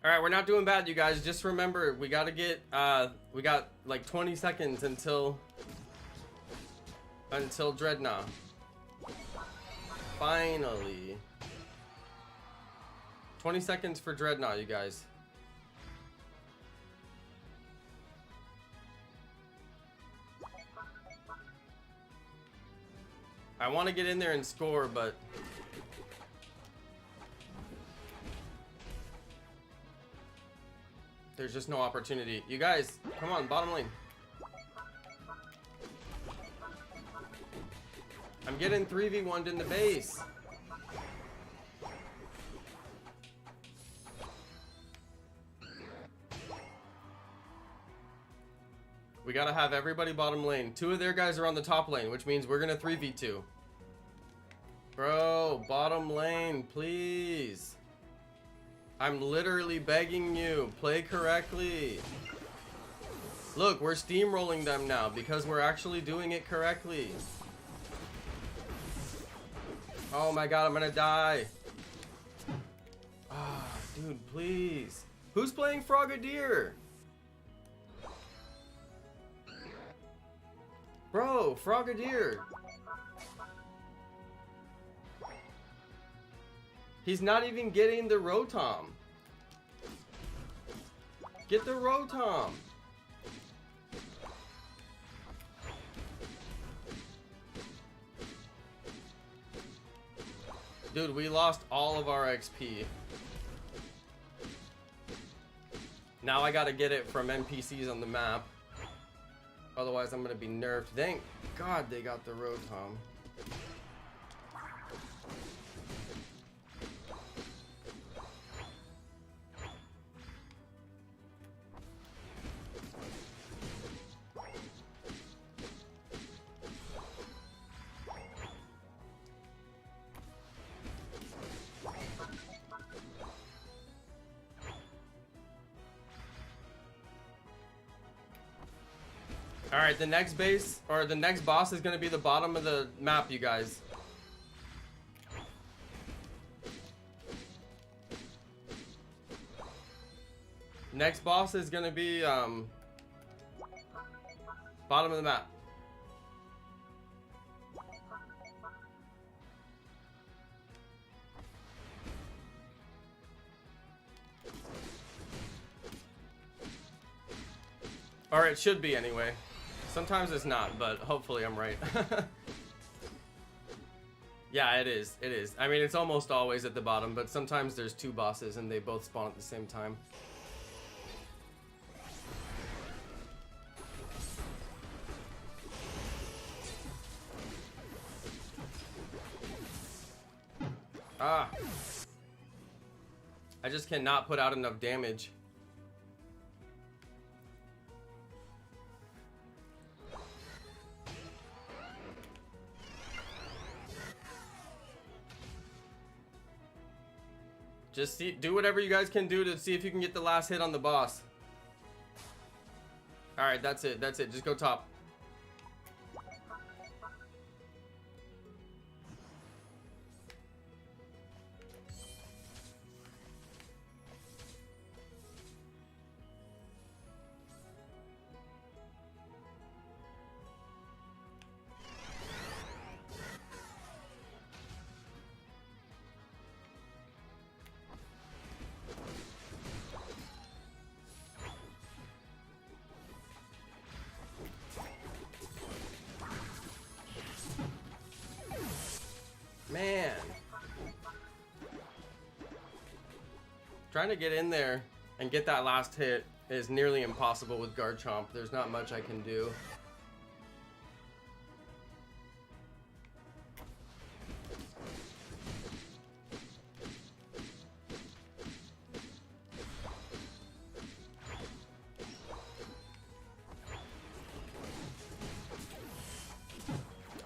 All right, we're not doing bad, you guys. Just remember, we gotta get, we got like 20 seconds until Dreadnought. Finally. 20 seconds for Dreadnought, you guys. I want to get in there and score, but there's just no opportunity. You guys, come on, bottom lane. I'm getting 3v1'd in the base. We gotta have everybody bottom lane. 2 of their guys are on the top lane, which means we're gonna 3v2. Bro, bottom lane, please. I'm literally begging you, play correctly. Look, we're steamrolling them now because we're actually doing it correctly. Oh my god, I'm gonna die. Ah, dude, please. Who's playing Frogadier? Bro, Frogadier. He's not even getting the Rotom. Get the Rotom. Dude, we lost all of our XP. Now I gotta get it from NPCs on the map. Otherwise I'm gonna be nerfed. Thank God they got the Rotom. Alright, the next base, or the next boss is going to be the bottom of the map, you guys. Next boss is going to be, bottom of the map. Or it should be anyway. Sometimes it's not, but hopefully I'm right. Yeah, it is. It is. I mean, it's almost always at the bottom, but sometimes there's 2 bosses and they both spawn at the same time. Ah. I just cannot put out enough damage. Just do whatever you guys can do to see if you can get the last hit on the boss. Alright, that's it. That's it. Just go top. Trying to get in there and get that last hit is nearly impossible with Garchomp. There's not much I can do.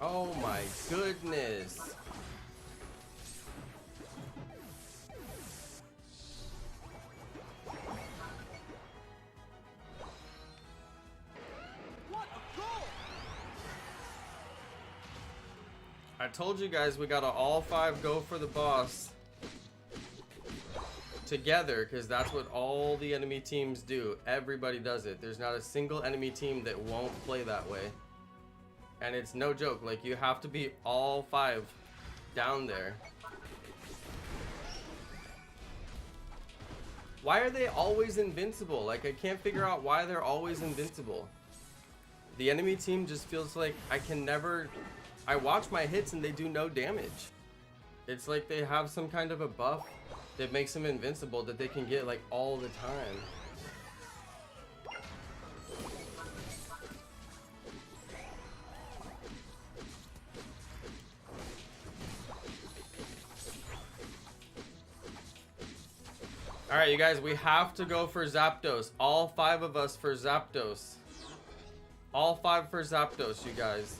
Oh my goodness. What a goal! I told you guys we gotta all 5 go for the boss together, because that's what all the enemy teams do. Everybody does it. There's not a single enemy team that won't play that way. And it's no joke, like you have to be all 5 down there. Why are they always invincible? Like I can't figure out why they're always invincible. The enemy team just feels like I can never... I watch my hits and they do no damage. It's like they have some kind of a buff that makes them invincible that they can get like all the time. Alright, you guys, we have to go for Zapdos. All 5 of us for Zapdos. All 5 for Zapdos, you guys.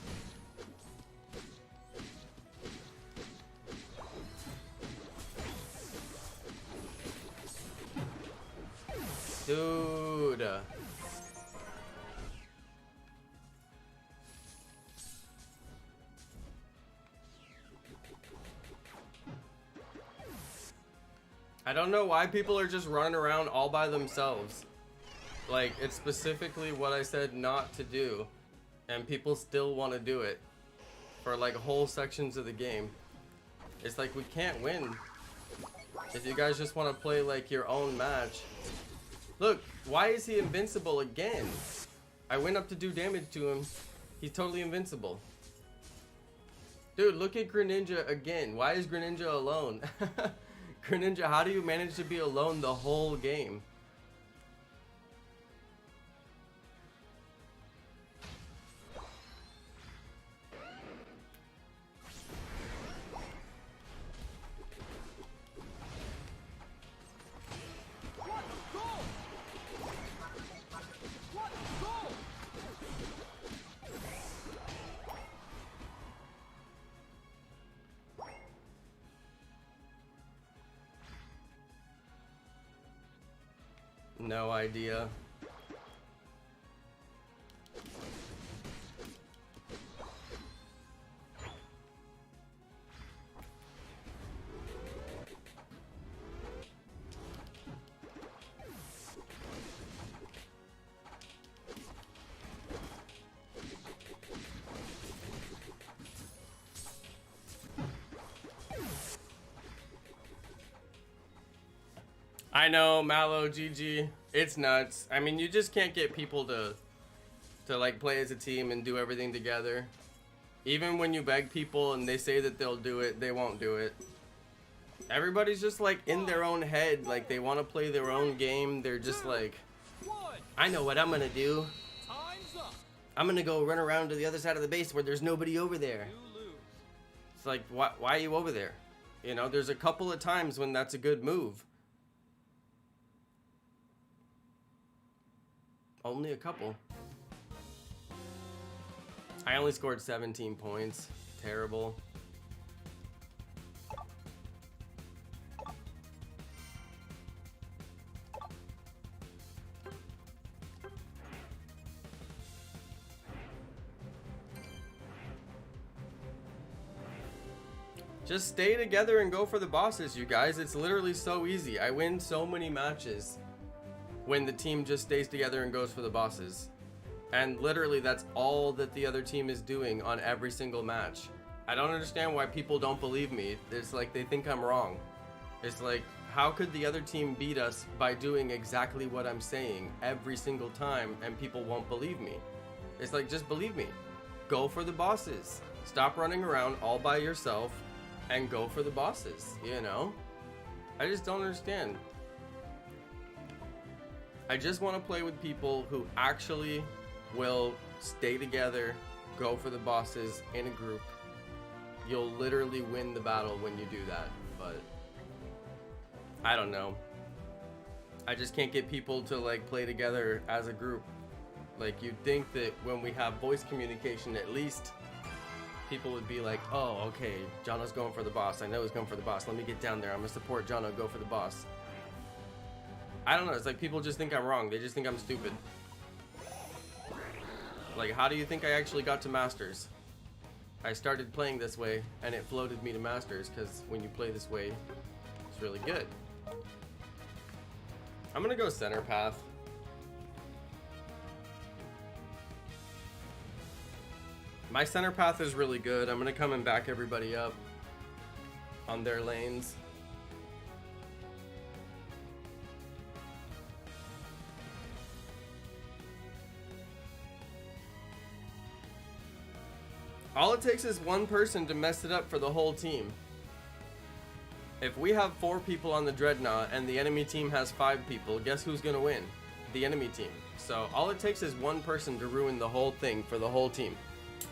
Dude. I don't know why people are just running around all by themselves. Like, it's specifically what I said not to do, and people still want to do it for like whole sections of the game. It's like we can't win if you guys just want to play like your own match. Look, why is he invincible again? I went up to do damage to him. He's totally invincible. Dude, look at Greninja again. Why is Greninja alone? Greninja, how do you manage to be alone the whole game? What a goal! What a goal! No idea. I know, Mallow, GG. It's nuts. I mean, you just can't get people to like play as a team and do everything together. Even when you beg people and they say that they'll do it, they won't do it. Everybody's just like in their own head, like they want to play their own game. They're just like, I know what I'm gonna do. Time's up. I'm gonna go run around to the other side of the base where there's nobody over there. You lose. It's like, why are you over there? You know, there's a couple of times when that's a good move. Only a couple. I only scored 17 points. Terrible. Just stay together and go for the bosses, you guys. It's literally so easy. I win so many matches when the team just stays together and goes for the bosses. And literally that's all that the other team is doing on every single match. I don't understand why people don't believe me. It's like they think I'm wrong. It's like, how could the other team beat us by doing exactly what I'm saying every single time and people won't believe me? It's like, just believe me. Go for the bosses. Stop running around all by yourself and go for the bosses, you know? I just don't understand. I just want to play with people who actually will stay together, go for the bosses in a group. You'll literally win the battle when you do that, but I don't know. I just can't get people to like play together as a group. Like, you'd think that when we have voice communication, at least people would be like, oh, okay, Jono's going for the boss. I know he's going for the boss. Let me get down there. I'm gonna support Jono, go for the boss. I don't know. It's like people just think I'm wrong. They just think I'm stupid. Like, how do you think I actually got to Masters? I started playing this way, and it floated me to Masters, because when you play this way, it's really good. I'm gonna go center path. My center path is really good. I'm gonna come and back everybody up on their lanes. All it takes is one person to mess it up for the whole team. If we have 4 people on the Dreadnought and the enemy team has 5 people, guess who's gonna win? The enemy team. So all it takes is one person to ruin the whole thing for the whole team.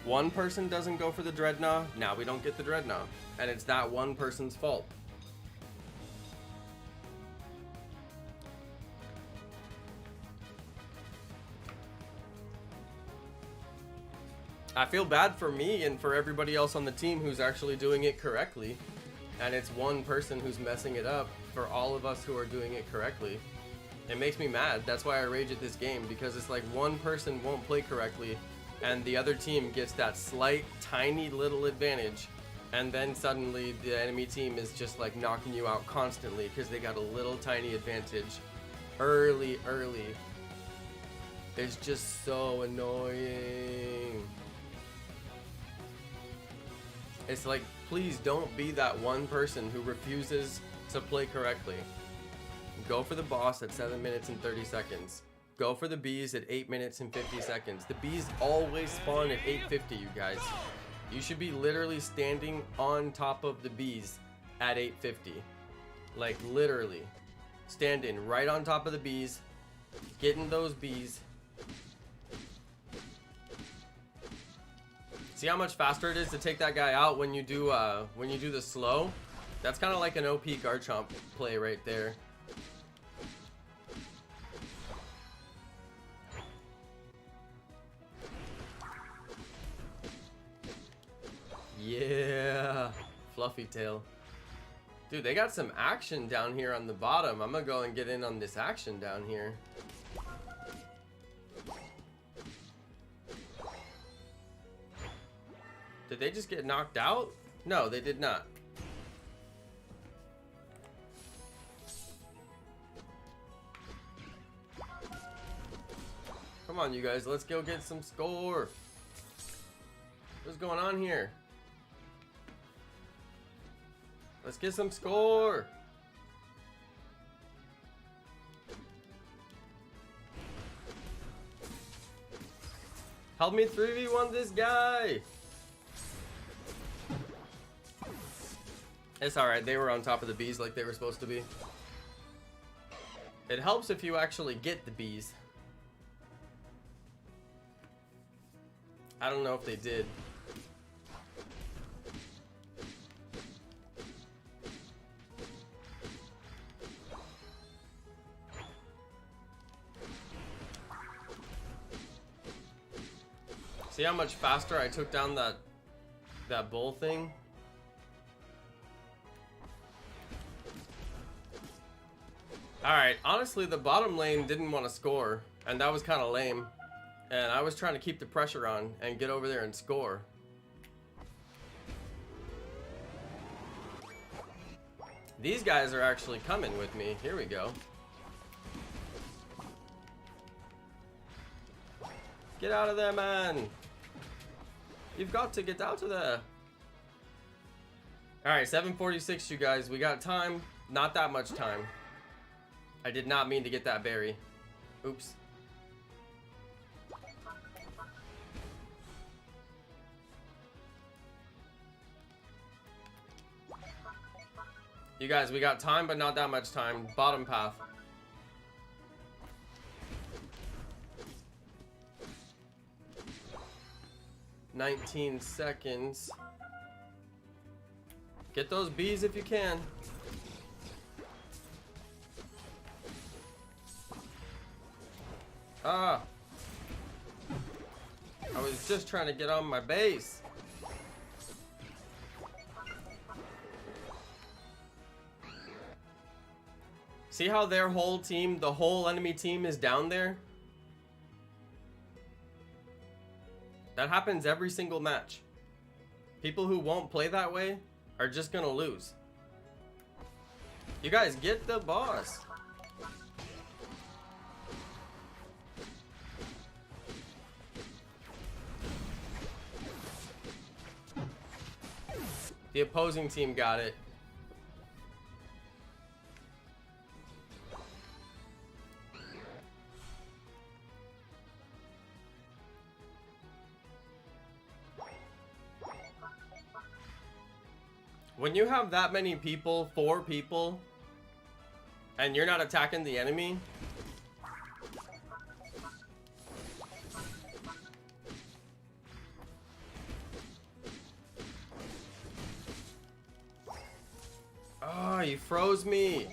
One person doesn't go for the Dreadnought, now we don't get the Dreadnought. And it's that one person's fault. I feel bad for me and for everybody else on the team who's actually doing it correctly. And it's one person who's messing it up for all of us who are doing it correctly. It makes me mad. That's why I rage at this game, because it's like one person won't play correctly and the other team gets that slight, tiny little advantage, and then suddenly the enemy team is just like knocking you out constantly because they got a little tiny advantage early. It's just so annoying. It's like, please don't be that one person who refuses to play correctly. Go for the boss at 7 minutes and 30 seconds. Go for the bees at 8 minutes and 50 seconds. The bees always spawn at 8:50, you guys. You should be literally standing on top of the bees at 8:50. Like, literally. Standing right on top of the bees, getting those bees. See how much faster it is to take that guy out when you do the slow? That's kind of like an OP Garchomp play right there. Yeah, fluffy tail. Dude, they got some action down here on the bottom. I'm gonna go and get in on this action down here. Did they just get knocked out? No, they did not. Come on, you guys, let's go get some score. What's going on here? Let's get some score. Help me 3v1 this guy. It's alright, they were on top of the bees like they were supposed to be. It helps if you actually get the bees. I don't know if they did. See how much faster I took down that bull thing? Alright, honestly the bottom lane didn't want to score, and that was kind of lame. And I was trying to keep the pressure on and get over there and score. These guys are actually coming with me. Here we go. Get out of there, man. You've got to get out of there. Alright, 7:46, you guys. We got time. Not that much time. I did not mean to get that berry. Oops. You guys, we got time, but not that much time. Bottom path. 19 seconds. Get those bees if you can. Ah. I was just trying to get on my base. See how their whole team, the whole enemy team is down there? That happens every single match. People who won't play that way are just gonna lose. You guys get the boss. The opposing team got it. When you have that many people, 4 people, and you're not attacking the enemy, oh, you froze me.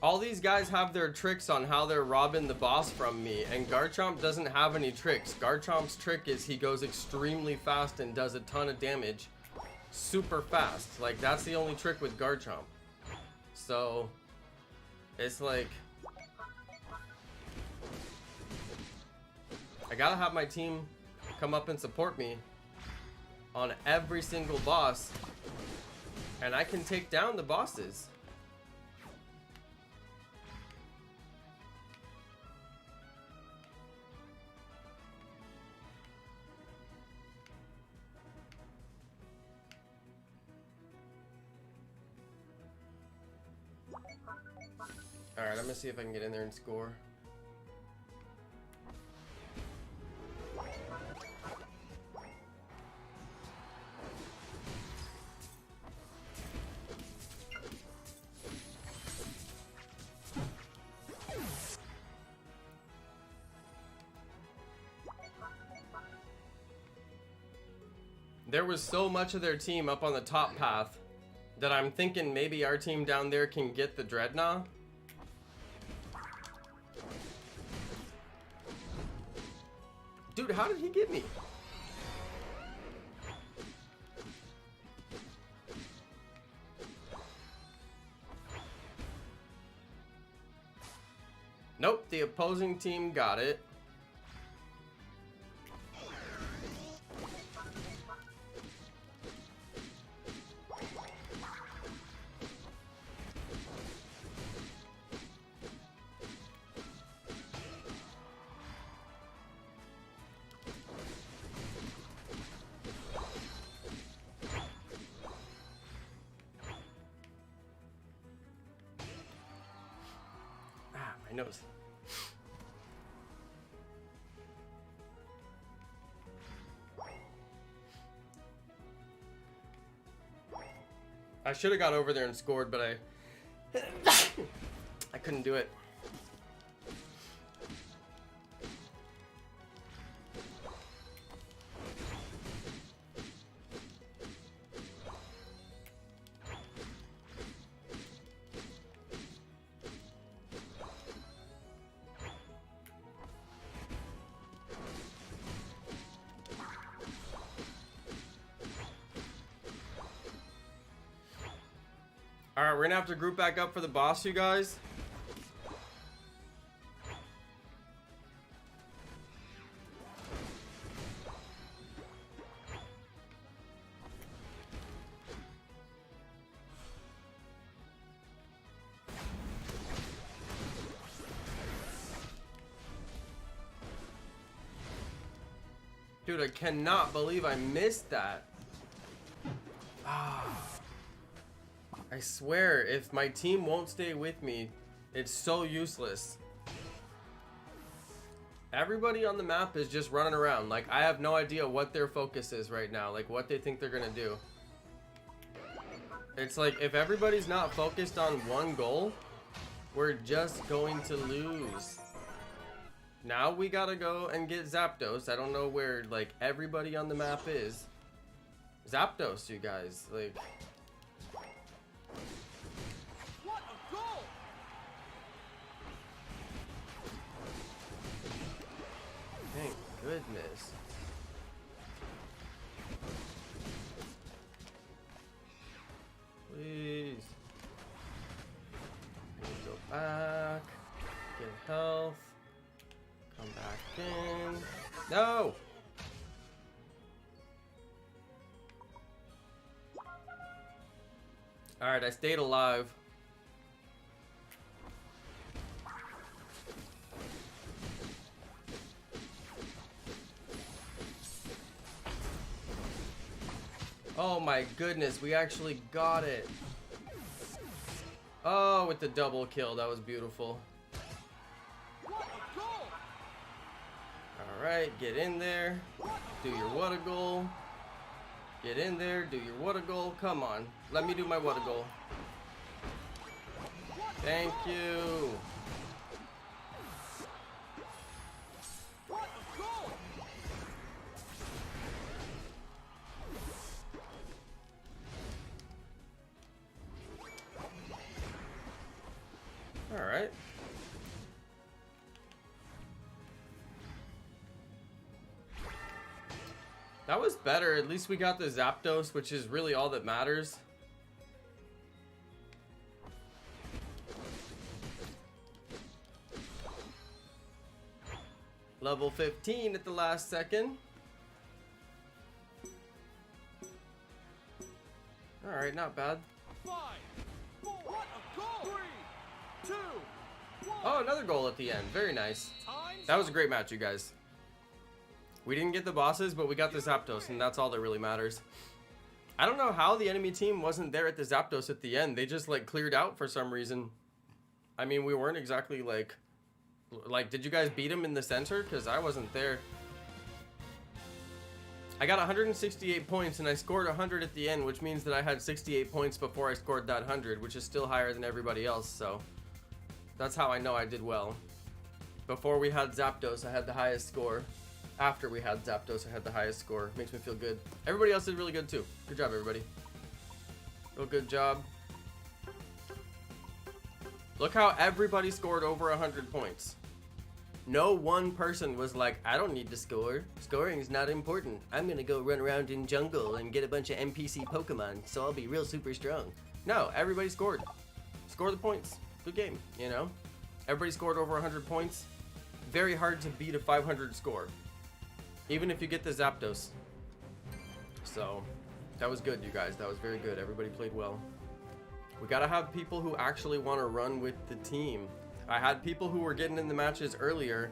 All these guys have their tricks on how they're robbing the boss from me, and Garchomp doesn't have any tricks. Garchomp's trick is he goes extremely fast and does a ton of damage super fast. Like, that's the only trick with Garchomp. So, it's like, I gotta have my team come up and support me on every single boss, and I can take down the bosses. Alright, I'm gonna see if I can get in there and score. There was so much of their team up on the top path that I'm thinking maybe our team down there can get the Dreadnought. Dude, how did he get me? Nope, the opposing team got it. My nose. I should have got over there and scored, but I couldn't do it. Alright, we're gonna have to group back up for the boss, you guys. Dude, I cannot believe I missed that. Ah. I swear, if my team won't stay with me, it's so useless. Everybody on the map is just running around. Like, I have no idea what their focus is right now. Like, what they think they're gonna do. It's like, if everybody's not focused on one goal, we're just going to lose. Now we gotta go and get Zapdos. I don't know where, like, everybody on the map is. Zapdos, you guys. Like... What a goal! Thank goodness. Please. Go back. Get health. Come back in. No! Alright, I stayed alive. Oh my goodness, we actually got it. Oh, with the double kill, that was beautiful. What a goal! Alright, get in there. Do your what a goal. Get in there, do your what a goal. Come on, let me do my what a goal. Thank you. What a goal! Alright. That was better. At least we got the Zapdos, which is really all that matters. Level 15 at the last second. Alright, not bad. 5, 4, what a goal! 3, 2, 1. Oh, another goal at the end. Very nice. Time's That was a up. great match, you guys. We didn't get the bosses, but we got the Zapdos, and that's all that really matters. I don't know how the enemy team wasn't there at the Zapdos at the end. They just, like, cleared out for some reason. I mean, we weren't exactly, like, did you guys beat him in the center? Because I wasn't there. I got 168 points, and I scored 100 at the end, which means that I had 68 points before I scored that 100, which is still higher than everybody else, so that's how I know I did well. Before we had Zapdos, I had the highest score. After we had Zapdos, I had the highest score. Makes me feel good. Everybody else did really good too. Good job, everybody. Real good job. Look how everybody scored over 100 points. No one person was like, I don't need to score. Scoring is not important. I'm gonna go run around in jungle and get a bunch of NPC Pokemon, so I'll be real super strong. No, everybody scored. Score the points. Good game, you know? Everybody scored over 100 points. Very hard to beat a 500 score. Even if you get the Zapdos. So, that was good, you guys. That was very good. Everybody played well. We gotta have people who actually want to run with the team. I had people who were getting in the matches earlier,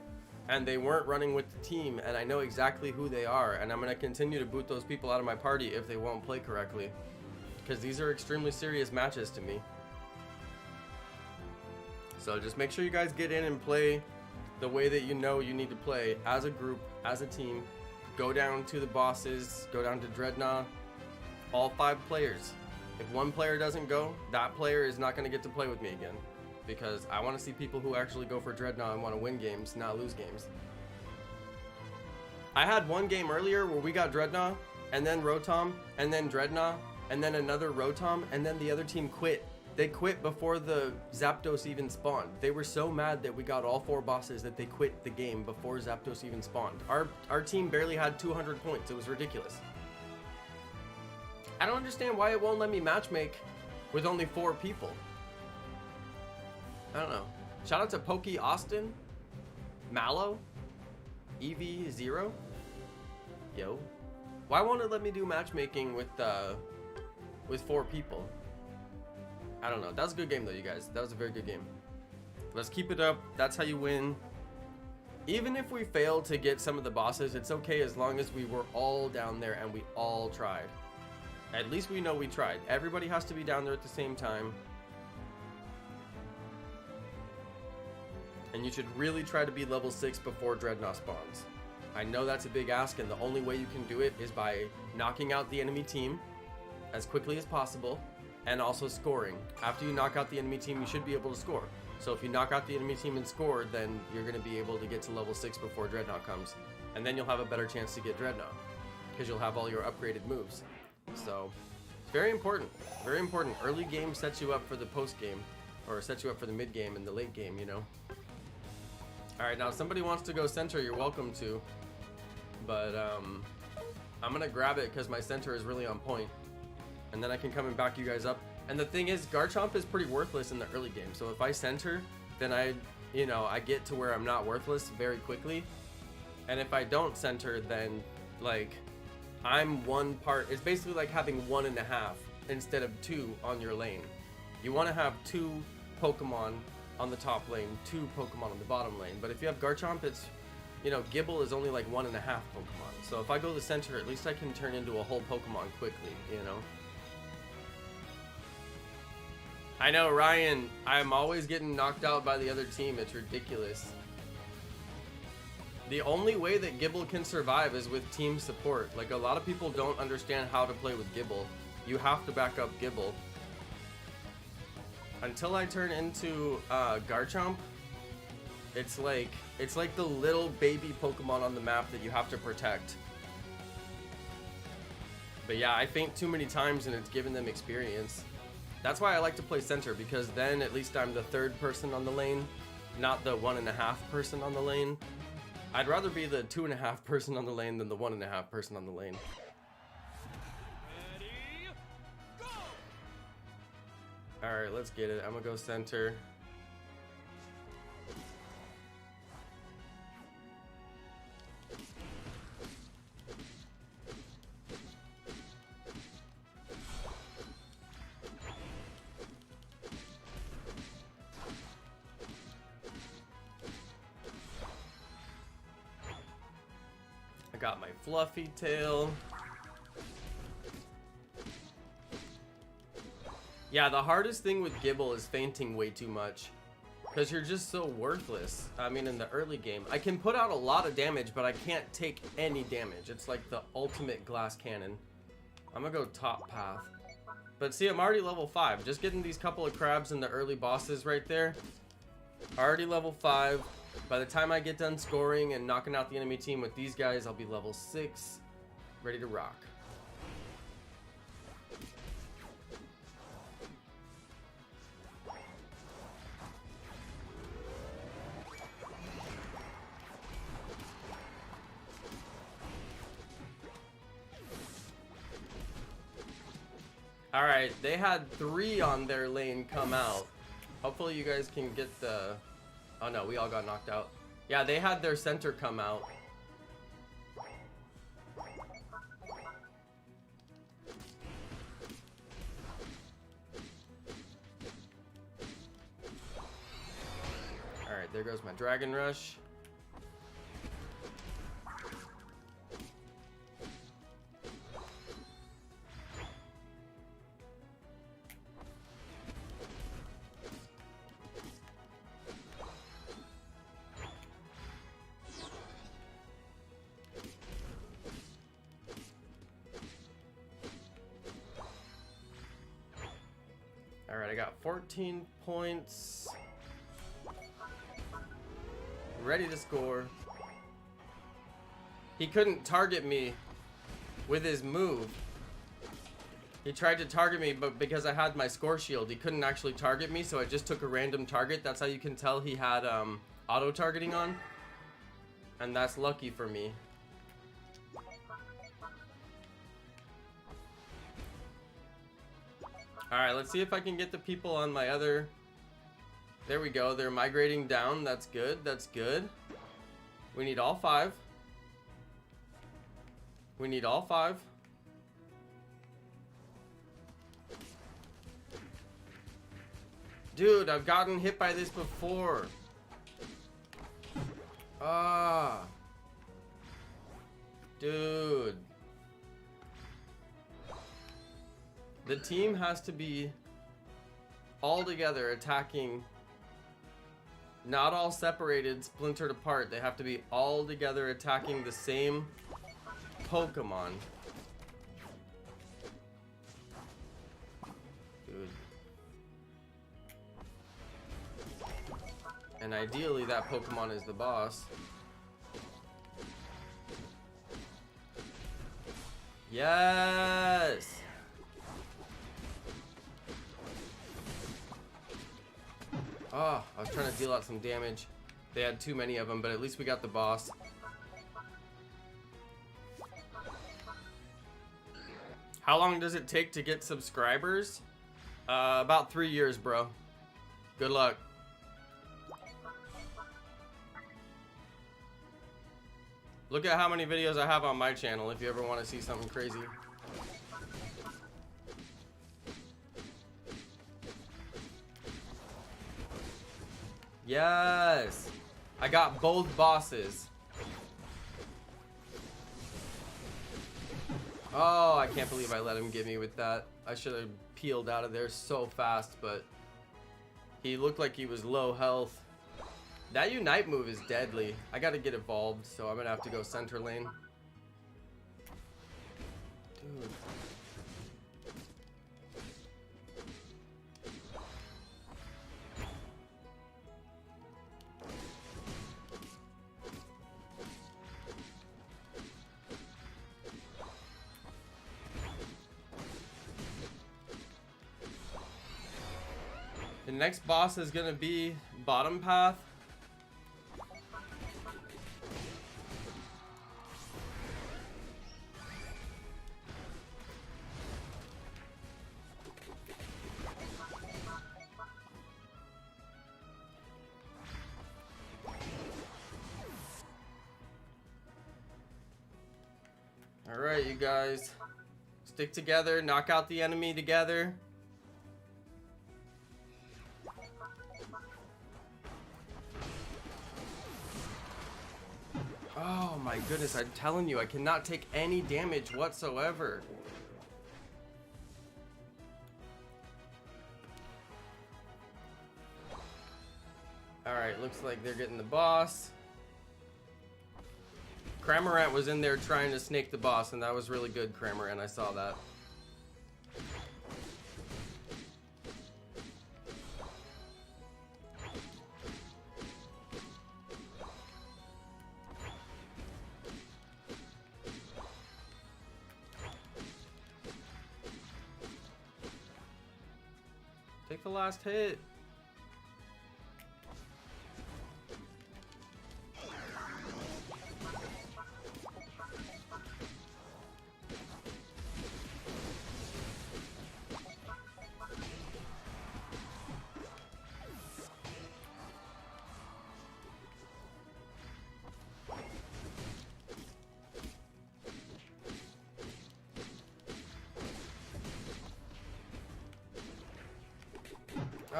and they weren't running with the team, and I know exactly who they are, and I'm gonna continue to boot those people out of my party if they won't play correctly. Because these are extremely serious matches to me. So just make sure you guys get in and play the way that you know you need to play as a group, as a team. Go down to the bosses, go down to Dreadnought, all 5 players. If one player doesn't go, that player is not going to get to play with me again, because I want to see people who actually go for Dreadnought and want to win games, not lose games. I had one game earlier where we got Dreadnought, and then Rotom, and then Dreadnought, and then another Rotom, and then the other team quit. They quit before the Zapdos even spawned. They were so mad that we got all 4 bosses that they quit the game before Zapdos even spawned. Our team barely had 200 points. It was ridiculous. I don't understand why it won't let me matchmake with only 4 people. I don't know. Shout out to Pokey Austin, Mallow, EV0. Yo. Why won't it let me do matchmaking with 4 people? I don't know. That was a good game though, you guys. That was a very good game. Let's keep it up. That's how you win. Even if we fail to get some of the bosses, it's okay as long as we were all down there and we all tried. At least we know we tried. Everybody has to be down there at the same time. And you should really try to be level 6 before Dreadnought spawns. I know that's a big ask, and the only way you can do it is by knocking out the enemy team as quickly as possible, and also scoring. After you knock out the enemy team, you should be able to score. So if you knock out the enemy team and score, then you're going to be able to get to level 6 before Dreadnought comes. And then you'll have a better chance to get Dreadnought, because you'll have all your upgraded moves. So, very important. Very important. Early game sets you up for the post game, or sets you up for the mid game and the late game, you know. Alright, now if somebody wants to go center, you're welcome to. But, I'm going to grab it because my center is really on point. And then I can come and back you guys up. And the thing is, Garchomp is pretty worthless in the early game. So if I center, then I get to where I'm not worthless very quickly. And if I don't center, then, like, I'm one part. It's basically like having 1.5 instead of 2 on your lane. You want to have 2 Pokemon on the top lane, 2 Pokemon on the bottom lane. But if you have Garchomp, it's, you know, Gibble is only like 1.5 Pokemon. So if I go to the center, at least I can turn into a whole Pokemon quickly, you know? I know, Ryan, I'm always getting knocked out by the other team. It's ridiculous. The only way that Gibble can survive is with team support. Like, a lot of people don't understand how to play with Gibble. You have to back up Gibble. Until I turn into Garchomp, it's like the little baby Pokemon on the map that you have to protect. But yeah, I faint too many times and it's given them experience. That's why I like to play center, because then at least I'm the 3rd person on the lane, not the 1.5 person on the lane. I'd rather be the 2.5 person on the lane than the 1.5 person on the lane. Ready, go! Alright, let's get it. I'm gonna go center. I got my fluffy tail. Yeah, the hardest thing with Gibble is fainting way too much, because you're just so worthless. I mean, in the early game, I can put out a lot of damage, but I can't take any damage. It's like the ultimate glass cannon. I'm gonna go top path. But see, I'm already level 5. Just getting these couple of crabs and the early bosses right there. Already level 5. By the time I get done scoring and knocking out the enemy team with these guys, I'll be level 6, ready to rock. Alright, they had 3 on their lane come out. Hopefully you guys can get the... Oh no, we all got knocked out. Yeah, they had their center come out. Alright, there goes my Dragon Rush. Alright, I got 14 points. Ready to score. He couldn't target me with his move. He tried to target me, but because I had my score shield, he couldn't actually target me, so I just took a random target. That's how you can tell he had auto-targeting on. And that's lucky for me. Alright, let's see if I can get the people on my other... There we go, they're migrating down. That's good, that's good. We need all 5. We need all 5. Dude, I've gotten hit by this before. Ah. Dude. The team has to be all together attacking, not all separated, splintered apart. They have to be all together attacking the same Pokemon. Dude. And ideally that Pokemon is the boss. Yes! Oh, I was trying to deal out some damage. They had too many of them, but at least we got the boss. How long does it take to get subscribers? About 3 years, bro. Good luck. Look at how many videos I have on my channel if you ever want to see something crazy. Yes! I got both bosses. Oh, I can't believe I let him get me with that. I should have peeled out of there so fast, but he looked like he was low health. That Unite move is deadly. I gotta get evolved, so I'm gonna have to go center lane. Dude. The next boss is gonna be bottom path. Alright, you guys. Stick together, knock out the enemy together. Oh my goodness, I'm telling you, I cannot take any damage whatsoever. Alright, looks like they're getting the boss. Cramorant was in there trying to snake the boss, and that was really good, Cramorant. I saw that. Take the last hit.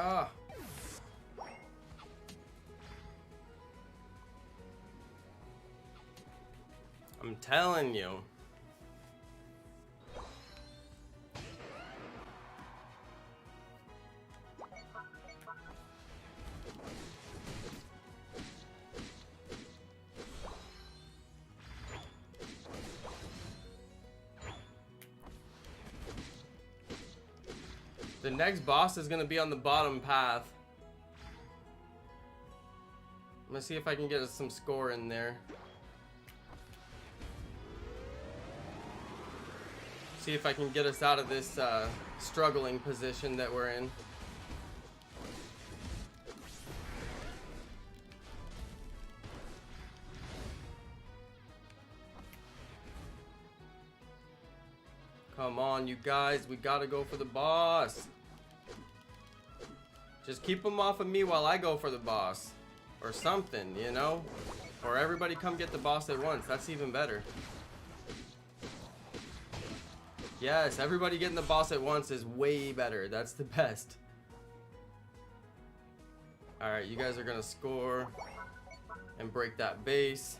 Ah. I'm telling you. The next boss is going to be on the bottom path. I'm going to see if I can get us some score in there. See if I can get us out of this struggling position that we're in. Come on, you guys. We got to go for the boss. Just keep them off of me while I go for the boss. Or something, you know? Or everybody come get the boss at once. That's even better. Yes, everybody getting the boss at once is way better. That's the best. Alright, you guys are going to score and break that base.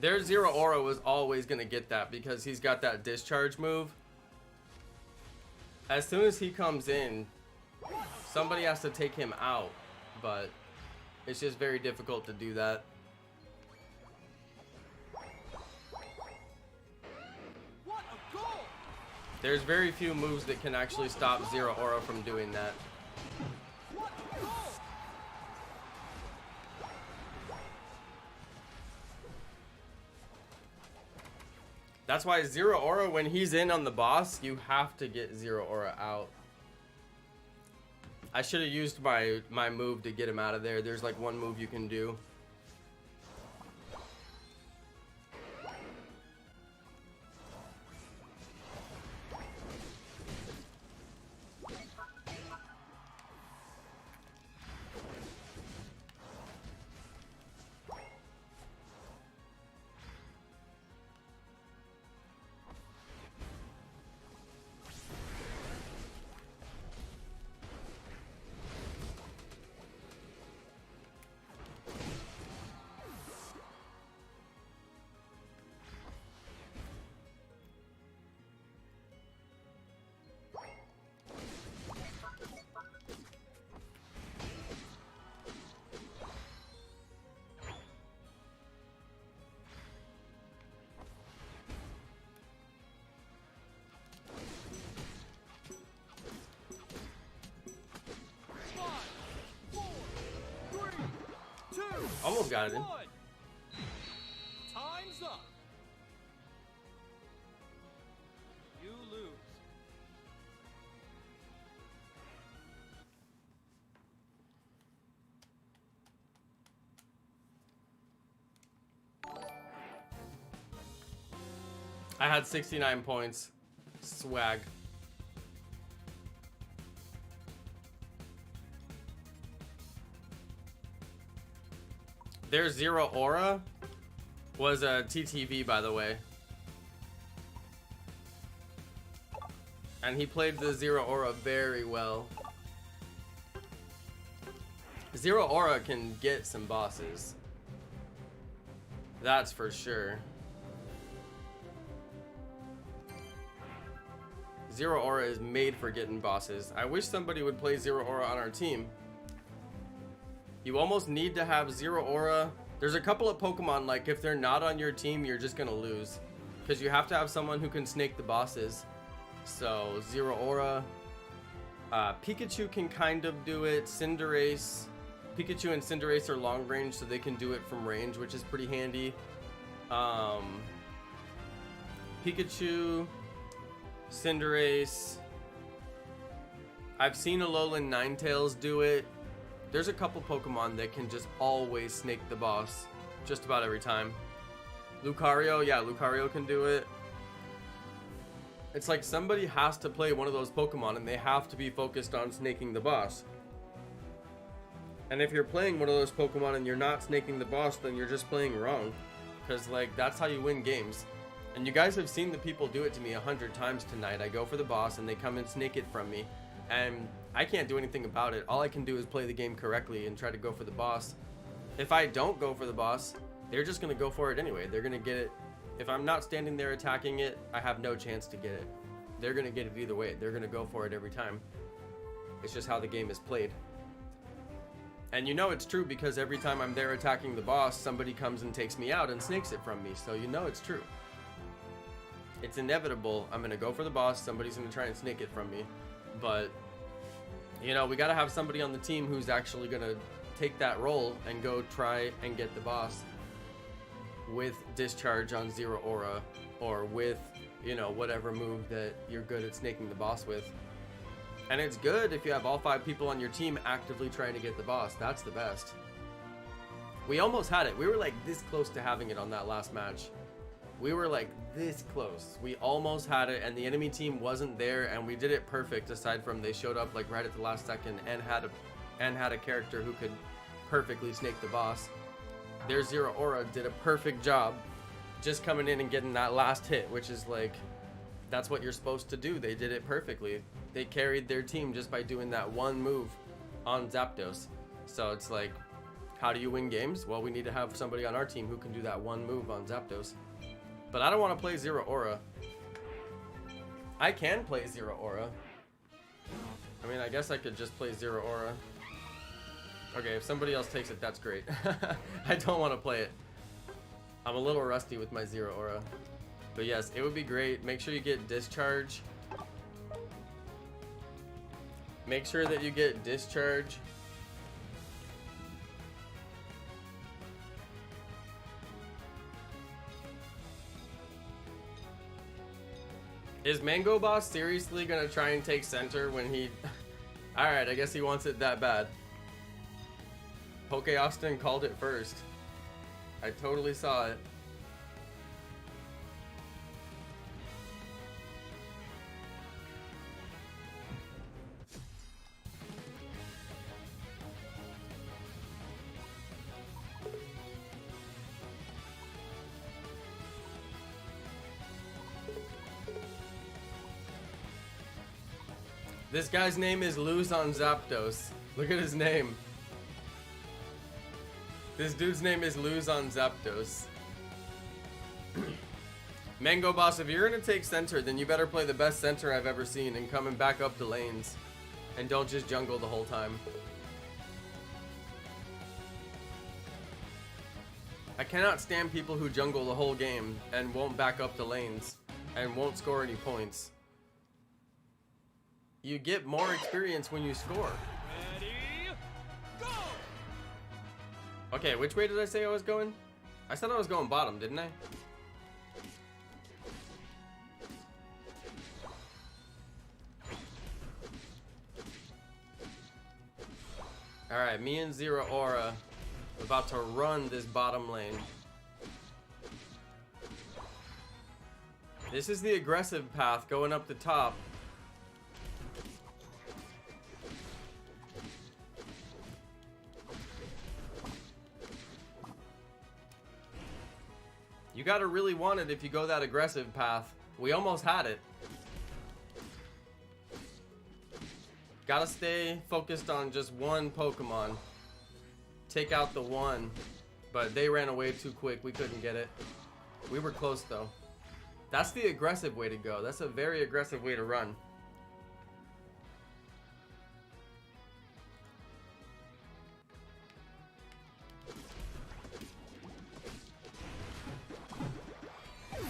Their Zero Aura was always going to get that because he's got that discharge move. As soon as he comes in, somebody has to take him out, but it's just very difficult to do that. What a goal! There's very few moves that can actually stop Zero Aura from doing that. What a goal! That's why Zero Aura, when he's in on the boss, you have to get Zero Aura out. I should have used my move to get him out of there. There's like one move you can do. Almost got it in. Time's up. You lose. I had 69 points. Swag. Their Zero Aura was a TTV, by the way. And he played the Zero Aura very well. Zero Aura can get some bosses. That's for sure. Zero Aura is made for getting bosses. I wish somebody would play Zero Aura on our team. You almost need to have Zero Aura. There's a couple of Pokemon, like if they're not on your team, you're just gonna lose. Because you have to have someone who can snake the bosses. So Zero Aura. Pikachu can kind of do it. Cinderace. Pikachu and Cinderace are long range, so they can do it from range, which is pretty handy. Pikachu, Cinderace. I've seen Alolan Ninetales do it. There's a couple Pokemon that can just always snake the boss just about every time. Lucario, yeah, Lucario can do it. It's like somebody has to play one of those Pokemon and they have to be focused on snaking the boss. And if you're playing one of those Pokemon and you're not snaking the boss, then you're just playing wrong. Because like that's how you win games. And you guys have seen the people do it to me 100 times tonight. I go for the boss and they come and snake it from me. And I can't do anything about it. All I can do is play the game correctly and try to go for the boss. If I don't go for the boss, they're just going to go for it anyway. They're going to get it. If I'm not standing there attacking it, I have no chance to get it. They're going to get it either way. They're going to go for it every time. It's just how the game is played. And you know it's true because every time I'm there attacking the boss, somebody comes and takes me out and snakes it from me. So you know it's true. It's inevitable. I'm going to go for the boss. Somebody's going to try and snake it from me. But, you know, we got to have somebody on the team who's actually going to take that role and go try and get the boss with discharge on Zero Aura or with, you know, whatever move that you're good at snaking the boss with. And it's good if you have all 5 people on your team actively trying to get the boss. That's the best. We almost had it. We were like this close to having it on that last match. We were like this close. We almost had it and the enemy team wasn't there and we did it perfect aside from they showed up like right at the last second and had a character who could perfectly snake the boss. Their Zero Aura did a perfect job just coming in and getting that last hit, which is like, that's what you're supposed to do. They did it perfectly. They carried their team just by doing that one move on Zapdos. So it's like, How do you win games? Well, we need to have somebody on our team who can do that one move on Zapdos. But I don't want to play Zero Aura. I can play Zero Aura. I mean, I guess I could just play Zero Aura. Okay, if somebody else takes it, that's great. I don't want to play it. I'm a little rusty with my Zero Aura. But yes, it would be great. Make sure you get Discharge. Make sure that you get Discharge. Is Mango Boss seriously gonna try and take center when he... Alright, I guess he wants it that bad. Poke Austin called it first. I totally saw it. This guy's name is Lose on Zapdos. Look at his name. This dude's name is Lose on Zapdos. Mango Boss, if you're gonna take center, then you better play the best center I've ever seen and coming back up the lanes. And don't just jungle the whole time. I cannot stand people who jungle the whole game and won't back up the lanes and won't score any points. You get more experience when you score. Ready, go! Okay, which way did I say I was going? I said I was going bottom, didn't I? Alright, me and Zero Aura about to run this bottom lane. This is the aggressive path going up the top. You gotta really want it if you go that aggressive path. We almost had it. Gotta stay focused on just one Pokemon. Take out the one. But they ran away too quick. We couldn't get it. We were close though. That's the aggressive way to go. That's a very aggressive way to run.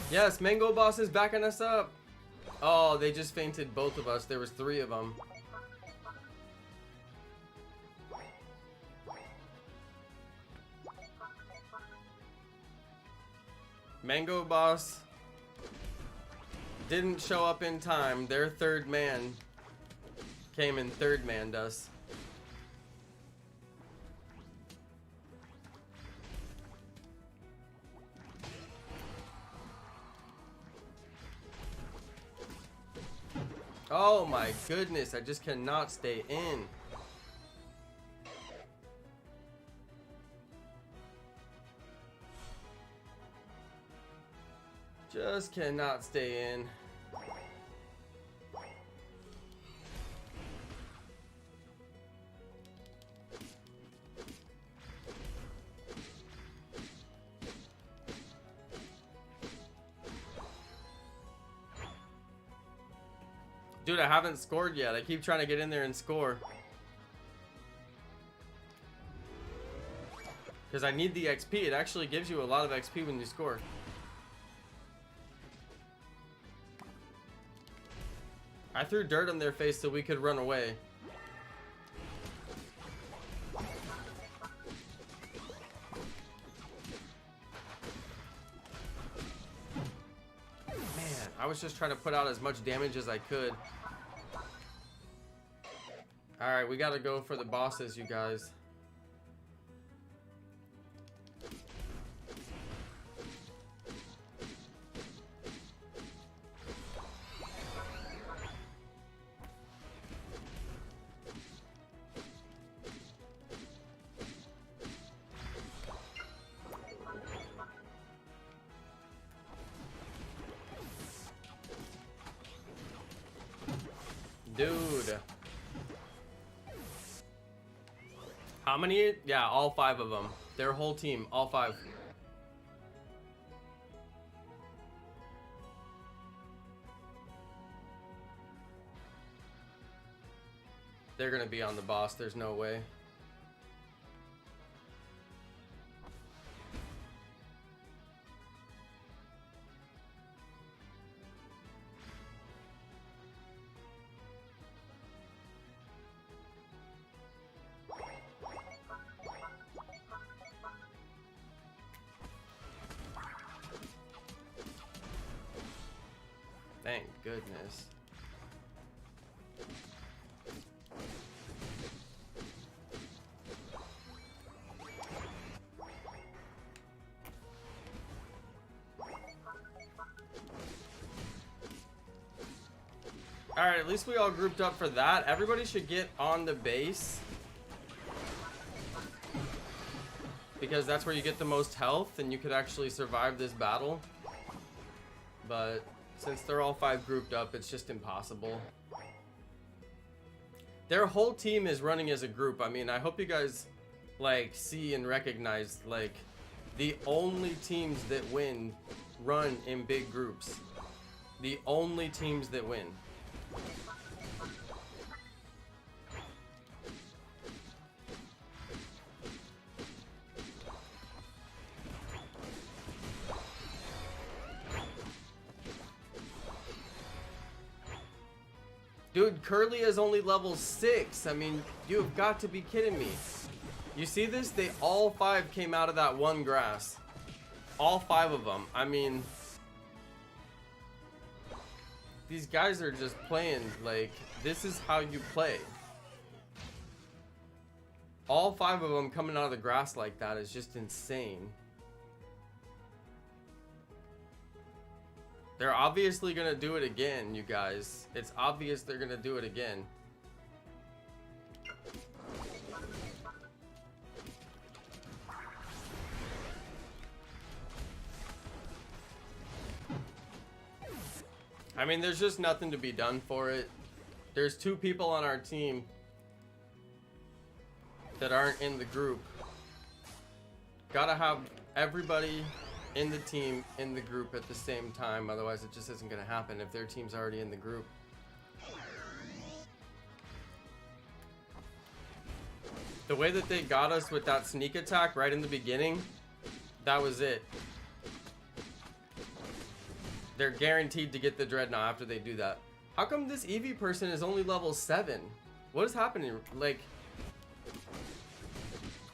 Yes, Mango Boss is backing us up. Oh, they just fainted both of us. There was 3 of them. Mango Boss didn't show up in time. Their third man came and third manned us. Oh my goodness, I just cannot stay in. Just cannot stay in. Dude, I haven't scored yet. I keep trying to get in there and score. Because I need the XP. It actually gives you a lot of XP when you score. I threw dirt on their face so we could run away. Man, I was just trying to put out as much damage as I could. Alright, we gotta go for the bosses, you guys. Dude. How many? Yeah, all 5 of them. Their whole team, all 5. They're gonna be on the boss, there's no way. Thank goodness. Alright, at least we all grouped up for that. Everybody should get on the base, because that's where you get the most health and you could actually survive this battle. But since they're all 5 grouped up, it's just impossible. Their whole team is running as a group. I mean, I hope you guys like see and recognize, like, the only teams that win run in big groups. The only teams that win. Dude, Curly is only level 6. I mean, you've got to be kidding me. You see this? They all 5 came out of that one grass. All 5 of them. I mean, these guys are just playing like this is how you play. All 5 of them coming out of the grass like that is just insane. They're obviously gonna do it again, you guys. It's obvious they're gonna do it again. I mean, there's just nothing to be done for it. There's 2 people on our team that aren't in the group. Gotta have everybody in the team in the group at the same time, otherwise it just isn't gonna happen if their team's already in the group. The way that they got us with that sneak attack right in the beginning, that was it. They're guaranteed to get the Dreadnought after they do that. How come this Eevee person is only level 7? What is happening? Like,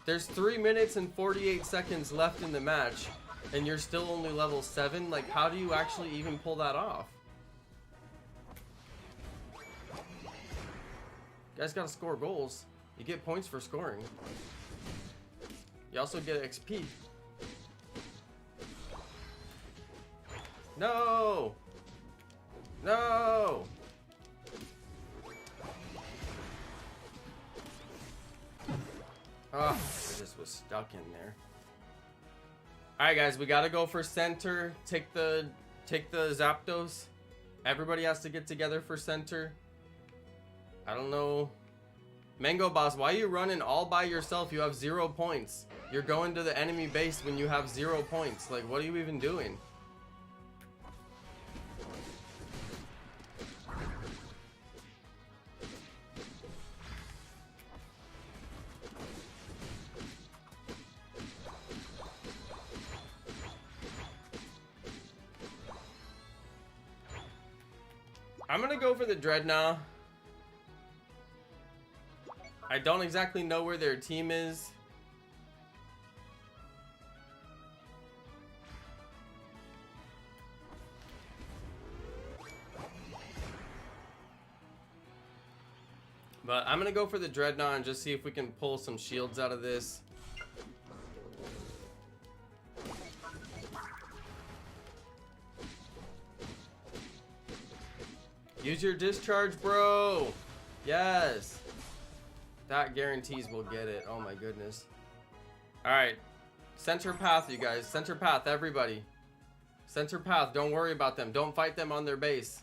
there's 3 minutes and 48 seconds left in the match, and you're still only level 7? Like, how do you actually even pull that off? You guys gotta score goals. You get points for scoring. You also get XP. No! No! Oh, I just was stuck in there. Alright guys, we gotta go for center. Take the Zapdos. Everybody has to get together for center. I don't know. Mango Boss, why are you running all by yourself? You have 0 points. You're going to the enemy base when you have 0 points. Like, what are you even doing? I'm gonna go for the Dreadnought. I don't exactly know where their team is. But I'm gonna go for the Dreadnought and just see if we can pull some shields out of this. Use your discharge, bro. Yes. That guarantees we'll get it. Oh my goodness. Alright. Center path, you guys. Center path, everybody. Center path. Don't worry about them. Don't fight them on their base.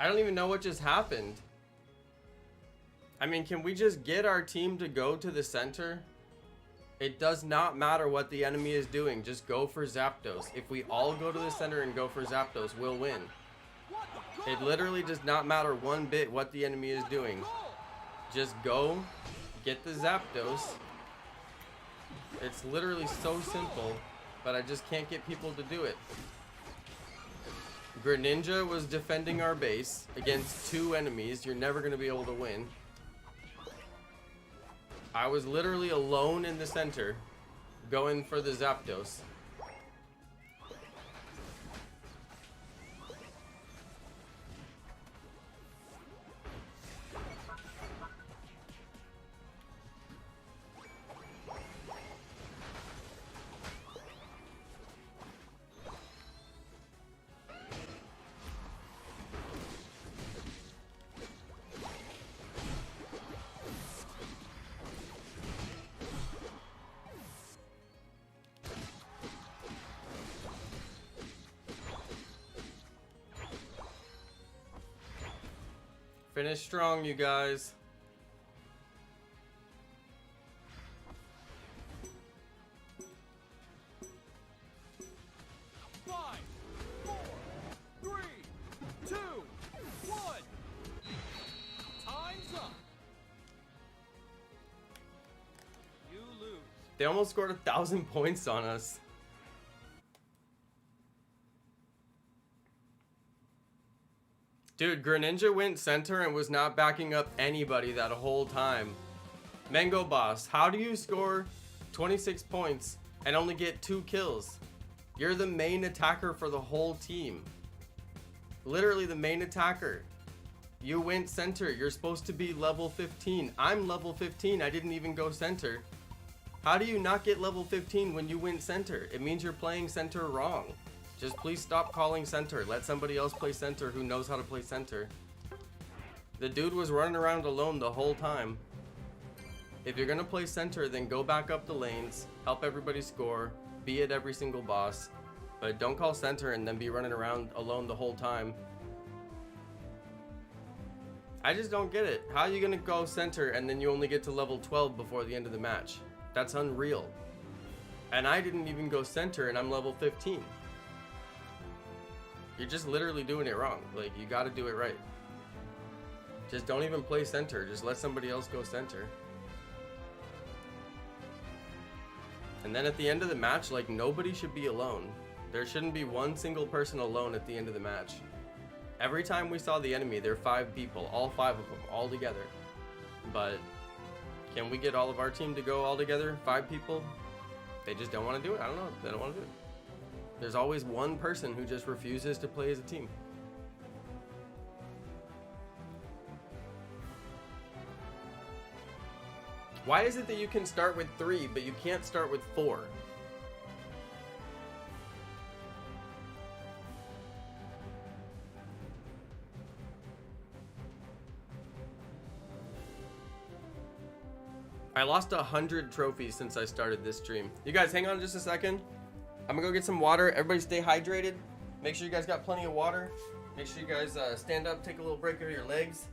don't even know what just happened. I mean, can we just get our team to go to the center? It does not matter what the enemy is doing. Just go for Zapdos. If we all go to the center and go for Zapdos, we'll win. It literally does not matter one bit what the enemy is doing. Just go, get the Zapdos. It's literally so simple, but I just can't get people to do it. Greninja was defending our base against 2 enemies. You're never going to be able to win. I was literally alone in the center, going for the Zapdos. Finish strong, you guys. Five, four, three, two, one. Time's up. You lose. They almost scored 1,000 points on us. Dude, Greninja went center and was not backing up anybody that whole time. Mango Boss, how do you score 26 points and only get 2 kills? You're the main attacker for the whole team. Literally the main attacker. You went center. You're supposed to be level 15. I'm level 15. I didn't even go center. How do you not get level 15 when you went center? It means you're playing center wrong. Just please stop calling center. Let somebody else play center who knows how to play center. The dude was running around alone the whole time. If you're gonna play center, then go back up the lanes, help everybody score, be at every single boss. But don't call center and then be running around alone the whole time. I just don't get it. How are you gonna go center and then you only get to level 12 before the end of the match? That's unreal. And I didn't even go center and I'm level 15. You're just literally doing it wrong. Like, you gotta do it right. Just don't even play center. Just let somebody else go center. And then at the end of the match, like, nobody should be alone. There shouldn't be one single person alone at the end of the match. Every time we saw the enemy, there were 5 people. All 5 of them, all together. But can we get all of our team to go all together? 5 people? They just don't want to do it. I don't know. They don't want to do it. There's always one person who just refuses to play as a team. Why is it that you can start with 3, but you can't start with 4? I lost 100 trophies since I started this stream. You guys, hang on just a second. I'm gonna go get some water. Everybody stay hydrated. Make sure you guys got plenty of water. Make sure you guys stand up, take a little break of your legs.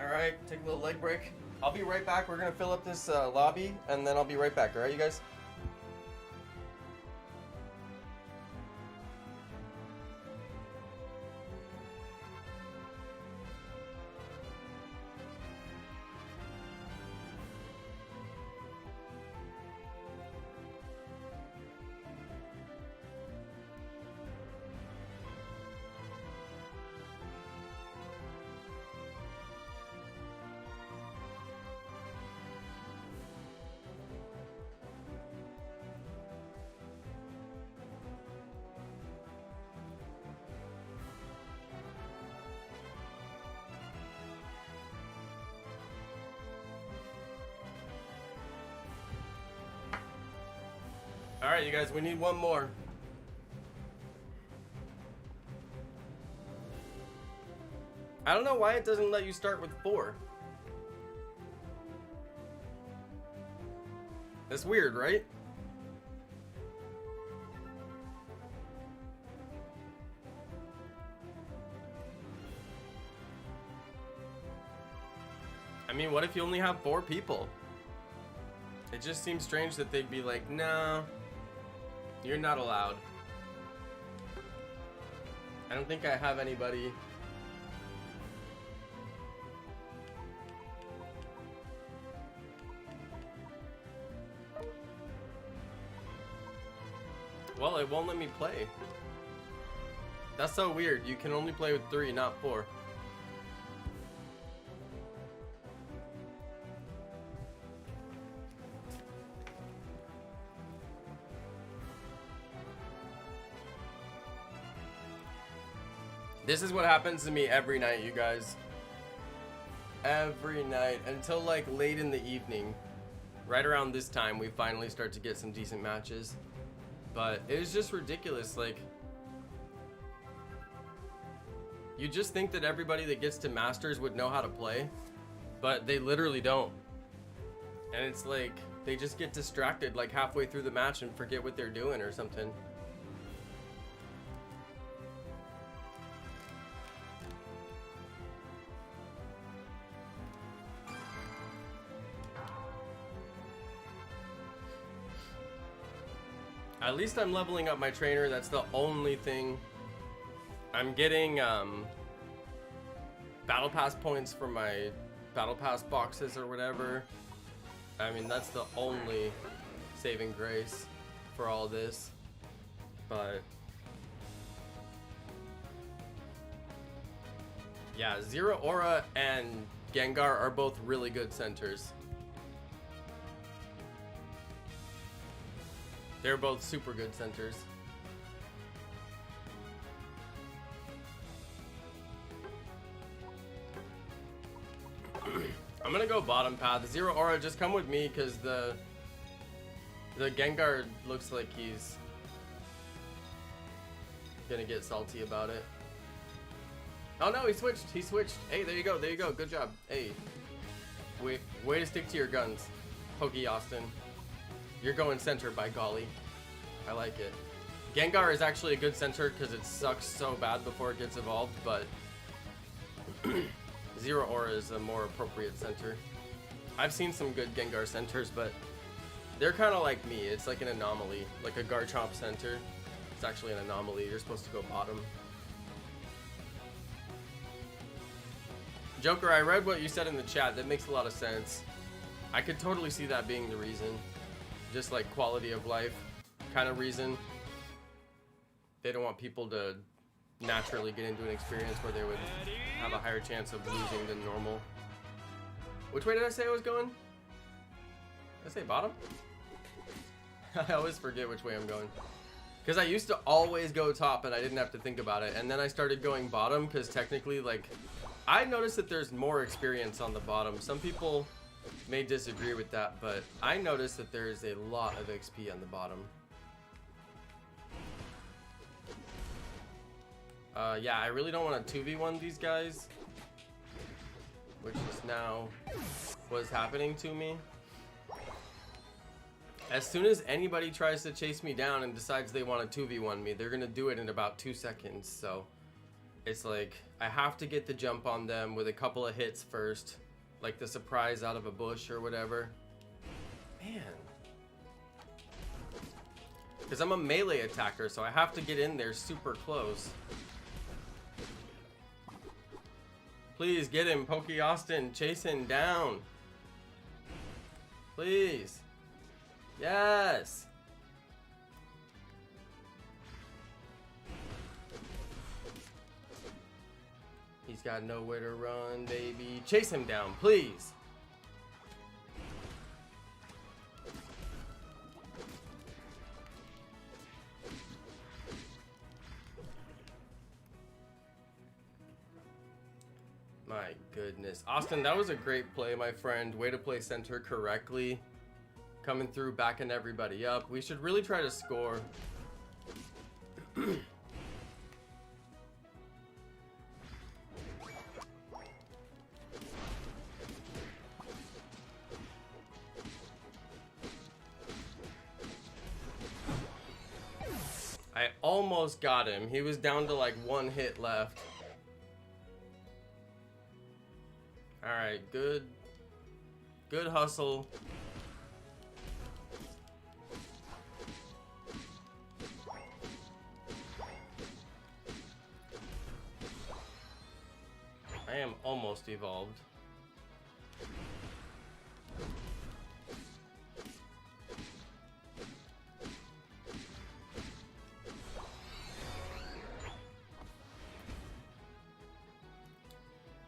All right, take a little leg break. I'll be right back. We're gonna fill up this lobby, and then I'll be right back. All right, you guys? All right, you guys, we need one more. I don't know why it doesn't let you start with 4. That's weird, right? what if you only have 4 people? It just seems strange that they'd be like, no, you're not allowed. I don't think I have anybody. Well, it won't let me play. That's so weird. You can only play with 3, not 4. This is what happens to me every night, you guys. Every night until like late in the evening. Right around this time, we finally start to get some decent matches. But it was just ridiculous. Like, you just think that everybody that gets to Masters would know how to play, but they literally don't. And it's like, they just get distracted like halfway through the match and forget what they're doing or something. At least I'm leveling up my trainer. That's the only thing. I'm getting battle pass points for my battle pass boxes or whatever. I mean, that's the only saving grace for all this. But yeah, Zero Aura and Gengar are both really good centers. They're both super good centers. I'm gonna go bottom path. Zero Aura, just come with me because the Gengar looks like he's gonna get salty about it. Oh no, he switched. He switched. Hey, there you go. There you go. Good job. Hey, way to stick to your guns, Pokey Austin. You're going center, by golly. I like it. Gengar is actually a good center because it sucks so bad before it gets evolved, but Zero Aura is a more appropriate center. I've seen some good Gengar centers, but they're kind of like me. It's like an anomaly, like a Garchomp center. It's actually an anomaly. You're supposed to go bottom. Joker, I read what you said in the chat. That makes a lot of sense. I could totally see that being the reason. Just like quality of life kind of reason. They don't want people to naturally get into an experience where they would have a higher chance of losing than normal. Which way did I say I was going? Did I say bottom? I always forget which way I'm going. Because I used to always go top and I didn't have to think about it. And then I started going bottom because technically, like, I noticed that there's more experience on the bottom. Some people may disagree with that, but I noticed that there is a lot of XP on the bottom. Yeah, I really don't want to 2v1 these guys, which is now what's happening to me. As soon as anybody tries to chase me down and decides they want to 2v1 me, they're gonna do it in about 2 seconds. So it's like I have to get the jump on them with a couple of hits first, like the surprise out of a bush or whatever. Man. Because I'm a melee attacker, so I have to get in there super close. Please get him, Pokey Austin. Chase him down. Please. Yes. He's got nowhere to run, baby. Chase him down, please. My goodness. Austin, that was a great play, my friend. Way to play center correctly. Coming through, backing everybody up. We should really try to score. I almost got him. He was down to like 1 hit left. Alright, good Good hustle. I am almost evolved.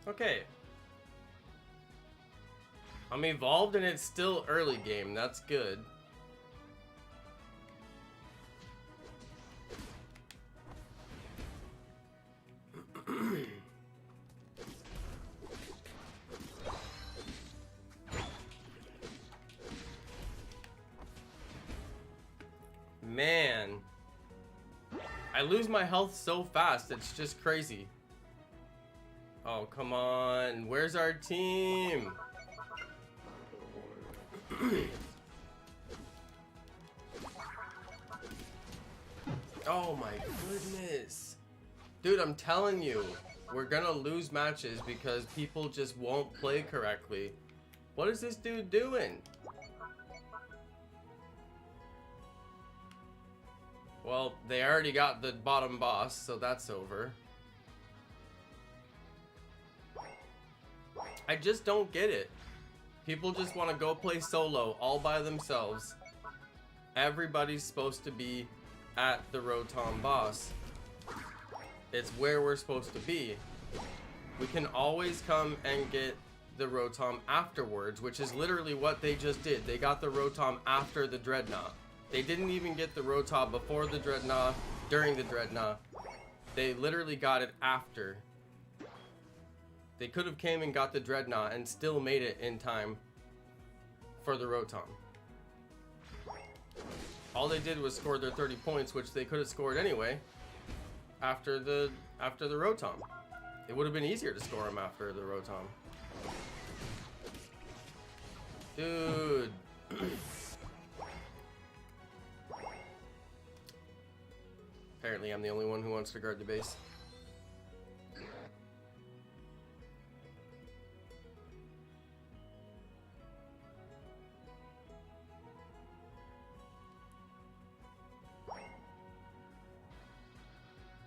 Okay. I'm evolved and it's still early game. That's good. Man. I lose my health so fast. It's just crazy. Oh, come on. Where's our team? Oh my goodness. Dude, I'm telling you, we're gonna lose matches because people just won't play correctly. What is this dude doing? Well, they already got the bottom boss, so that's over. I just don't get it. People just want to go play solo all by themselves. Everybody's supposed to be at the Rotom boss. It's where we're supposed to be. We can always come and get the Rotom afterwards, which is literally what they just did. They got the Rotom after the Dreadnought. They didn't even get the Rotom before the Dreadnought, during the Dreadnought. They literally got it after. They could have came and got the Dreadnought and still made it in time for the Rotom. All they did was score their 30 points, which they could have scored anyway after the Rotom. It would have been easier to score them after the Rotom. Dude. Apparently I'm the only one who wants to guard the base.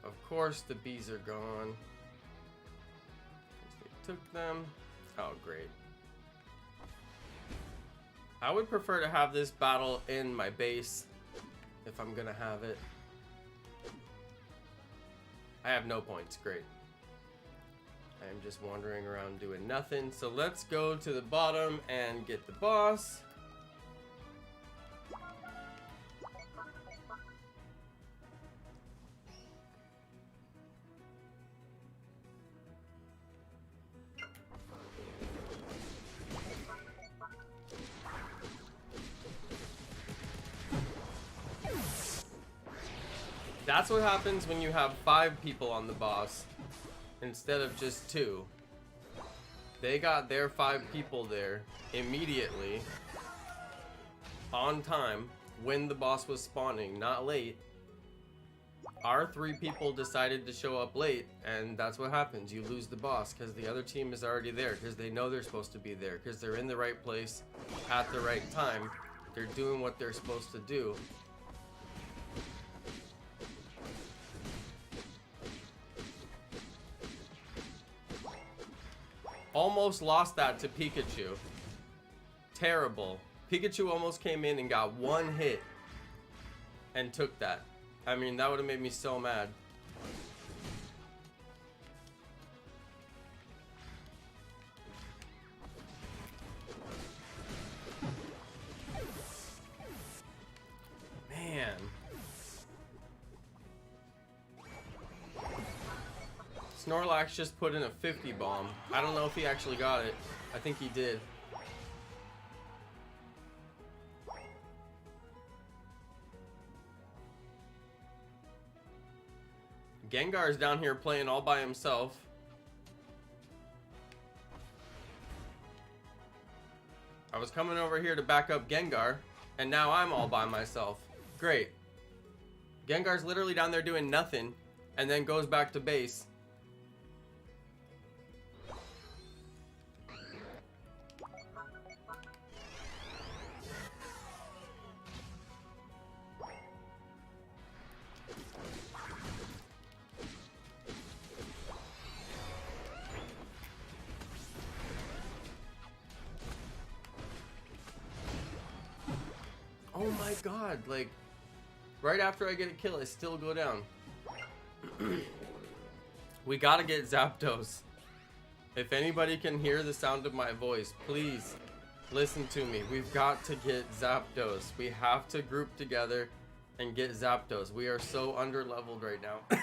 Of course the bees are gone. They took them. Oh, great. I would prefer to have this battle in my base if I'm gonna have it. I have no points. Great. I am just wandering around doing nothing. So let's go to the bottom and get the boss. That's what happens when you have 5 people on the boss instead of just 2. They got their 5 people there immediately on time when the boss was spawning, not late. Our 3 people decided to show up late, and that's what happens. You lose the boss because the other team is already there, because they know they're supposed to be there, because they're in the right place at the right time. They're doing what they're supposed to do. Almost lost that to Pikachu. Terrible. Pikachu almost came in and got 1 hit and took that. I mean, that would have made me so mad. Man. Snorlax just put in a 50 bomb. I don't know if he actually got it. I think he did. Gengar's down here playing all by himself. I was coming over here to back up Gengar, and now I'm all by myself. Great. Gengar's literally down there doing nothing, and then goes back to base. Oh my god, like, right after I get a kill, I still go down. We gotta get Zapdos. If anybody can hear the sound of my voice, please listen to me. We've got to get Zapdos. We have to group together and get Zapdos. We are so under-leveled right now.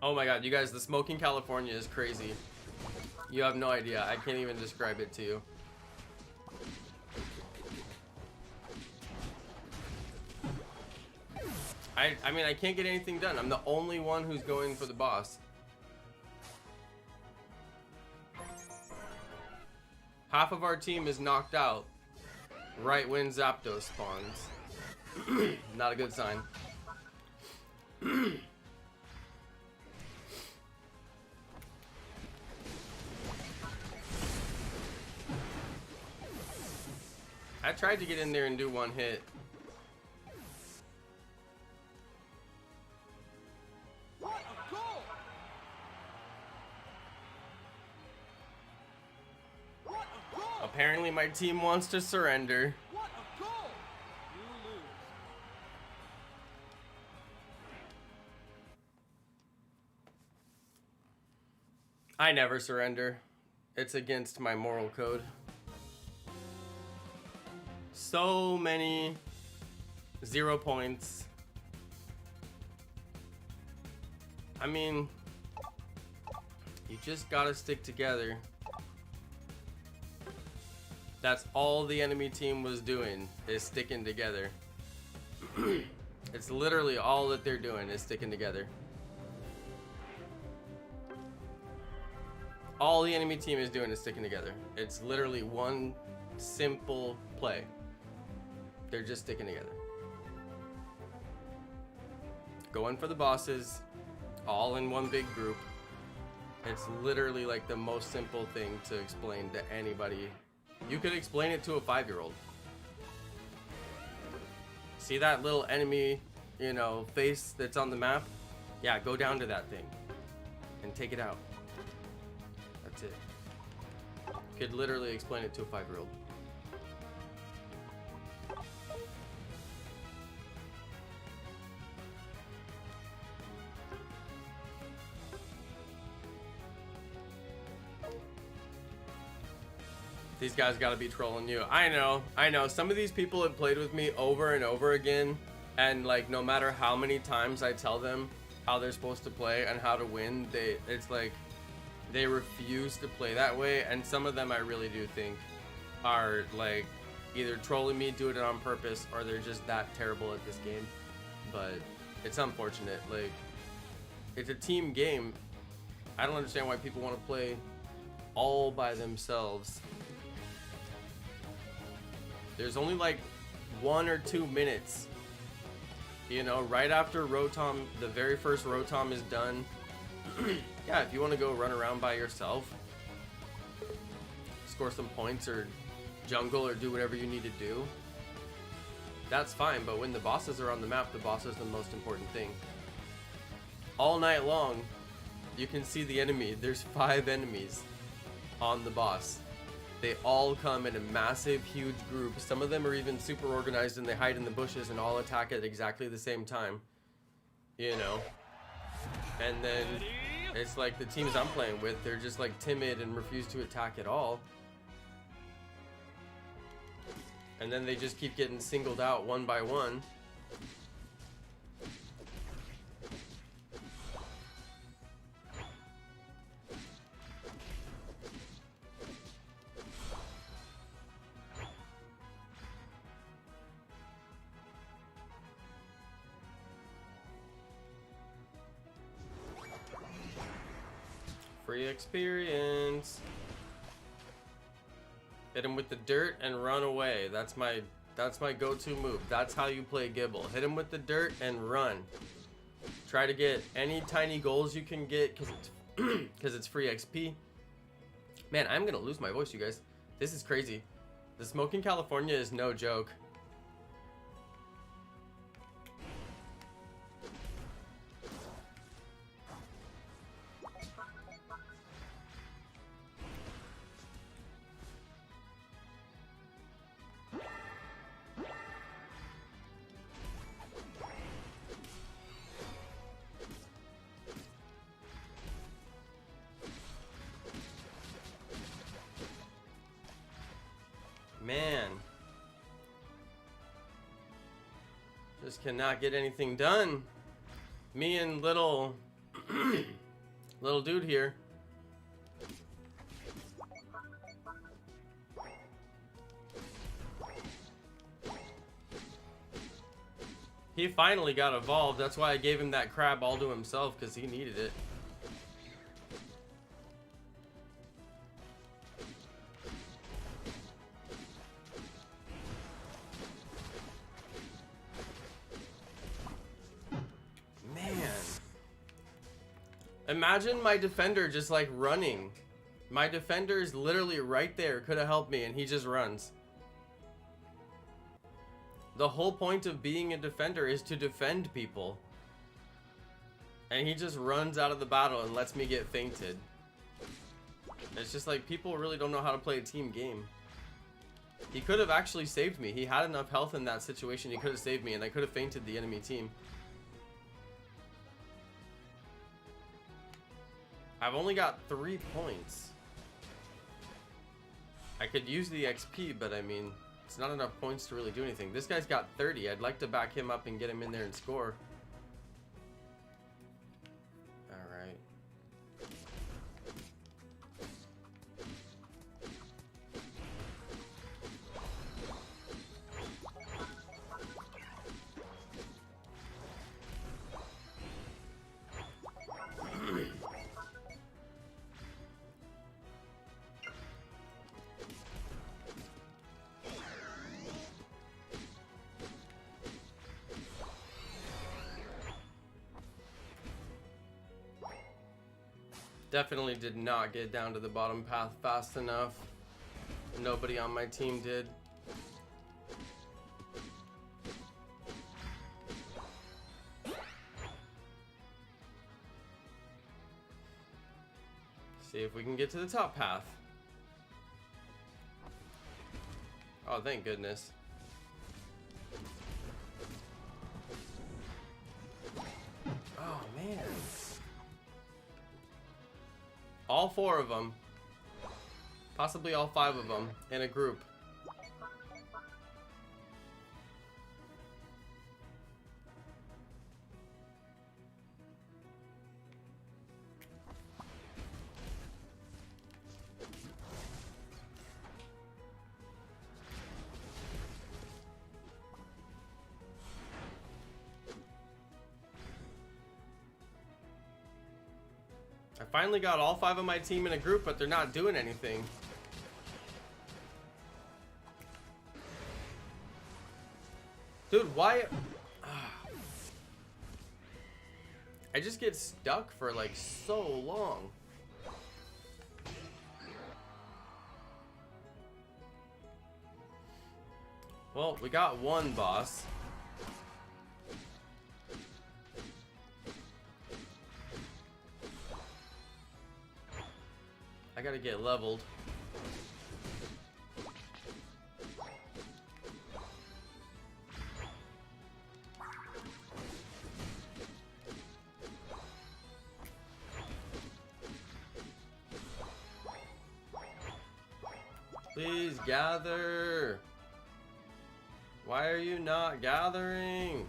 Oh my god, you guys, the smoking California is crazy. You have no idea. I can't even describe it to you. I mean, I can't get anything done. I'm the only one who's going for the boss. Half of our team is knocked out right when Zapdos spawns. Not a good sign. I tried to get in there and do one hit. What a goal! What a goal! Apparently my team wants to surrender. What a goal! You lose. I never surrender. It's against my moral code. So many 0 points. I mean, you just gotta stick together. That's all the enemy team was doing, is sticking together. It's literally all that they're doing, is sticking together. All the enemy team is doing is sticking together. It's literally one simple play. They're just sticking together. Going for the bosses, all in one big group. It's literally like the most simple thing to explain to anybody. You could explain it to a 5-year-old. See that little enemy, you know, face that's on the map? Yeah, go down to that thing and take it out. That's it. Could literally explain it to a 5-year-old. These guys gotta be trolling you. I know. Some of these people have played with me over and over again, and like no matter how many times I tell them how they're supposed to play and how to win, it's like they refuse to play that way. And some of them I really do think are like either trolling me, doing it on purpose, or they're just that terrible at this game. But it's unfortunate. Like, it's a team game. I don't understand why people want to play all by themselves. There's only like 1 or 2 minutes, you know, right after Rotom, the very first Rotom is done. Yeah, if you want to go run around by yourself, score some points or jungle or do whatever you need to do, that's fine. But when the bosses are on the map, the boss is the most important thing. All night long, you can see the enemy. There's 5 enemies on the boss. They all come in a massive, huge group. Some of them are even super organized and they hide in the bushes and all attack at exactly the same time. You know? And then it's like the teams I'm playing with, they're just like timid and refuse to attack at all. And then they just keep getting singled out one by one. Free experience. Hit him with the dirt and run away. That's my go-to move. That's how you play Gibble. Hit him with the dirt and run. Try to get any tiny goals you can get because it's free XP. Man, I'm gonna lose my voice, you guys. This is crazy. The Smoking California is no joke. Man. Just cannot get anything done. Me and little little dude here. He finally got evolved. That's why I gave him that crab all to himself, because he needed it. Man. Imagine my defender just like running. My defender is literally right there. Could have helped me, and he just runs. The whole point of being a defender is to defend people. And he just runs out of the battle and lets me get fainted. It's just like, people really don't know how to play a team game. He could have actually saved me. He had enough health in that situation. He could have saved me, and I could have fainted the enemy team. I've only got 3 points. I could use the XP, but I mean, it's not enough points to really do anything. This guy's got 30. I'd like to back him up and get him in there and score. Alright. Definitely did not get down to the bottom path fast enough. Nobody on my team did. See if we can get to the top path. Oh, thank goodness. Oh, man. All 4 of them, possibly all 5 of them, in a group. I finally got all 5 of my team in a group, but they're not doing anything. Dude, why? I just get stuck for like so long. Well, we got one boss. I gotta get leveled. Please gather. Why are you not gathering?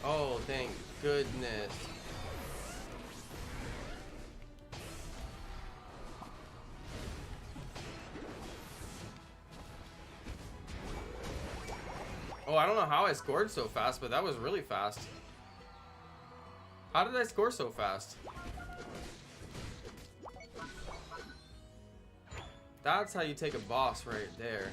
Oh, thank goodness. Oh, I don't know how I scored so fast, but that was really fast. How did I score so fast? That's how you take a boss right there.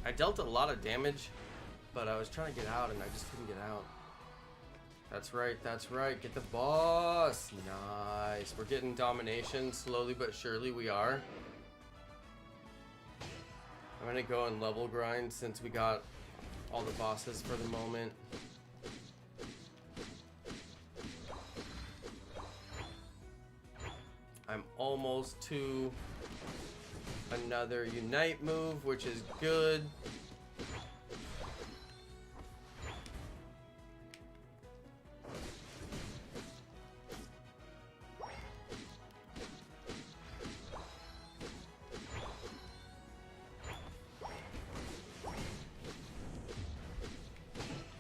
I dealt a lot of damage, but I was trying to get out and I just couldn't get out. That's right, that's right. Get the boss. Nice. We're getting domination slowly but surely. We are. I'm gonna go and level grind since we got all the bosses for the moment. I'm almost to another Unite move, which is good.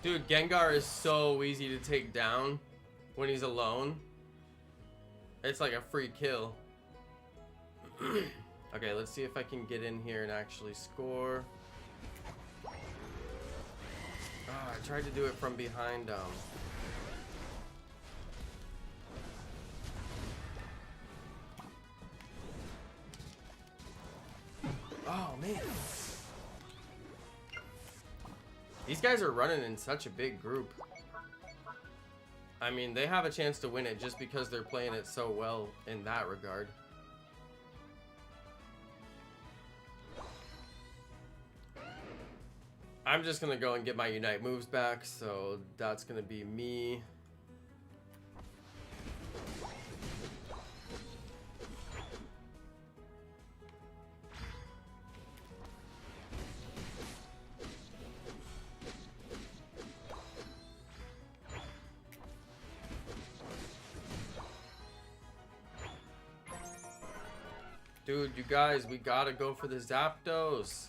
Dude, Gengar is so easy to take down when he's alone. It's like a free kill. Okay, let's see if I can get in here and actually score. Oh, I tried to do it from behind. Oh, man. These guys are running in such a big group. I mean, they have a chance to win it just because they're playing it so well in that regard. I'm just gonna go and get my Unite moves back, so that's gonna be me. Dude, you guys, we gotta go for the Zapdos.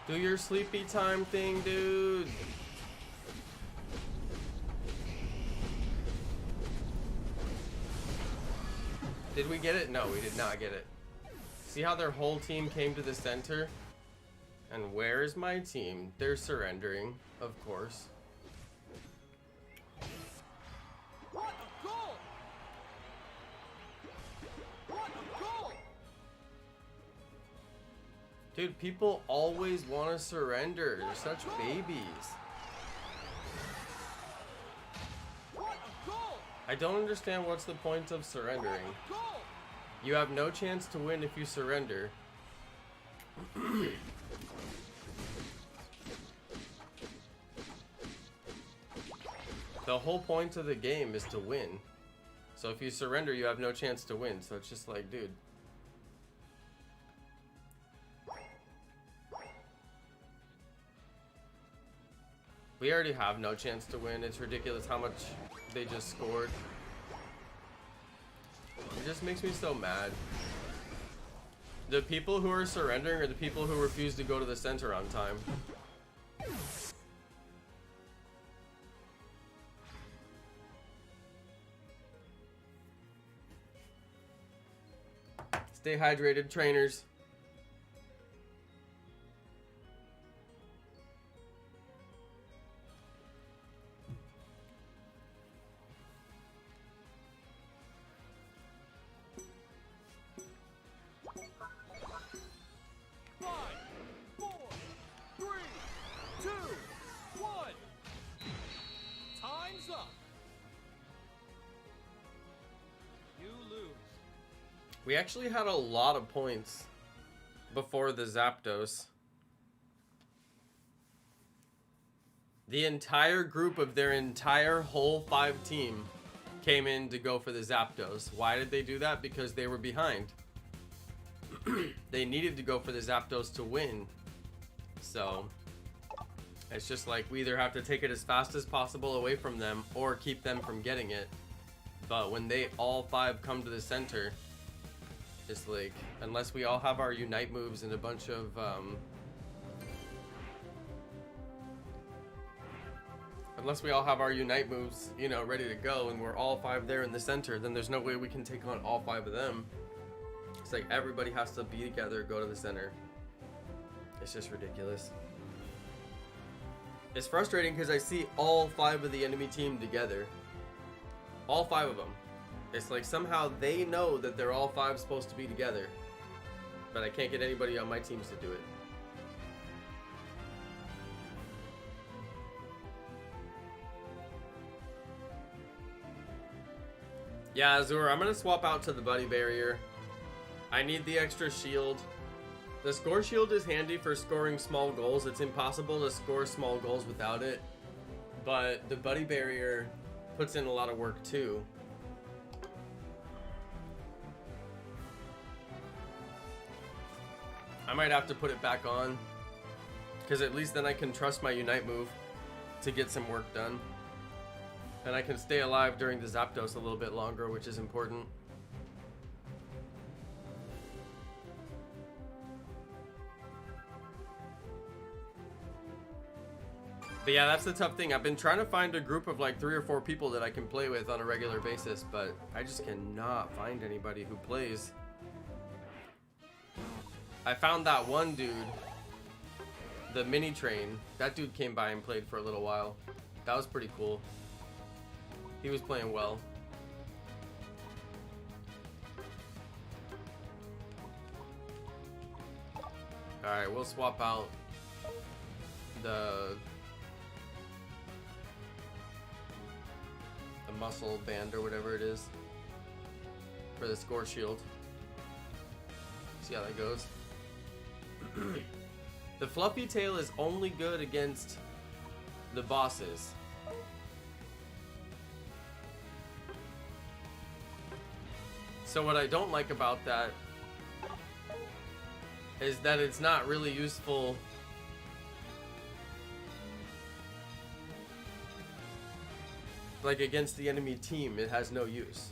Do your sleepy time thing, dude. Did we get it? No, we did not get it. See how their whole team came to the center? And where is my team? They're surrendering, of course. What a goal! What a goal! Dude, people always want to surrender. They're such babies. What a goal! I don't understand what's the point of surrendering. Goal! You have no chance to win if you surrender. The whole point of the game is to win. So if you surrender, you have no chance to win. So it's just like, dude. We already have no chance to win. It's ridiculous how much they just scored. It just makes me so mad. The people who are surrendering are the people who refuse to go to the center on time. Stay hydrated, trainers. We actually had a lot of points before the Zapdos. The entire group of their entire whole 5 team came in to go for the Zapdos. Why did they do that? Because they were behind. They needed to go for the Zapdos to win. So it's just like we either have to take it as fast as possible away from them or keep them from getting it. But when they all 5 come to the center, it's like, unless we all have our Unite moves and a bunch of unless we all have our Unite moves, you know, ready to go, and we're all 5 there in the center, then there's no way we can take on all 5 of them. It's like everybody has to be together, go to the center. It's just ridiculous. It's frustrating because I see all 5 of the enemy team together. All 5 of them. It's like somehow they know that they're all 5 supposed to be together. But I can't get anybody on my teams to do it. Yeah, Azur, I'm gonna swap out to the buddy barrier. I need the extra shield. The score shield is handy for scoring small goals. It's impossible to score small goals without it. But the buddy barrier puts in a lot of work too. I might have to put it back on, because at least then I can trust my Unite move to get some work done. And I can stay alive during the Zapdos a little bit longer, which is important. But yeah, that's the tough thing. I've been trying to find a group of like 3 or 4 people that I can play with on a regular basis, but I just cannot find anybody who plays. I found that one dude, the mini train. That dude came by and played for a little while. That was pretty cool. He was playing well. Alright, we'll swap out the muscle band or whatever it is for the score shield. See how that goes. The fluffy tail is only good against the bosses. So what I don't like about that is that it's not really useful like against the enemy team. It has no use.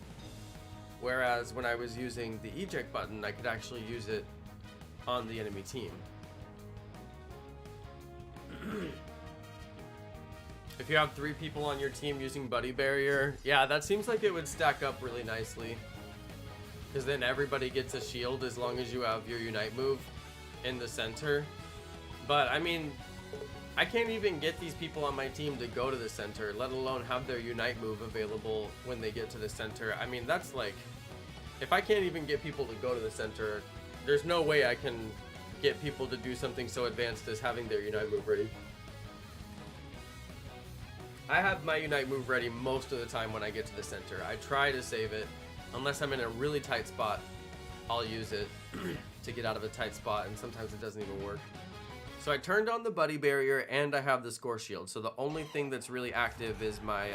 Whereas when I was using the eject button, I could actually use it on the enemy team. If you have 3 people on your team using buddy barrier, yeah, that seems like it would stack up really nicely. Because then everybody gets a shield as long as you have your Unite move in the center. But I mean, I can't even get these people on my team to go to the center, let alone have their Unite move available when they get to the center. I mean, that's like, if I can't even get people to go to the center, there's no way I can get people to do something so advanced as having their Unite move ready. I have my Unite move ready most of the time when I get to the center. I try to save it. Unless I'm in a really tight spot, I'll use it to get out of a tight spot, and sometimes it doesn't even work. So I turned on the buddy barrier, and I have the score shield. So the only thing that's really active is my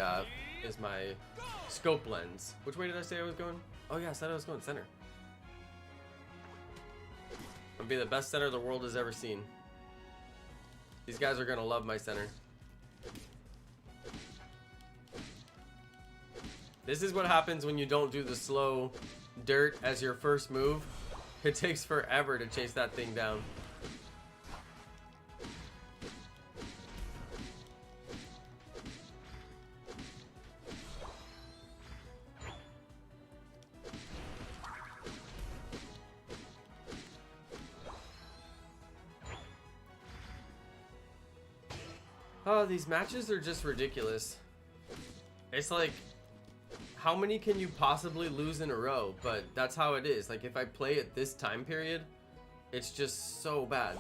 scope lens. Which way did I say I was going? Oh yeah, I said I was going center. I'm gonna be the best center the world has ever seen. These guys are gonna love my center. This is what happens when you don't do the slow dirt as your first move. It takes forever to chase that thing down. Oh, these matches are just ridiculous. It's like, how many can you possibly lose in a row? But that's how it is. Like, if I play at this time period, it's just so bad.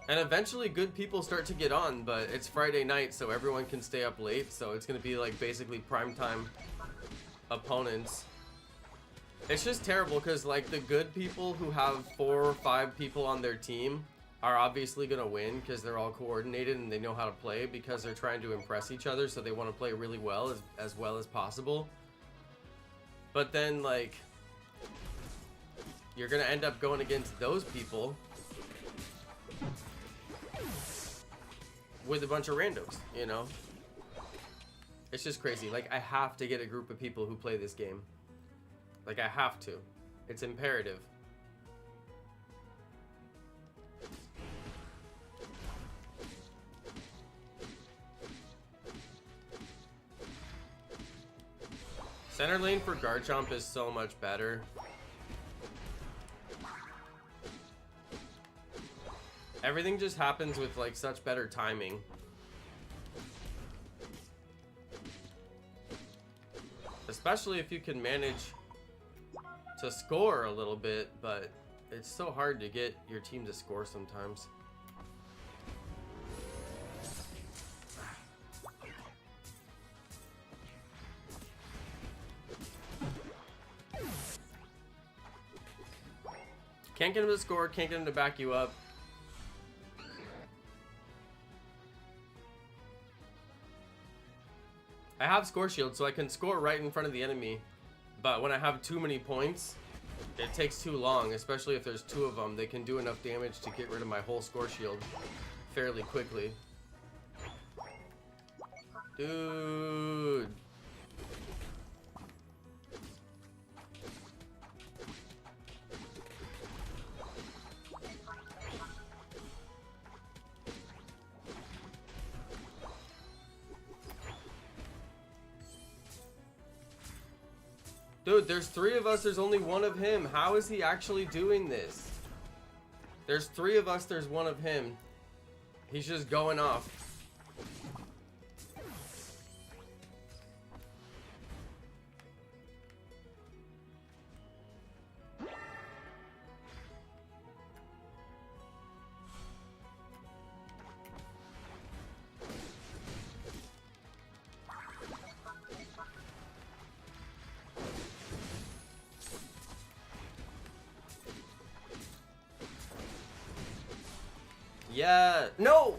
And eventually good people start to get on, but it's Friday night, so everyone can stay up late, so it's gonna be like basically primetime opponents. It's just terrible because like the good people who have 4 or 5 people on their team are obviously gonna win because they're all coordinated and they know how to play because they're trying to impress each other, so they want to play really well as possible. But then, like, you're gonna end up going against those people with a bunch of randos, you know? It's just crazy. Like, I have to get a group of people who play this game. Like, I have to. It's imperative. Center lane for Garchomp is so much better. Everything just happens with like such better timing. Especially if you can manage to score a little bit, but it's so hard to get your team to score sometimes. Can't get him to score, can't get him to back you up. I have score shield, so I can score right in front of the enemy. But when I have too many points, it takes too long, especially if there's two of them. They can do enough damage to get rid of my whole score shield fairly quickly. Dude. Dude, there's 3 of us, there's only 1 of him. How is he actually doing this? There's 3 of us, there's 1 of him. He's just going off. Yeah, no!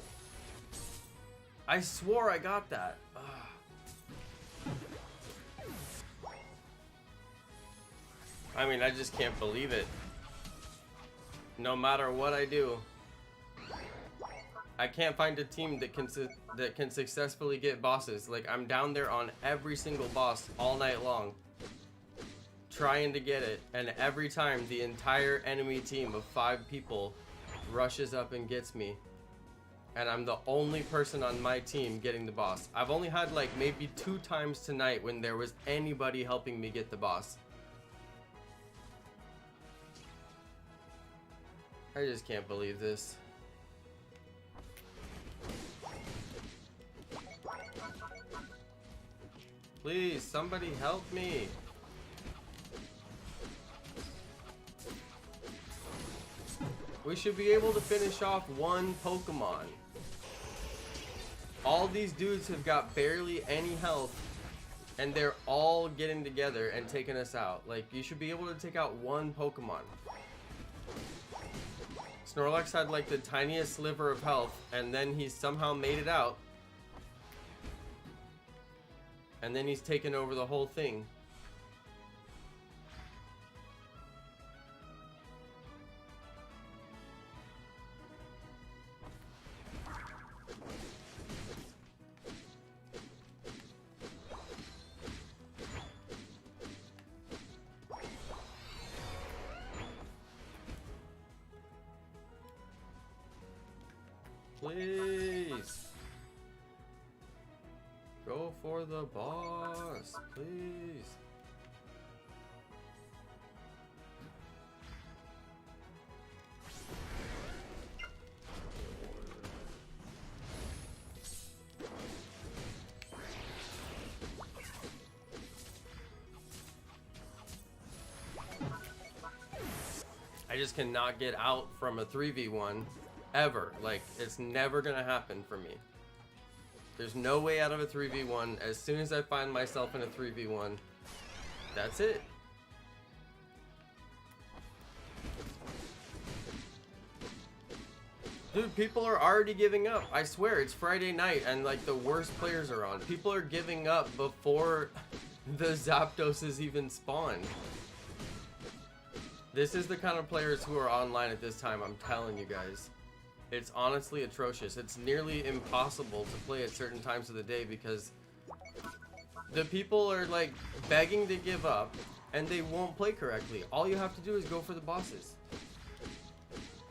I swore I got that. Ugh. I mean, I just can't believe it. No matter what I do, I can't find a team that can successfully get bosses. Like, I'm down there on every single boss all night long, trying to get it, and every time the entire enemy team of 5 people rushes up and gets me, and I'm the only person on my team getting the boss. I've only had like maybe 2 times tonight when there was anybody helping me get the boss. I just can't believe this. Please, somebody help me. We should be able to finish off 1 Pokemon. All these dudes have got barely any health, and they're all getting together and taking us out. Like, you should be able to take out 1 Pokemon. Snorlax had like the tiniest sliver of health, and then he somehow made it out. And then he's taken over the whole thing. Please. Go for the boss, please. I just cannot get out from a 3v1 ever. Like, it's never gonna happen for me. There's no way out of a 3v1. As soon as I find myself in a 3v1, that's it. Dude, people are already giving up. I swear, it's Friday night and like the worst players are on. People are giving up before the Zapdoses even spawned. This is the kind of players who are online at this time, I'm telling you guys. It's honestly atrocious. It's nearly impossible to play at certain times of the day because the people are like begging to give up and they won't play correctly. All you have to do is go for the bosses.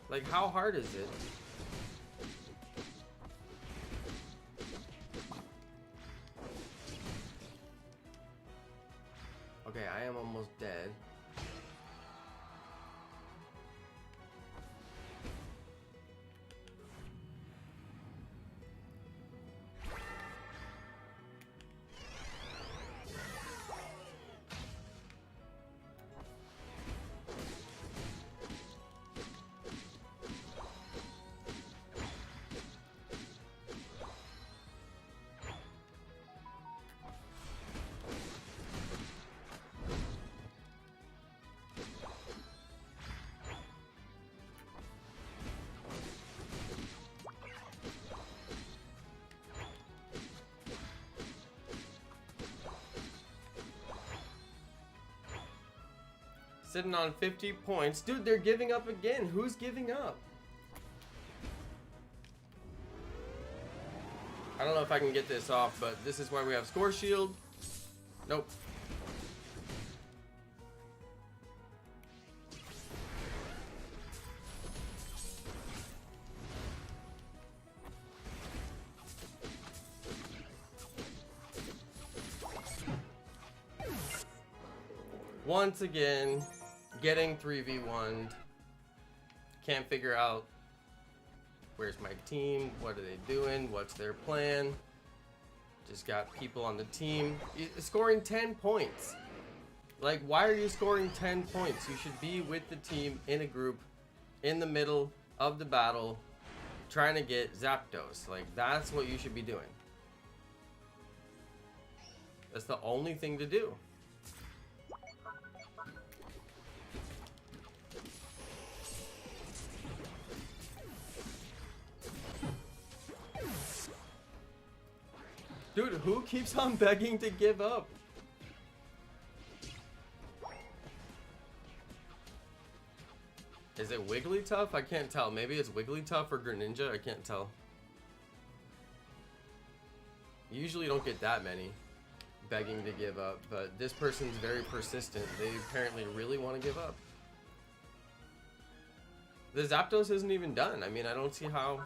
Like, how hard is it? Okay, I am almost dead. Sitting on 50 points. Dude, they're giving up again. Who's giving up? I don't know if I can get this off, but this is why we have score shield. Nope. Once again, getting 3v1'd. Can't figure out where's my team, what are they doing, what's their plan. Just got people on the team scoring 10 points. Like, why are you scoring 10 points? You should be with the team in a group in the middle of the battle trying to get Zapdos. Like, that's what you should be doing. That's the only thing to do. Dude, who keeps on begging to give up? Is it Wigglytuff? I can't tell. Maybe it's Wigglytuff or Greninja. I can't tell. You usually don't get that many begging to give up, but this person's very persistent. They apparently really want to give up. The Zapdos isn't even done. I mean, I don't see how...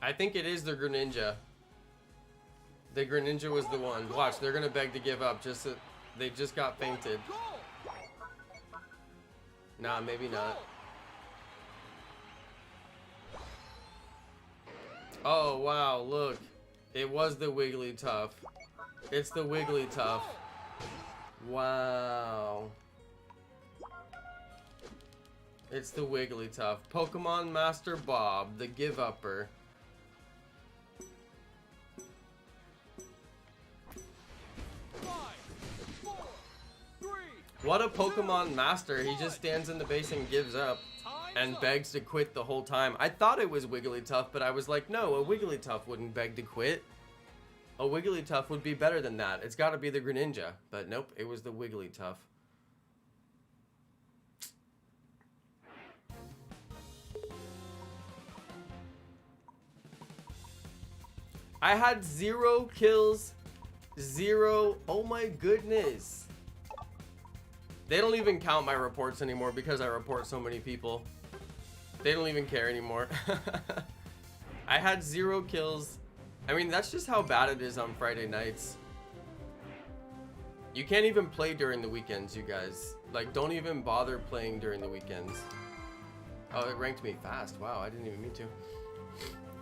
I think it is the Greninja. The Greninja was the one. Watch, they're gonna beg to give up. Just that they just got fainted. Nah, maybe not. Oh wow, look. It was the Wigglytuff. It's the Wigglytuff. Wow. It's the Wigglytuff. Pokemon Master Bob, the give-upper. What a Pokemon Master. He just stands in the base and gives up and begs to quit the whole time. I thought it was Wigglytuff, but I was like, no, a Wigglytuff wouldn't beg to quit. A Wigglytuff would be better than that. It's got to be the Greninja. But nope, it was the Wigglytuff. I had 0 kills. 0. Oh my goodness. They don't even count my reports anymore because I report so many people. They don't even care anymore. I had 0 kills. I mean, that's just how bad it is on Friday nights. You can't even play during the weekends, you guys. Like, don't even bother playing during the weekends. Oh, it ranked me fast. Wow, I didn't even mean to.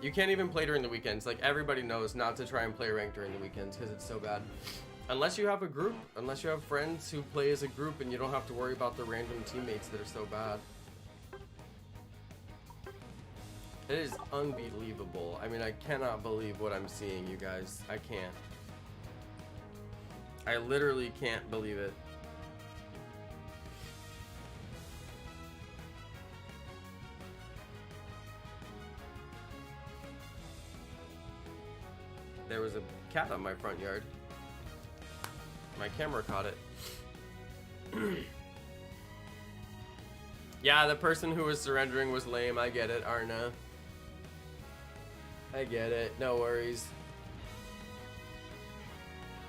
You can't even play during the weekends. Like, everybody knows not to try and play ranked during the weekends because it's so bad. Unless you have a group, unless you have friends who play as a group and you don't have to worry about the random teammates that are so bad. It is unbelievable. I mean, I cannot believe what I'm seeing, you guys. I can't. I literally can't believe it. There was a cat on my front yard. My camera caught it. Yeah, the person who was surrendering was lame. I get it, Arna. I get it. No worries.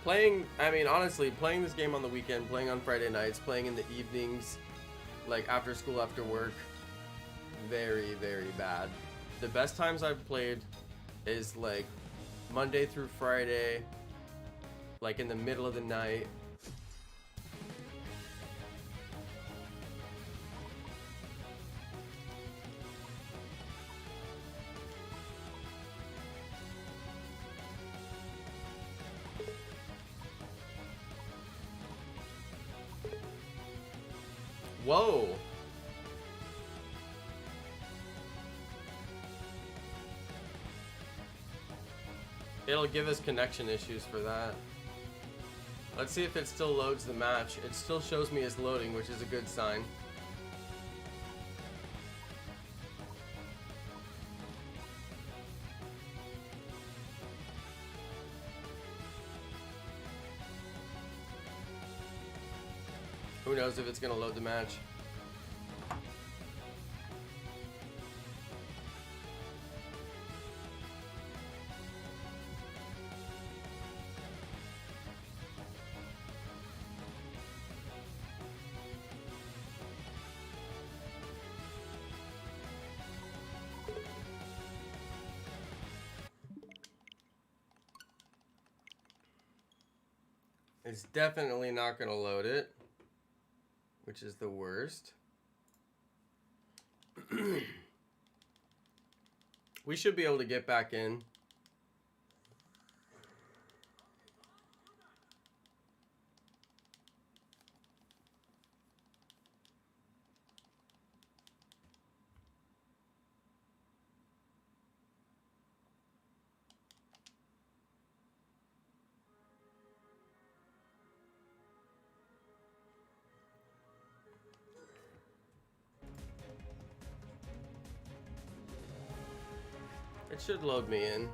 Playing, I mean, honestly, playing this game on the weekend, playing on Friday nights, playing in the evenings, like after school, after work, very, very bad. The best times I've played is like Monday through Friday, like in the middle of the night. Whoa. It'll give us connection issues for that. Let's see if it still loads the match. It still shows me as loading, which is a good sign. knows if it's gonna load the match. It's definitely not gonna load it, which is the worst. We should be able to get back in. It should load me in.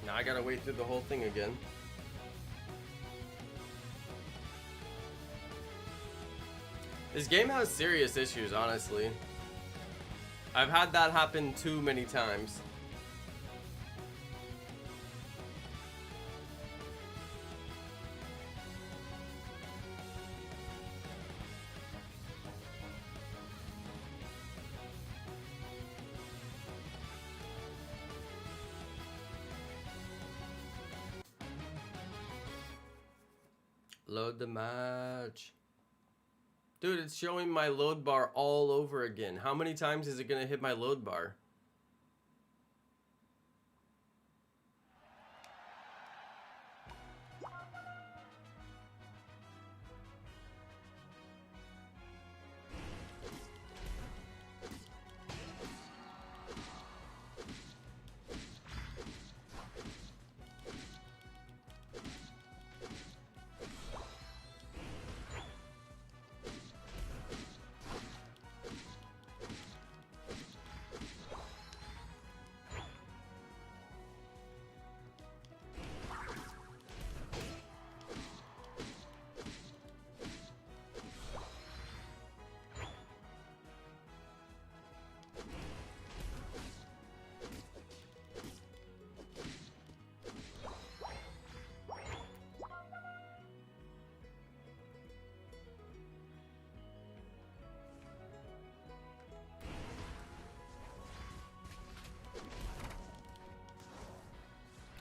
Now I gotta wait through the whole thing again. This game has serious issues, honestly. I've had that happen too many times. Load the match. Dude, it's showing my load bar all over again. How many times is it gonna hit my load bar?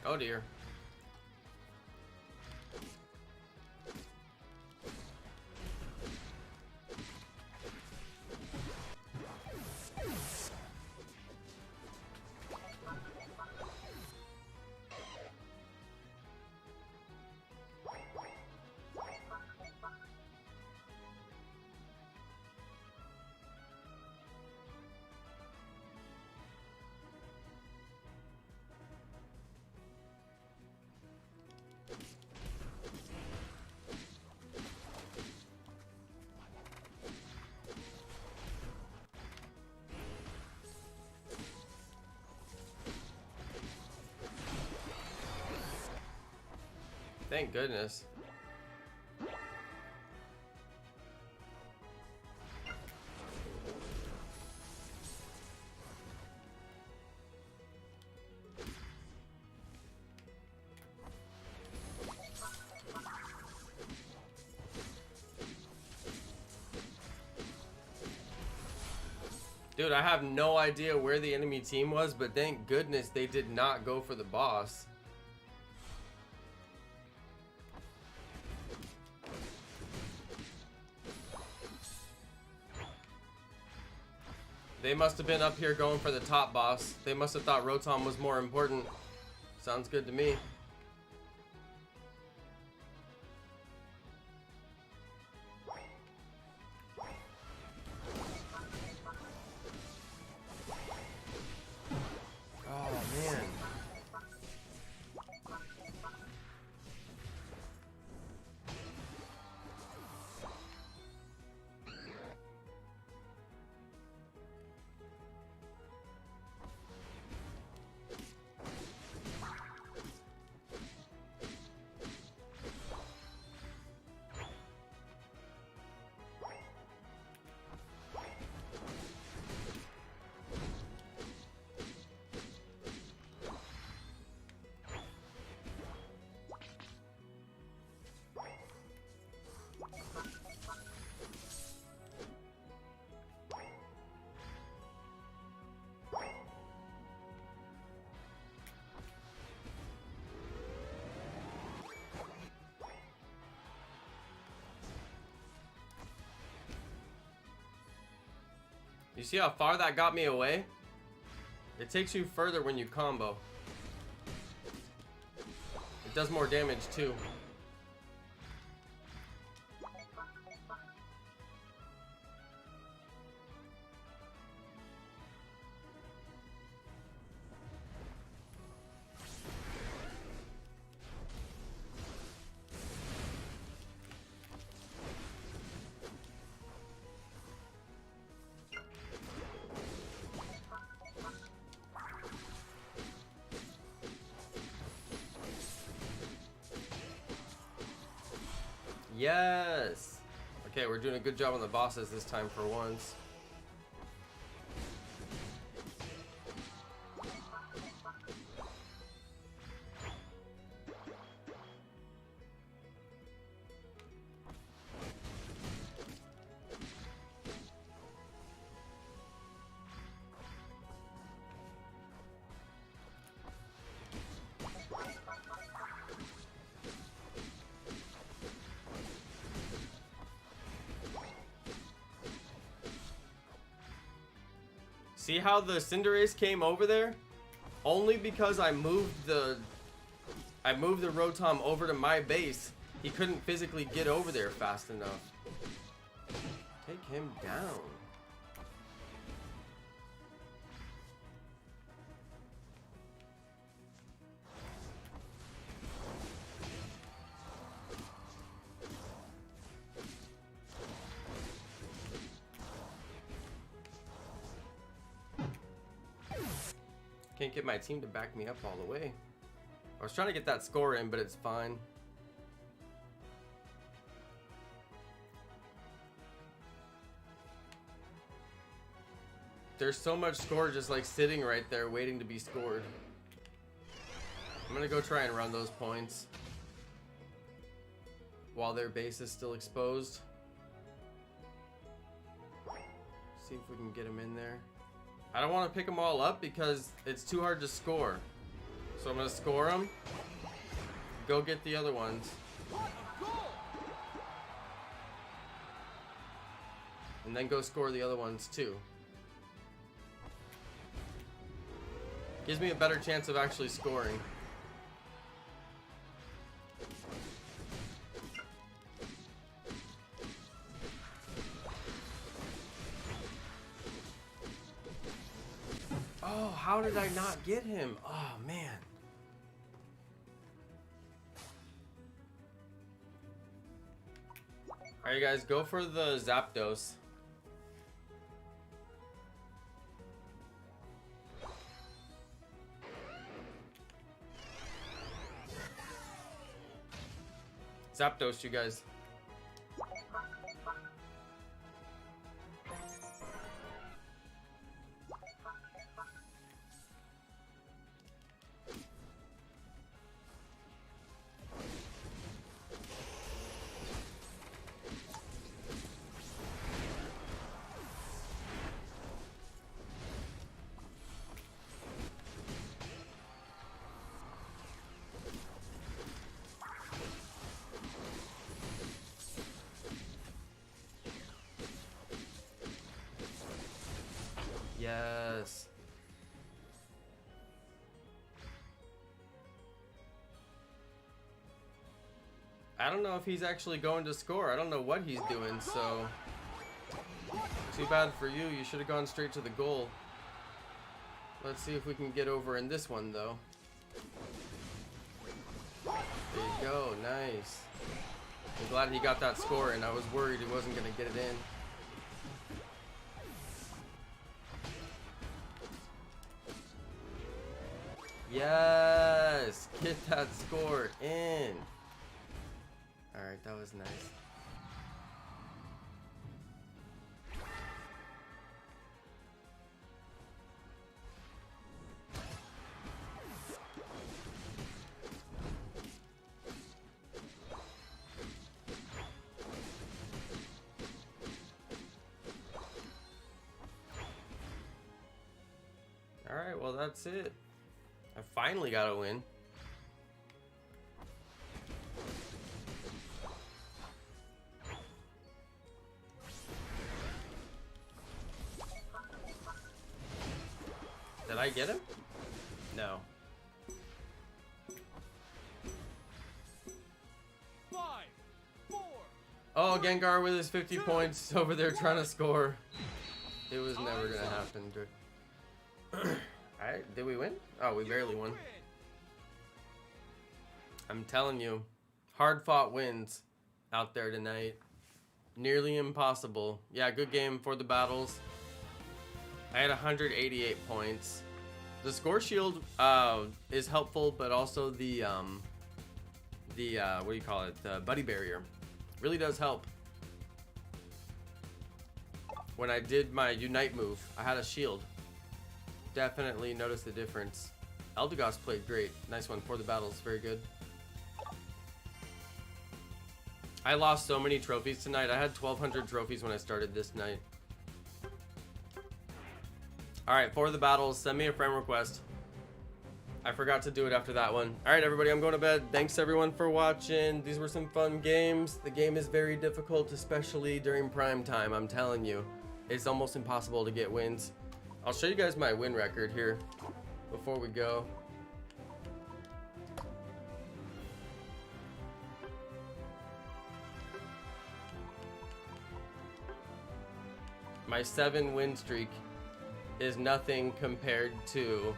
Oh dear. Thank goodness. Dude, I have no idea where the enemy team was, but thank goodness they did not go for the boss. They must have been up here going for the top boss. They must have thought Rotom was more important. Sounds good to me. Oh, man. see how far that got me away? It takes you further when you combo. It does more damage too. Yes! Okay, we're doing a good job on the bosses this time for once. See how the Cinderace came over there? Only because I moved the Rotom over to my base. He couldn't physically get over there fast enough. Take him down. Can't get my team to back me up all the way. I was trying to get that score in, but it's fine. There's so much score just like sitting right there waiting to be scored. I'm gonna go try and run those points while their base is still exposed. See if we can get them in there. I don't want to pick them all up because it's too hard to score. So I'm going to score them. Go get the other ones. And then go score the other ones too. Gives me a better chance of actually scoring. Oh, how did I not get him? Oh, man. Alright, guys, go for the Zapdos. Zapdos, you guys. Yes. I don't know if he's actually going to score. I don't know what he's doing, so too bad for you. You should have gone straight to the goal. Let's see if we can get over in this one, though. There you go. Nice. I'm glad he got that score, and I was worried he wasn't going to get it in. Yes! Get that score in! Alright, that was nice. Alright, well that's it. I finally got a win. I get him? No. 5, 4. Oh, Gengar with his 50 points over there trying to score. It was never gonna happen, dude. Alright, did we win? Oh, we barely won. I'm telling you, hard fought wins out there tonight. Nearly impossible. Yeah, good game for the battles. I had 188 points. The score shield is helpful, but also the what do you call it? The buddy barrier really does help. When I did my Unite move, I had a shield. Definitely noticed the difference. Eldegoss played great. Nice one for the battles. Very good. I lost so many trophies tonight. I had 1,200 trophies when I started this night. Alright, for the battles, send me a friend request. I forgot to do it after that one. Alright, everybody, I'm going to bed. Thanks, everyone, for watching. These were some fun games. The game is very difficult, especially during prime time. I'm telling you. It's almost impossible to get wins. I'll show you guys my win record here before we go. My 7 win streak is nothing compared to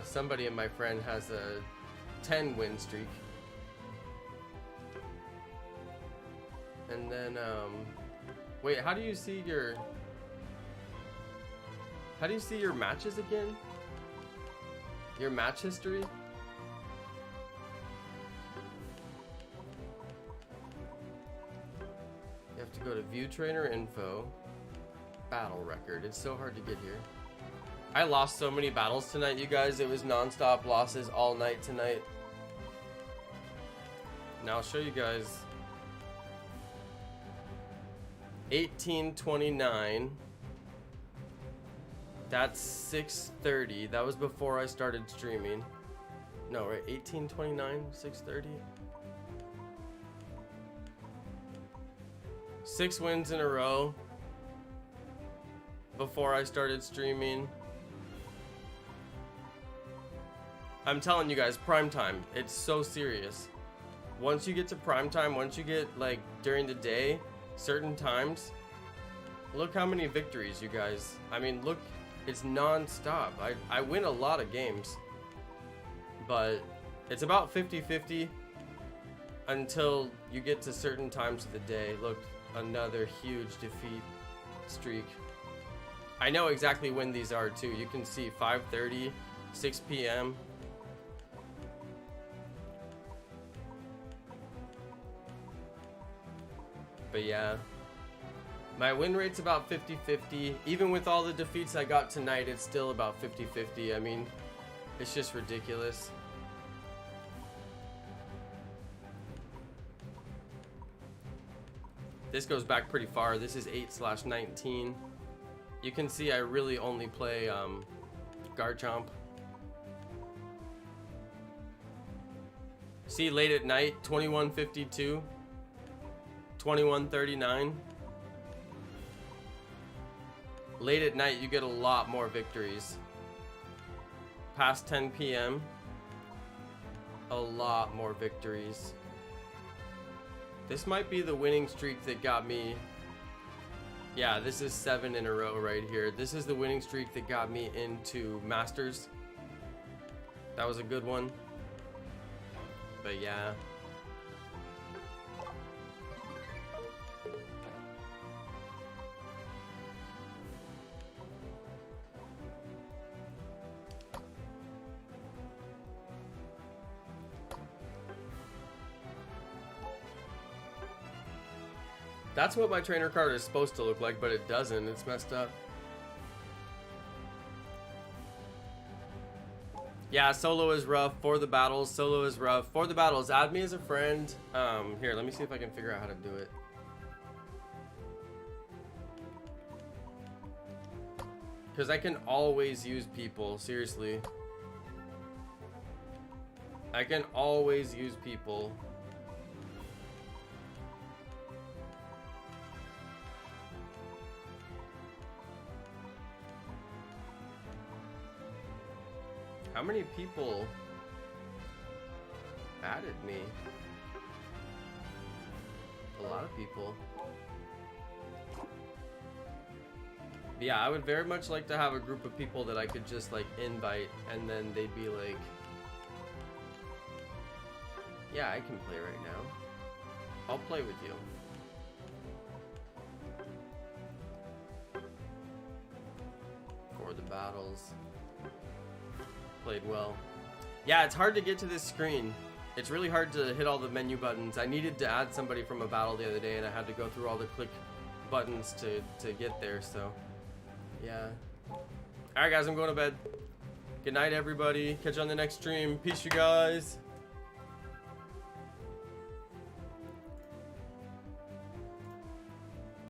somebody in my friend has a 10 win streak. And then wait, how do you see your matches again? Your match history? You have to go to view trainer info, battle record. It's so hard to get here. I lost so many battles tonight, you guys. It was non-stop losses all night tonight. Now I'll show you guys. 1829. That's 6:30. That was before I started streaming. No, right? 1829, 6:30. 6 wins in a row before I started streaming. I'm telling you guys, prime time, it's so serious. Once you get to prime time, once you get like during the day, certain times, look how many victories, you guys. I mean, look, it's non-stop. I win a lot of games, but it's about 50-50 until you get to certain times of the day. Look, another huge defeat streak. I know exactly when these are too. You can see 5:30, 6 p.m. But yeah, my win rate's about 50-50. Even with all the defeats I got tonight, it's still about 50-50. I mean, it's just ridiculous. This goes back pretty far. This is 8/19. You can see I really only play Garchomp. See, late at night, 21:52. 21:39. Late at night, you get a lot more victories. Past 10 p.m., a lot more victories. This might be the winning streak that got me. Yeah, this is 7 in a row right here. This is the winning streak that got me into Masters. That was a good one. But yeah. That's what my trainer card is supposed to look like, but it doesn't. It's messed up. Yeah, solo is rough. For the battles, solo is rough. For the battles, add me as a friend. Here, let me see if I can figure out how to do it. Because I can always use people, seriously. I can always use people. How many people added me? A lot of people. But yeah, I would very much like to have a group of people that I could just like invite and then they'd be like, yeah, I can play right now. I'll play with you. For the battles. Played well. Yeah, it's hard to get to this screen. It's really hard to hit all the menu buttons. I needed to add somebody from a battle the other day and I had to go through all the click buttons to get there, so yeah. Alright guys, I'm going to bed. Good night everybody. Catch you on the next stream. Peace you guys.